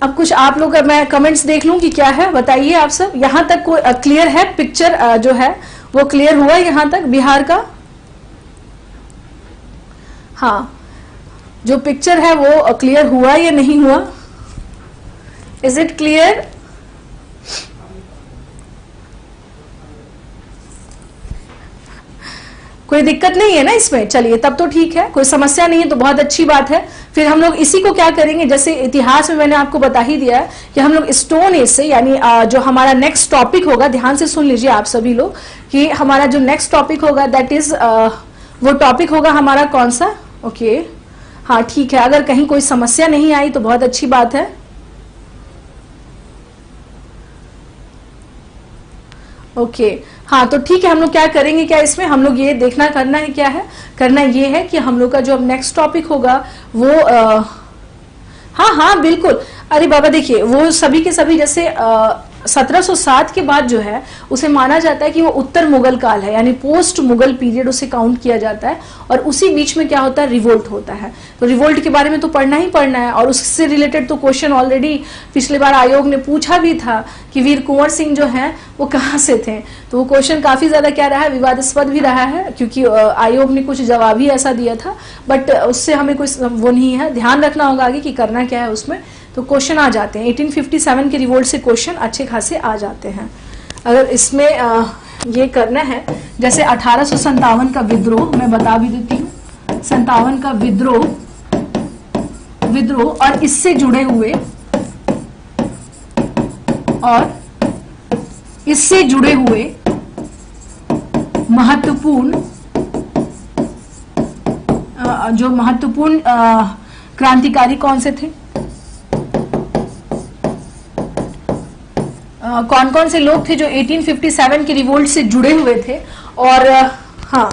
अब कुछ आप लोग मैं कमेंट्स देख लूं कि क्या है, बताइए आप सब। यहां तक कोई क्लियर है? पिक्चर जो है वो क्लियर हुआ यहां तक बिहार का? हाँ, जो पिक्चर है वो क्लियर हुआ या नहीं हुआ? Is it clear? कोई दिक्कत नहीं है ना इसमें? चलिए तब तो ठीक है, कोई समस्या नहीं है तो बहुत अच्छी बात है। फिर हम लोग इसी को क्या करेंगे, जैसे इतिहास में मैंने आपको बता ही दिया है कि हम लोग स्टोन एज से, यानी जो हमारा नेक्स्ट टॉपिक होगा, ध्यान से सुन लीजिए आप सभी लोग कि हमारा जो नेक्स्ट टॉपिक होगा दैट इज वो टॉपिक होगा हमारा कौन सा? ओके, हाँ ठीक है, अगर कहीं कोई समस्या नहीं आई तो बहुत अच्छी बात है। ओके, हाँ तो ठीक है, हम लोग क्या करेंगे, क्या इसमें हम लोग ये देखना करना है, क्या है करना ये है कि हम लोग का जो अब नेक्स्ट टॉपिक होगा वो हाँ बिल्कुल। अरे बाबा देखिए, वो सभी के सभी जैसे 1707 के बाद जो है उसे माना जाता है कि वो उत्तर मुगल काल है, यानी पोस्ट मुगल पीरियड उसे काउंट किया जाता है। और उसी बीच में क्या होता है, रिवोल्ट होता है। तो रिवोल्ट के बारे में तो पढ़ना ही पढ़ना है, और उससे रिलेटेड तो क्वेश्चन ऑलरेडी पिछले बार आयोग ने पूछा भी था कि वीर कुंवर सिंह जो है वो कहाँ से थे। तो वो क्वेश्चन काफी ज्यादा क्या रहा है, विवादास्पद भी रहा है, क्योंकि आयोग ने कुछ जवाब ही ऐसा दिया था, बट उससे हमें कोई वो नहीं है, ध्यान रखना होगा आगे कि करना क्या है उसमें। तो क्वेश्चन आ जाते हैं 1857 के रिवोल्ट से क्वेश्चन अच्छे खासे आ जाते हैं। अगर इसमें ये करना है, जैसे 1857 का विद्रोह मैं बता भी देती हूँ, 57 का विद्रोह और इससे जुड़े हुए महत्वपूर्ण क्रांतिकारी कौन से थे, कौन कौन से लोग थे जो 1857 के रिवोल्ट से जुड़े हुए थे, और हाँ,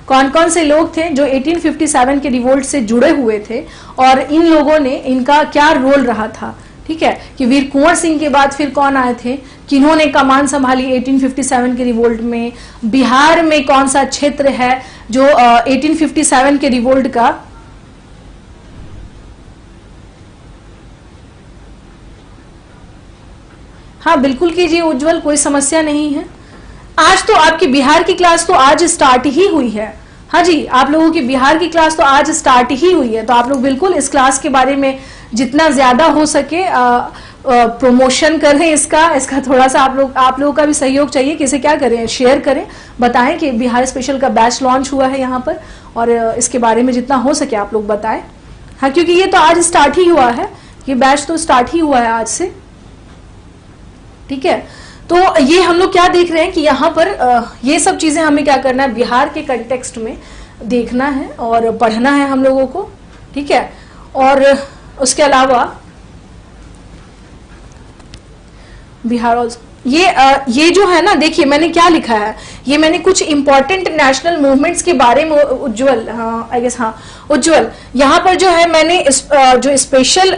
कौन कौन से लोग थे जो 1857 के रिवोल्ट से जुड़े हुए थे, और इन लोगों ने, इनका क्या रोल रहा था। ठीक है, कि वीर कुंवर सिंह के बाद फिर कौन आए थे, किन्होंने कमान संभाली 1857 के रिवोल्ट में, बिहार में कौन सा क्षेत्र है जो 1857 के रिवोल्ट का हाँ बिल्कुल कीजिए उज्जवल, कोई समस्या नहीं है। आज तो आपकी बिहार की क्लास तो आज स्टार्ट ही हुई है। हाँ जी, आप लोगों की बिहार की क्लास तो आज स्टार्ट ही हुई है, तो आप लोग बिल्कुल इस क्लास के बारे में जितना ज्यादा हो सके प्रमोशन करें इसका थोड़ा सा आप लोगों का भी सहयोग चाहिए कि इसे क्या करें, शेयर करें, बताएं कि बिहार स्पेशल का बैच लॉन्च हुआ है यहाँ पर, और इसके बारे में जितना हो सके आप लोग बताएं। हाँ, क्योंकि ये तो आज स्टार्ट ही हुआ है, ये बैच तो स्टार्ट ही हुआ है आज से। ठीक है, तो ये हम लोग क्या देख रहे हैं कि यहाँ पर ये सब चीजें हमें क्या करना है, बिहार के कंटेक्स्ट में देखना है और पढ़ना है हम लोगों को। ठीक है, और उसके अलावा बिहार ऑल्सो ये जो है ना, देखिए मैंने क्या लिखा है, ये मैंने कुछ इंपॉर्टेंट नेशनल मूवमेंट्स के बारे में उज्जवल, हाँ आई गेस, हाँ उज्जवल, यहाँ पर जो है मैंने जो स्पेशल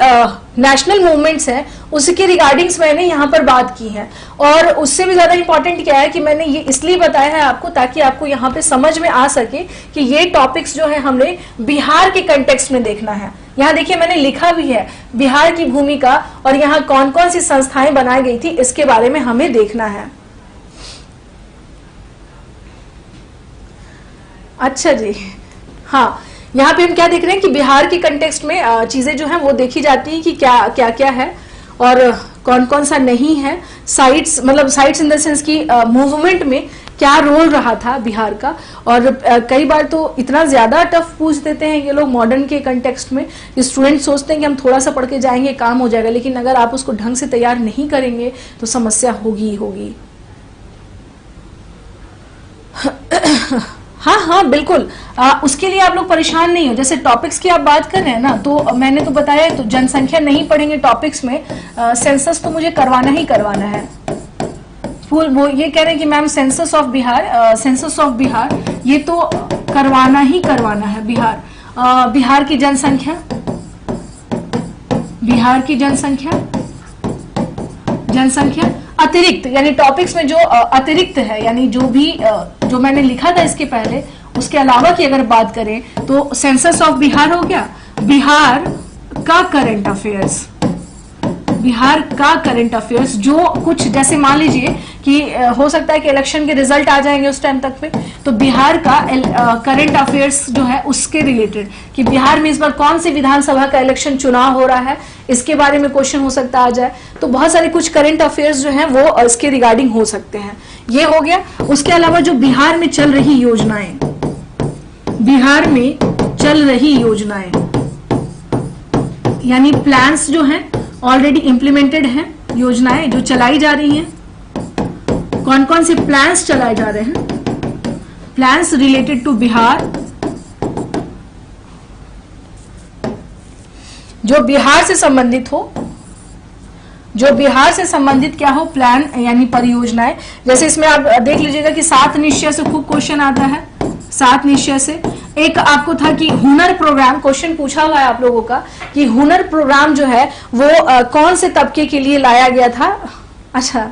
नेशनल मूवमेंट्स हैं उसके रिगार्डिंग्स मैंने यहाँ पर बात की है, और उससे भी ज्यादा इंपॉर्टेंट क्या है कि मैंने ये इसलिए बताया है आपको ताकि आपको यहाँ पे समझ में आ सके कि ये टॉपिक्स जो है हमने बिहार के कंटेक्स्ट में देखना है। यहाँ देखिए मैंने लिखा भी है बिहार की भूमिका, और यहाँ कौन कौन सी संस्थाएं बनाई गई थी इसके बारे में हमें देखना है। अच्छा जी, हाँ, यहाँ पे हम क्या देख रहे हैं कि बिहार के कंटेक्स्ट में चीजें जो हैं वो देखी जाती हैं कि क्या क्या क्या है और कौन कौन सा नहीं है। साइट्स, मतलब साइट्स इन द सेंस की मूवमेंट में क्या रोल रहा था बिहार का, और कई बार तो इतना ज्यादा टफ पूछ देते हैं ये लोग मॉडर्न के कंटेक्स्ट में, स्टूडेंट सोचते हैं कि हम थोड़ा सा पढ़ के जाएंगे काम हो जाएगा, लेकिन अगर आप उसको ढंग से तैयार नहीं करेंगे तो समस्या होगी ही होगी। हाँ हाँ बिल्कुल, उसके लिए आप लोग परेशान नहीं हो। जैसे टॉपिक्स की आप बात कर रहे हैं ना, तो मैंने तो बताया, तो जनसंख्या नहीं पढ़ेंगे टॉपिक्स में, सेंसस तो मुझे करवाना ही करवाना है फुल। वो ये कह रहे हैं कि मैम सेंसस ऑफ बिहार ये तो करवाना ही करवाना है। बिहार की जनसंख्या अतिरिक्त, यानी टॉपिक्स में जो अतिरिक्त है, यानी जो भी जो मैंने लिखा था इसके पहले, उसके अलावा की अगर बात करें तो सेंसस ऑफ बिहार हो गया, बिहार का करंट अफेयर्स, जो कुछ जैसे मान लीजिए कि हो सकता है कि इलेक्शन के रिजल्ट आ जाएंगे उस टाइम तक पे, तो बिहार का करंट अफेयर्स जो है उसके रिलेटेड, कि बिहार में इस बार कौन सी विधानसभा का इलेक्शन चुनाव हो रहा है, इसके बारे में क्वेश्चन हो सकता आ जाए। तो बहुत सारे कुछ करंट अफेयर्स जो हैं वो इसके रिगार्डिंग हो सकते हैं। ये हो गया। उसके अलावा जो बिहार में चल रही योजनाएं, यानी प्लान्स जो हैं ऑलरेडी इंप्लीमेंटेड हैं, योजनाएं जो चलाई जा रही हैं, कौन कौन से प्लान्स चलाए जा रहे हैं, प्लान्स रिलेटेड टू बिहार, जो बिहार से संबंधित क्या हो, प्लान यानी परियोजनाएं। जैसे इसमें आप देख लीजिएगा कि 7 निश्चय से खूब क्वेश्चन आता है। 7 निश्चय से एक आपको था कि हुनर प्रोग्राम, क्वेश्चन पूछा हुआ है आप लोगों का कि हुनर प्रोग्राम जो है वो कौन से तबके के लिए लाया गया था। अच्छा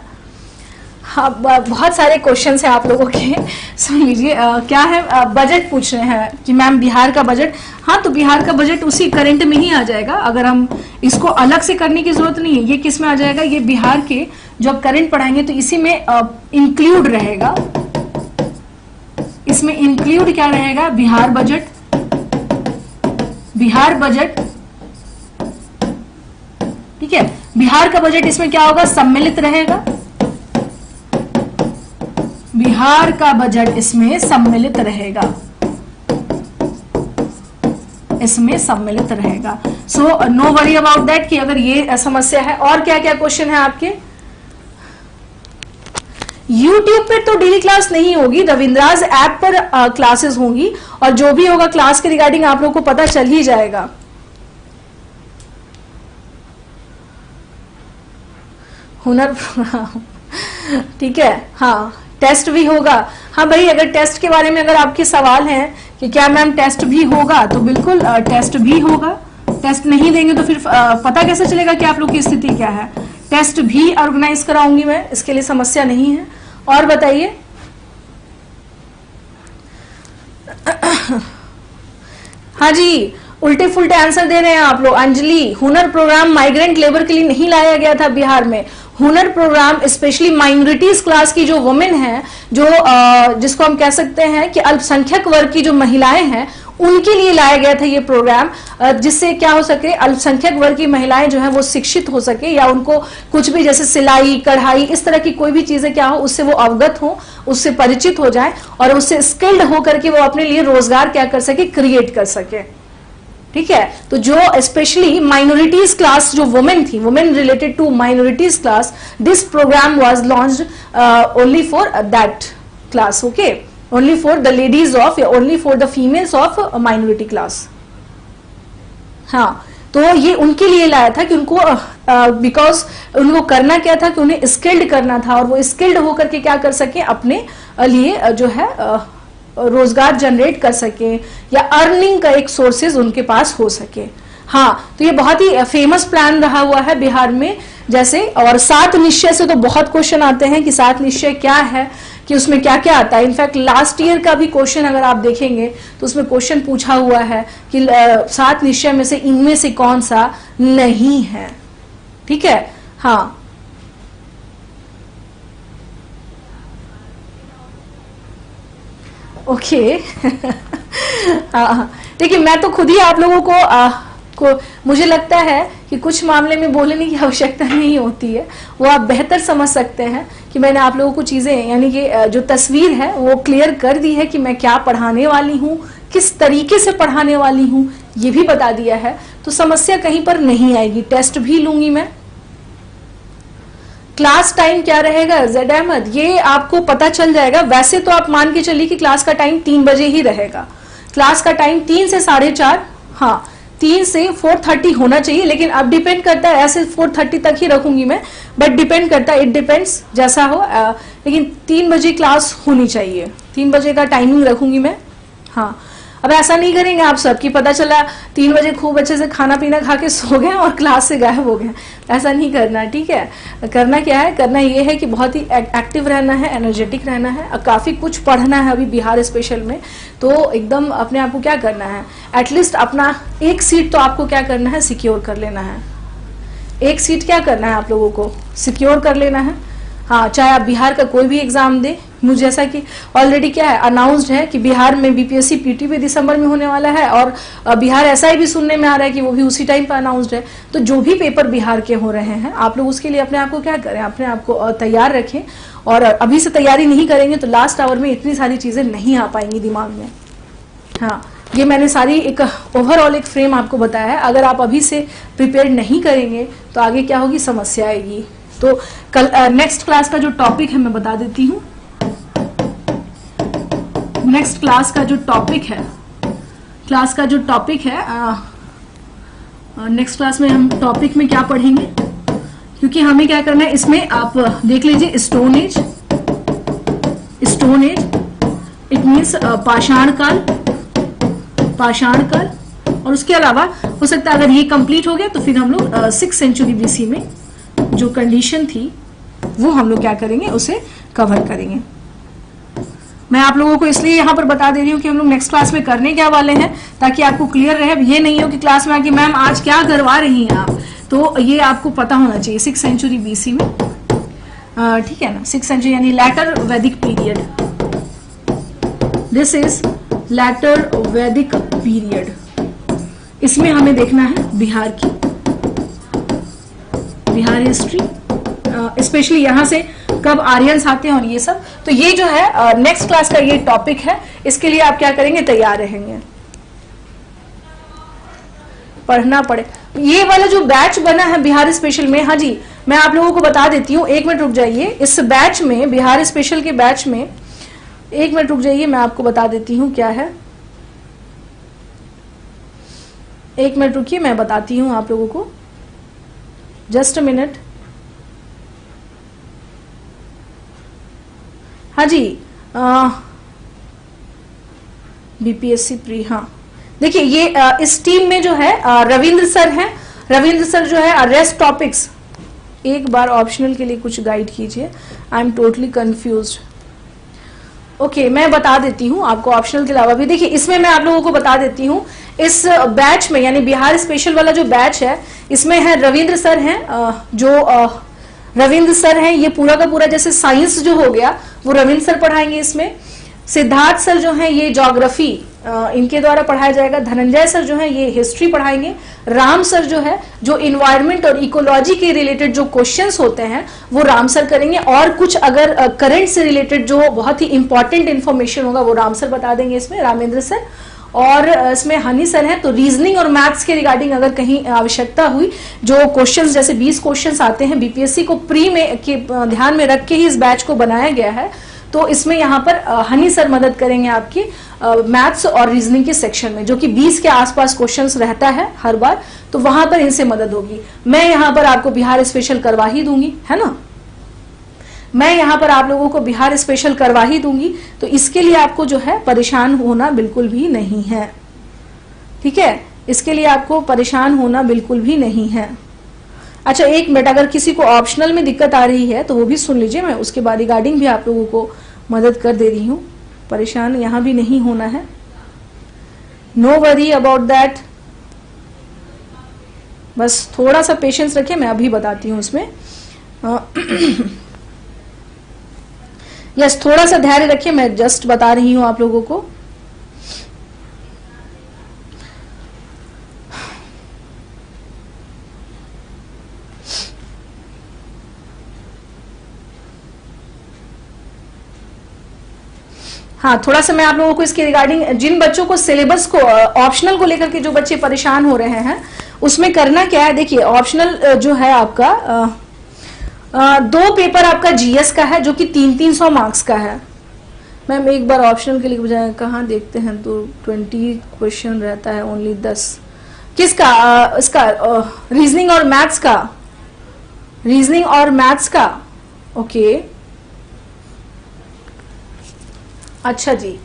हाँ, बहुत सारे क्वेश्चन हैं आप लोगों के, सुन लीजिए। क्या है, बजट पूछ रहे हैं कि मैम बिहार का बजट। हाँ, तो बिहार का बजट उसी करंट में ही आ जाएगा, अगर हम इसको अलग से करने की जरूरत नहीं है। ये किस में आ जाएगा, ये बिहार के जो आप करंट पढ़ाएंगे तो इसी में इंक्लूड रहेगा। इसमें इंक्लूड क्या रहेगा, बिहार बजट। ठीक है, बिहार का बजट इसमें क्या होगा, सम्मिलित रहेगा। बिहार का बजट इसमें सम्मिलित रहेगा, so no worry about that कि अगर ये समस्या है। और क्या क्या क्वेश्चन है आपके, यूट्यूब पर तो डेली क्लास नहीं होगी, रविंद्राज ऐप पर क्लासेस होंगी, और जो भी होगा क्लास के रिगार्डिंग आप लोगों को पता चल ही जाएगा। हुनर ठीक है, हाँ टेस्ट भी होगा। हाँ भाई, अगर टेस्ट के बारे में अगर आपके सवाल हैं कि क्या मैम टेस्ट भी होगा, तो बिल्कुल टेस्ट भी होगा। टेस्ट नहीं देंगे तो फिर पता कैसे चलेगा कि आप लोग की स्थिति क्या है। टेस्ट भी ऑर्गेनाइज कराऊंगी मैं, इसके लिए समस्या नहीं है। और बताइए हाँ जी, उल्टे फुल्टे आंसर दे रहे हैं आप लोग। अंजलि, हुनर प्रोग्राम माइग्रेंट लेबर के लिए नहीं लाया गया था बिहार में। हुनर प्रोग्राम स्पेशली माइनॉरिटीज क्लास की जो वुमेन हैं, जो जिसको हम कह सकते हैं कि अल्पसंख्यक वर्ग की जो महिलाएं हैं, उनके लिए लाया गया था ये प्रोग्राम, जिससे क्या हो सके, अल्पसंख्यक वर्ग की महिलाएं जो है वो शिक्षित हो सके, या उनको कुछ भी जैसे सिलाई कढ़ाई इस तरह की कोई भी चीजें क्या हो, उससे वो अवगत हो, उससे परिचित हो जाए, और उससे स्किल्ड होकर के वो अपने लिए रोजगार क्या कर सके, क्रिएट कर सके। ठीक है, तो जो स्पेशली माइनॉरिटीज क्लास जो वुमेन थी, women related to minorities class, this program was launched only for that class, okay, only for the ladies of, या only for the females of minority class। हाँ, तो ये उनके लिए लाया था कि उनको बिकॉज उनको करना क्या था कि उन्हें स्किल्ड करना था, और वो स्किल्ड होकर के क्या कर सके, अपने लिए जो है रोजगार जनरेट कर सके, या अर्निंग का एक सोर्सेज उनके पास हो सके। हाँ, तो ये बहुत ही फेमस प्लान रहा हुआ है बिहार में। जैसे, और 7 निश्चय से तो बहुत क्वेश्चन आते हैं कि 7 निश्चय क्या है, कि उसमें क्या क्या आता है। इनफैक्ट लास्ट ईयर का भी क्वेश्चन अगर आप देखेंगे तो उसमें क्वेश्चन पूछा हुआ है कि 7 निश्चय में से इनमें से कौन सा नहीं है। ठीक है, हाँ ओके देखिए, मैं तो खुद ही आप लोगों को मुझे लगता है कि कुछ मामले में बोलने की आवश्यकता नहीं होती है, वो आप बेहतर समझ सकते हैं कि मैंने आप लोगों को चीजें, यानी कि जो तस्वीर है वो क्लियर कर दी है कि मैं क्या पढ़ाने वाली हूँ, किस तरीके से पढ़ाने वाली हूँ, ये भी बता दिया है, तो समस्या कहीं पर नहीं आएगी। टेस्ट भी लूंगी मैं। क्लास टाइम क्या रहेगा ज़ैड अहमद, ये आपको पता चल जाएगा। वैसे तो आप मान के चलिए कि क्लास का टाइम 3 बजे ही रहेगा। क्लास का टाइम 3 से 4:30, हाँ 3 से 4:30 होना चाहिए, लेकिन अब डिपेंड करता है, ऐसे 4:30 तक ही रखूंगी मैं, बट डिपेंड करता है, इट डिपेंड्स जैसा हो, लेकिन 3 बजे क्लास होनी चाहिए, 3 बजे का टाइमिंग रखूंगी मैं। हाँ, अब ऐसा नहीं करेंगे आप सब कि पता चला 3 बजे खूब अच्छे से खाना पीना खा के सो गए और क्लास से गायब हो गए, ऐसा नहीं करना। ठीक है, करना क्या है, करना ये है कि बहुत ही एक्टिव रहना है, एनर्जेटिक रहना है, काफी कुछ पढ़ना है अभी बिहार स्पेशल में, तो एकदम अपने आप को क्या करना है, एटलीस्ट अपना एक सीट तो आपको क्या करना है, सिक्योर कर लेना है। एक सीट क्या करना है आप लोगों को, सिक्योर कर लेना है। हाँ, चाहे आप बिहार का कोई भी एग्जाम दे, मुझे जैसा कि ऑलरेडी क्या है, अनाउंस्ड है कि बिहार में बीपीएससी पीटी भी दिसंबर में होने वाला है, और बिहार ऐसा ही भी सुनने में आ रहा है कि वो भी उसी टाइम पर अनाउंस्ड है। तो जो भी पेपर बिहार के हो रहे हैं, आप लोग उसके लिए अपने आप को क्या करें, अपने आप को तैयार रखें, और अभी से तैयारी नहीं करेंगे तो लास्ट आवर में इतनी सारी चीजें नहीं आ पाएंगी दिमाग में। हाँ, ये मैंने सारी एक ओवरऑल एक फ्रेम आपको बताया है। अगर आप अभी से प्रिपेयर नहीं करेंगे तो आगे क्या होगी, समस्या आएगी। तो कल नेक्स्ट क्लास का जो टॉपिक है मैं बता देती हूँ। नेक्स्ट क्लास का जो टॉपिक है, नेक्स्ट क्लास में हम टॉपिक में क्या पढ़ेंगे, क्योंकि हमें क्या करना है इसमें, आप देख लीजिए, स्टोन एज इट मीन्स पाषाण काल, और उसके अलावा हो सकता है अगर ये कंप्लीट हो गया तो फिर हम लोग 6th सेंचुरी बीसी में जो कंडीशन थी वो हम लोग क्या करेंगे, उसे कवर करेंगे। मैं आप लोगों को इसलिए यहाँ पर बता दे रही हूँ कि हम लोग नेक्स्ट क्लास में करने क्या वाले हैं, ताकि आपको क्लियर रहे। ये नहीं हो कि क्लास में आके मैम आज क्या करवा रही हैं आप, तो ये आपको पता होना चाहिए। 6th सेंचुरी बीसी में, ठीक है ना, 6th सेंचुरी यानी लैटर वैदिक पीरियड, दिस इज लैटर वैदिक पीरियड। इसमें हमें देखना है बिहार हिस्ट्री, स्पेशली यहाँ से कब आर्यंस आते हैं और ये सब। तो ये जो है नेक्स्ट क्लास का ये टॉपिक है, इसके लिए आप क्या करेंगे, तैयार रहेंगे, पढ़ना पड़े। ये वाला जो बैच बना है बिहार स्पेशल में, हाँ जी, मैं आप लोगों को बता देती हूँ, 1 मिनट रुक जाइए। इस बैच में, बिहार स्पेशल के बैच में, 1 मिनट रुक जाइए, मैं आपको बता देती हूँ क्या है। 1 मिनट रुकिए, मैं बताती हूँ आप लोगों को, जस्ट अ मिनट। हाँ जी, बीपीएससी प्री, हाँ देखिए ये इस टीम में जो है रविंद्र सर हैं। रविंद्र सर जो है रेस्ट टॉपिक्स, एक बार ऑप्शनल के लिए कुछ गाइड कीजिए, I am totally confused. Okay, मैं बता देती हूँ आपको ऑप्शनल के अलावा भी। देखिए इसमें मैं आप लोगों को बता देती हूँ, इस बैच में यानी बिहार स्पेशल वाला जो बैच है, इसमें है रविंद्र सर हैं, जो रविंद्र सर हैं, ये पूरा का पूरा जैसे साइंस जो हो गया वो रविंद्र सर पढ़ाएंगे इसमें। सिद्धार्थ सर जो हैं ये ज्योग्राफी इनके द्वारा पढ़ाया जाएगा। धनंजय सर जो है ये हिस्ट्री पढ़ाएंगे। राम सर जो है जो इन्वायरमेंट और इकोलॉजी के रिलेटेड जो क्वेश्चंस होते हैं वो राम सर करेंगे, और कुछ अगर करंट से रिलेटेड जो बहुत ही इंपॉर्टेंट इंफॉर्मेशन होगा वो राम सर बता देंगे इसमें, रामेंद्र सर। और इसमें हनी सर है। तो रीजनिंग और मैथ्स के रिगार्डिंग अगर कहीं आवश्यकता हुई, जो क्वेश्चंस जैसे 20 क्वेश्चंस आते हैं बीपीएससी को प्री में के ध्यान में रख के ही इस बैच को बनाया गया है, तो इसमें यहाँ पर हनी सर मदद करेंगे आपकी मैथ्स और रीजनिंग के सेक्शन में, जो कि 20 के आसपास क्वेश्चंस रहता है हर बार, तो वहां पर इनसे मदद होगी। मैं यहाँ पर आपको बिहार स्पेशल करवा ही दूंगी, है ना, मैं यहाँ पर आप लोगों को बिहार स्पेशल करवा ही दूंगी, तो इसके लिए आपको जो है परेशान होना बिल्कुल भी नहीं है, ठीक है, इसके लिए आपको परेशान होना बिल्कुल भी नहीं है। अच्छा एक मिनट, अगर किसी को ऑप्शनल में दिक्कत आ रही है तो वो भी सुन लीजिए, मैं उसके बाद रिगार्डिंग भी आप लोगों को मदद कर दे रही हूँ। परेशान यहाँ भी नहीं होना है, नो वरी अबाउट दैट, बस थोड़ा सा पेशेंस रखिए, मैं अभी बताती हूँ उसमें। यस, थोड़ा सा धैर्य रखिए, मैं जस्ट बता रही हूँ आप लोगों को। हाँ, थोड़ा सा मैं आप लोगों को इसके रिगार्डिंग, जिन बच्चों को सिलेबस को ऑप्शनल को लेकर के जो बच्चे परेशान हो रहे हैं, उसमें करना क्या है। देखिए ऑप्शनल जो है आपका 2 पेपर आपका जीएस का है, जो कि 300 मार्क्स का है। मैम एक बार ऑप्शनल के लिए बजाय कहाँ देखते हैं, तो 20 क्वेश्चन रहता है, ओनली 10 किसका, इसका रीजनिंग और मैथ्स का, रीजनिंग और मैथ्स का। ओके अच्छा जी,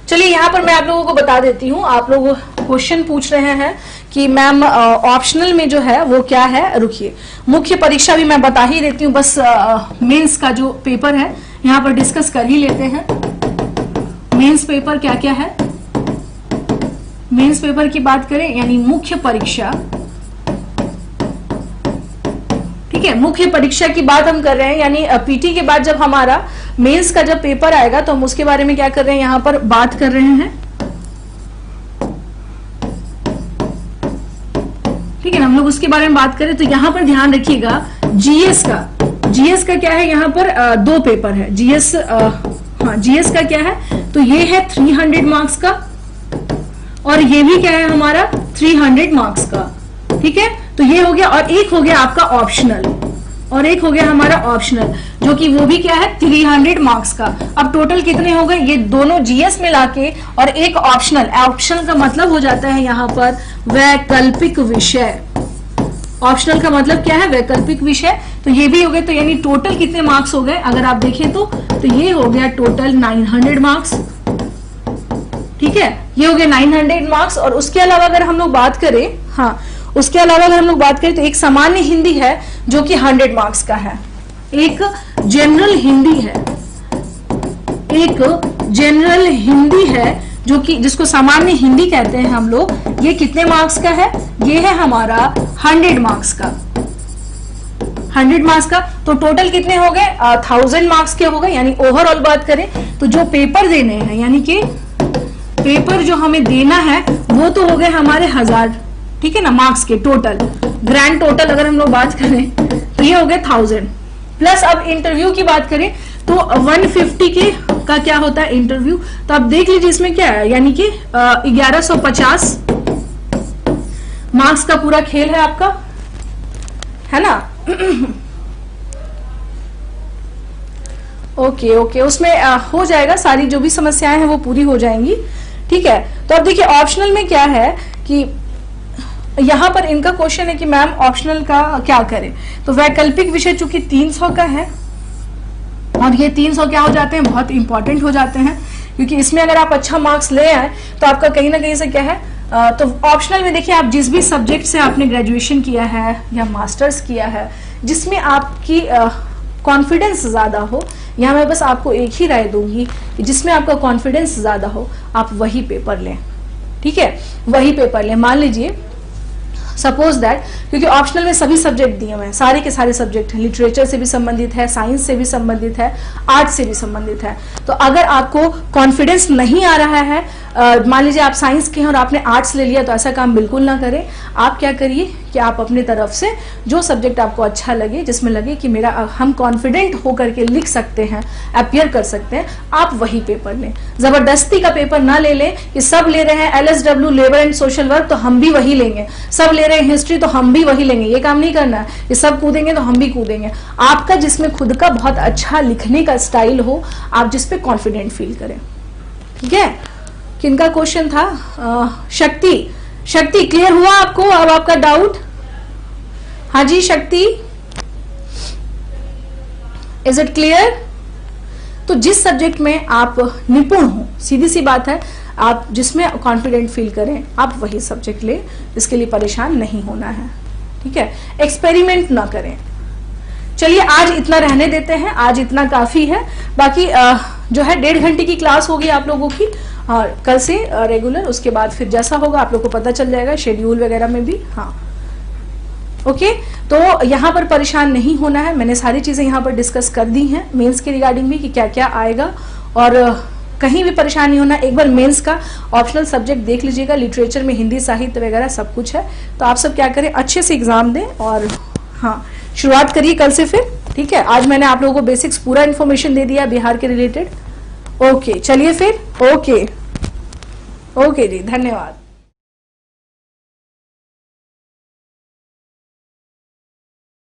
चलिए यहाँ पर मैं आप लोगों को बता देती हूँ। आप लोग क्वेश्चन पूछ रहे हैं कि मैम ऑप्शनल में जो है वो क्या है, रुकिए मुख्य परीक्षा भी मैं बता ही देती हूँ, बस मेंस का जो पेपर है यहाँ पर डिस्कस कर ही लेते हैं। मेंस पेपर क्या क्या है, मेंस पेपर की बात करें यानी मुख्य परीक्षा, ठीक है, मुख्य परीक्षा की बात हम कर रहे हैं, यानी पीटी के बाद जब हमारा मेंस का जब पेपर आएगा तो हम उसके बारे में क्या कर रहे हैं, यहां पर बात कर रहे हैं, ठीक है ना, हम लोग उसके बारे में बात करें तो यहां पर ध्यान रखिएगा जीएस का, जीएस का क्या है, यहां पर 2 पेपर है जीएस, हाँ जीएस का क्या है, तो ये है 300 मार्क्स का, और ये भी क्या है हमारा 300 मार्क्स का, ठीक है, तो ये हो गया, और एक हो गया आपका ऑप्शनल, और एक हो गया हमारा ऑप्शनल, जो कि वो भी क्या है 300 मार्क्स का। अब टोटल कितने हो गए, ये दोनों जीएस मिला के और एक ऑप्शनल, ऑप्शनल का मतलब हो जाता है यहाँ पर वैकल्पिक विषय, ऑप्शनल का मतलब क्या है, वैकल्पिक विषय, तो ये भी हो गए, तो यानी टोटल कितने मार्क्स हो गए अगर आप देखें तो ये हो गया टोटल 900 मार्क्स, ठीक है, ये हो गया 900 मार्क्स। और उसके अलावा अगर हम लोग बात करें, हाँ उसके अलावा अगर हम लोग बात करें तो एक सामान्य हिंदी है जो कि 100 मार्क्स का है, एक जनरल हिंदी है, एक जनरल हिंदी है जो कि जिसको सामान्य हिंदी कहते हैं हम लोग, ये कितने मार्क्स का है, ये है हमारा 100 मार्क्स का, 100 मार्क्स का। तो टोटल कितने हो गए 1000 मार्क्स के हो गए, यानी ओवरऑल बात करें तो जो पेपर देने हैं, यानी कि पेपर जो हमें देना है वो तो हो गए हमारे 1000, ठीक है ना, मार्क्स के टोटल, ग्रैंड टोटल अगर हम लोग बात करें तो ये हो गए 1000 प्लस। अब इंटरव्यू की बात करें तो 150 के का क्या होता है इंटरव्यू, तो आप देख लीजिए इसमें क्या है, यानी कि 1150 मार्क्स का पूरा खेल है आपका, है ना। ओके ओके, उसमें हो जाएगा, सारी जो भी समस्याएं हैं वो पूरी हो जाएंगी। ठीक है, तो अब देखिए ऑप्शनल में क्या है कि यहां पर इनका क्वेश्चन है कि मैम ऑप्शनल का क्या करें। तो वैकल्पिक विषय चूंकि 300 का है और ये 300 क्या हो जाते हैं, बहुत इंपॉर्टेंट हो जाते हैं, क्योंकि इसमें अगर आप अच्छा मार्क्स ले आए तो आपका कहीं ना कहीं से क्या है, तो ऑप्शनल में देखिए आप जिस भी सब्जेक्ट से आपने ग्रेजुएशन किया है या मास्टर्स किया है, जिसमें आपकी कॉन्फिडेंस ज्यादा हो, यहाँ मैं बस आपको एक ही राय दूंगी कि जिसमें आपका कॉन्फिडेंस ज्यादा हो आप वही पेपर लें। ठीक है, वही पेपर लें। मान लीजिए सपोज दैट, क्योंकि ऑप्शनल में सभी सब्जेक्ट दिए हुए हैं, सारे के सारे सब्जेक्ट हैं, लिटरेचर से भी संबंधित है, साइंस से भी संबंधित है, आर्ट से भी संबंधित है। तो अगर आपको कॉन्फिडेंस नहीं आ रहा है, मान लीजिए आप साइंस के हैं और आपने आर्ट्स ले लिया, तो ऐसा काम बिल्कुल ना करें। आप क्या करिए कि आप अपनी तरफ से जो सब्जेक्ट आपको अच्छा लगे, जिसमें लगे कि मेरा हम कॉन्फिडेंट होकर के लिख सकते हैं, अपियर कर सकते हैं, आप वही पेपर लें। जबरदस्ती का पेपर ना ले लें कि सब ले रहे हैं LSW labour and social work तो हम भी वही लेंगे, सब ले रहे हैं हिस्ट्री तो हम भी वही लेंगे, ये काम नहीं करना है। ये सब कूदेंगे तो हम भी कूदेंगे। आपका जिसमें खुद का बहुत अच्छा लिखने का स्टाइल हो, आप जिसपे कॉन्फिडेंट फील करें। ठीक है, किनका क्वेश्चन था? शक्ति क्लियर हुआ आपको अब आपका डाउट? हाँ जी शक्ति, इज इट क्लियर? तो जिस सब्जेक्ट में आप निपुण हो, सीधी सी बात है, आप जिसमें कॉन्फिडेंट फील करें आप वही सब्जेक्ट ले, इसके लिए परेशान नहीं होना है। ठीक है, एक्सपेरिमेंट ना करें। चलिए आज इतना रहने देते हैं, आज इतना काफी है। बाकी जो है 1.5 घंटे की क्लास होगी आप लोगों की, और कल से रेगुलर, उसके बाद फिर जैसा होगा आप लोग को पता चल जाएगा शेड्यूल वगैरह में भी। हाँ ओके, तो यहाँ पर परेशान नहीं होना है। मैंने सारी चीजें यहाँ पर डिस्कस कर दी हैं मेंस के रिगार्डिंग भी कि क्या क्या आएगा, और कहीं भी परेशान नहीं होना। एक बार मेंस का ऑप्शनल सब्जेक्ट देख लीजिएगा, लिटरेचर में हिंदी साहित्य वगैरह सब कुछ है। तो आप सब क्या करें, अच्छे से एग्जाम दें और हाँ शुरुआत करिए कल से फिर। ठीक है, आज मैंने आप लोगों को बेसिक्स पूरा इन्फॉर्मेशन दे दिया बिहार के रिलेटेड। ओके चलिए फिर, ओके जी, धन्यवाद।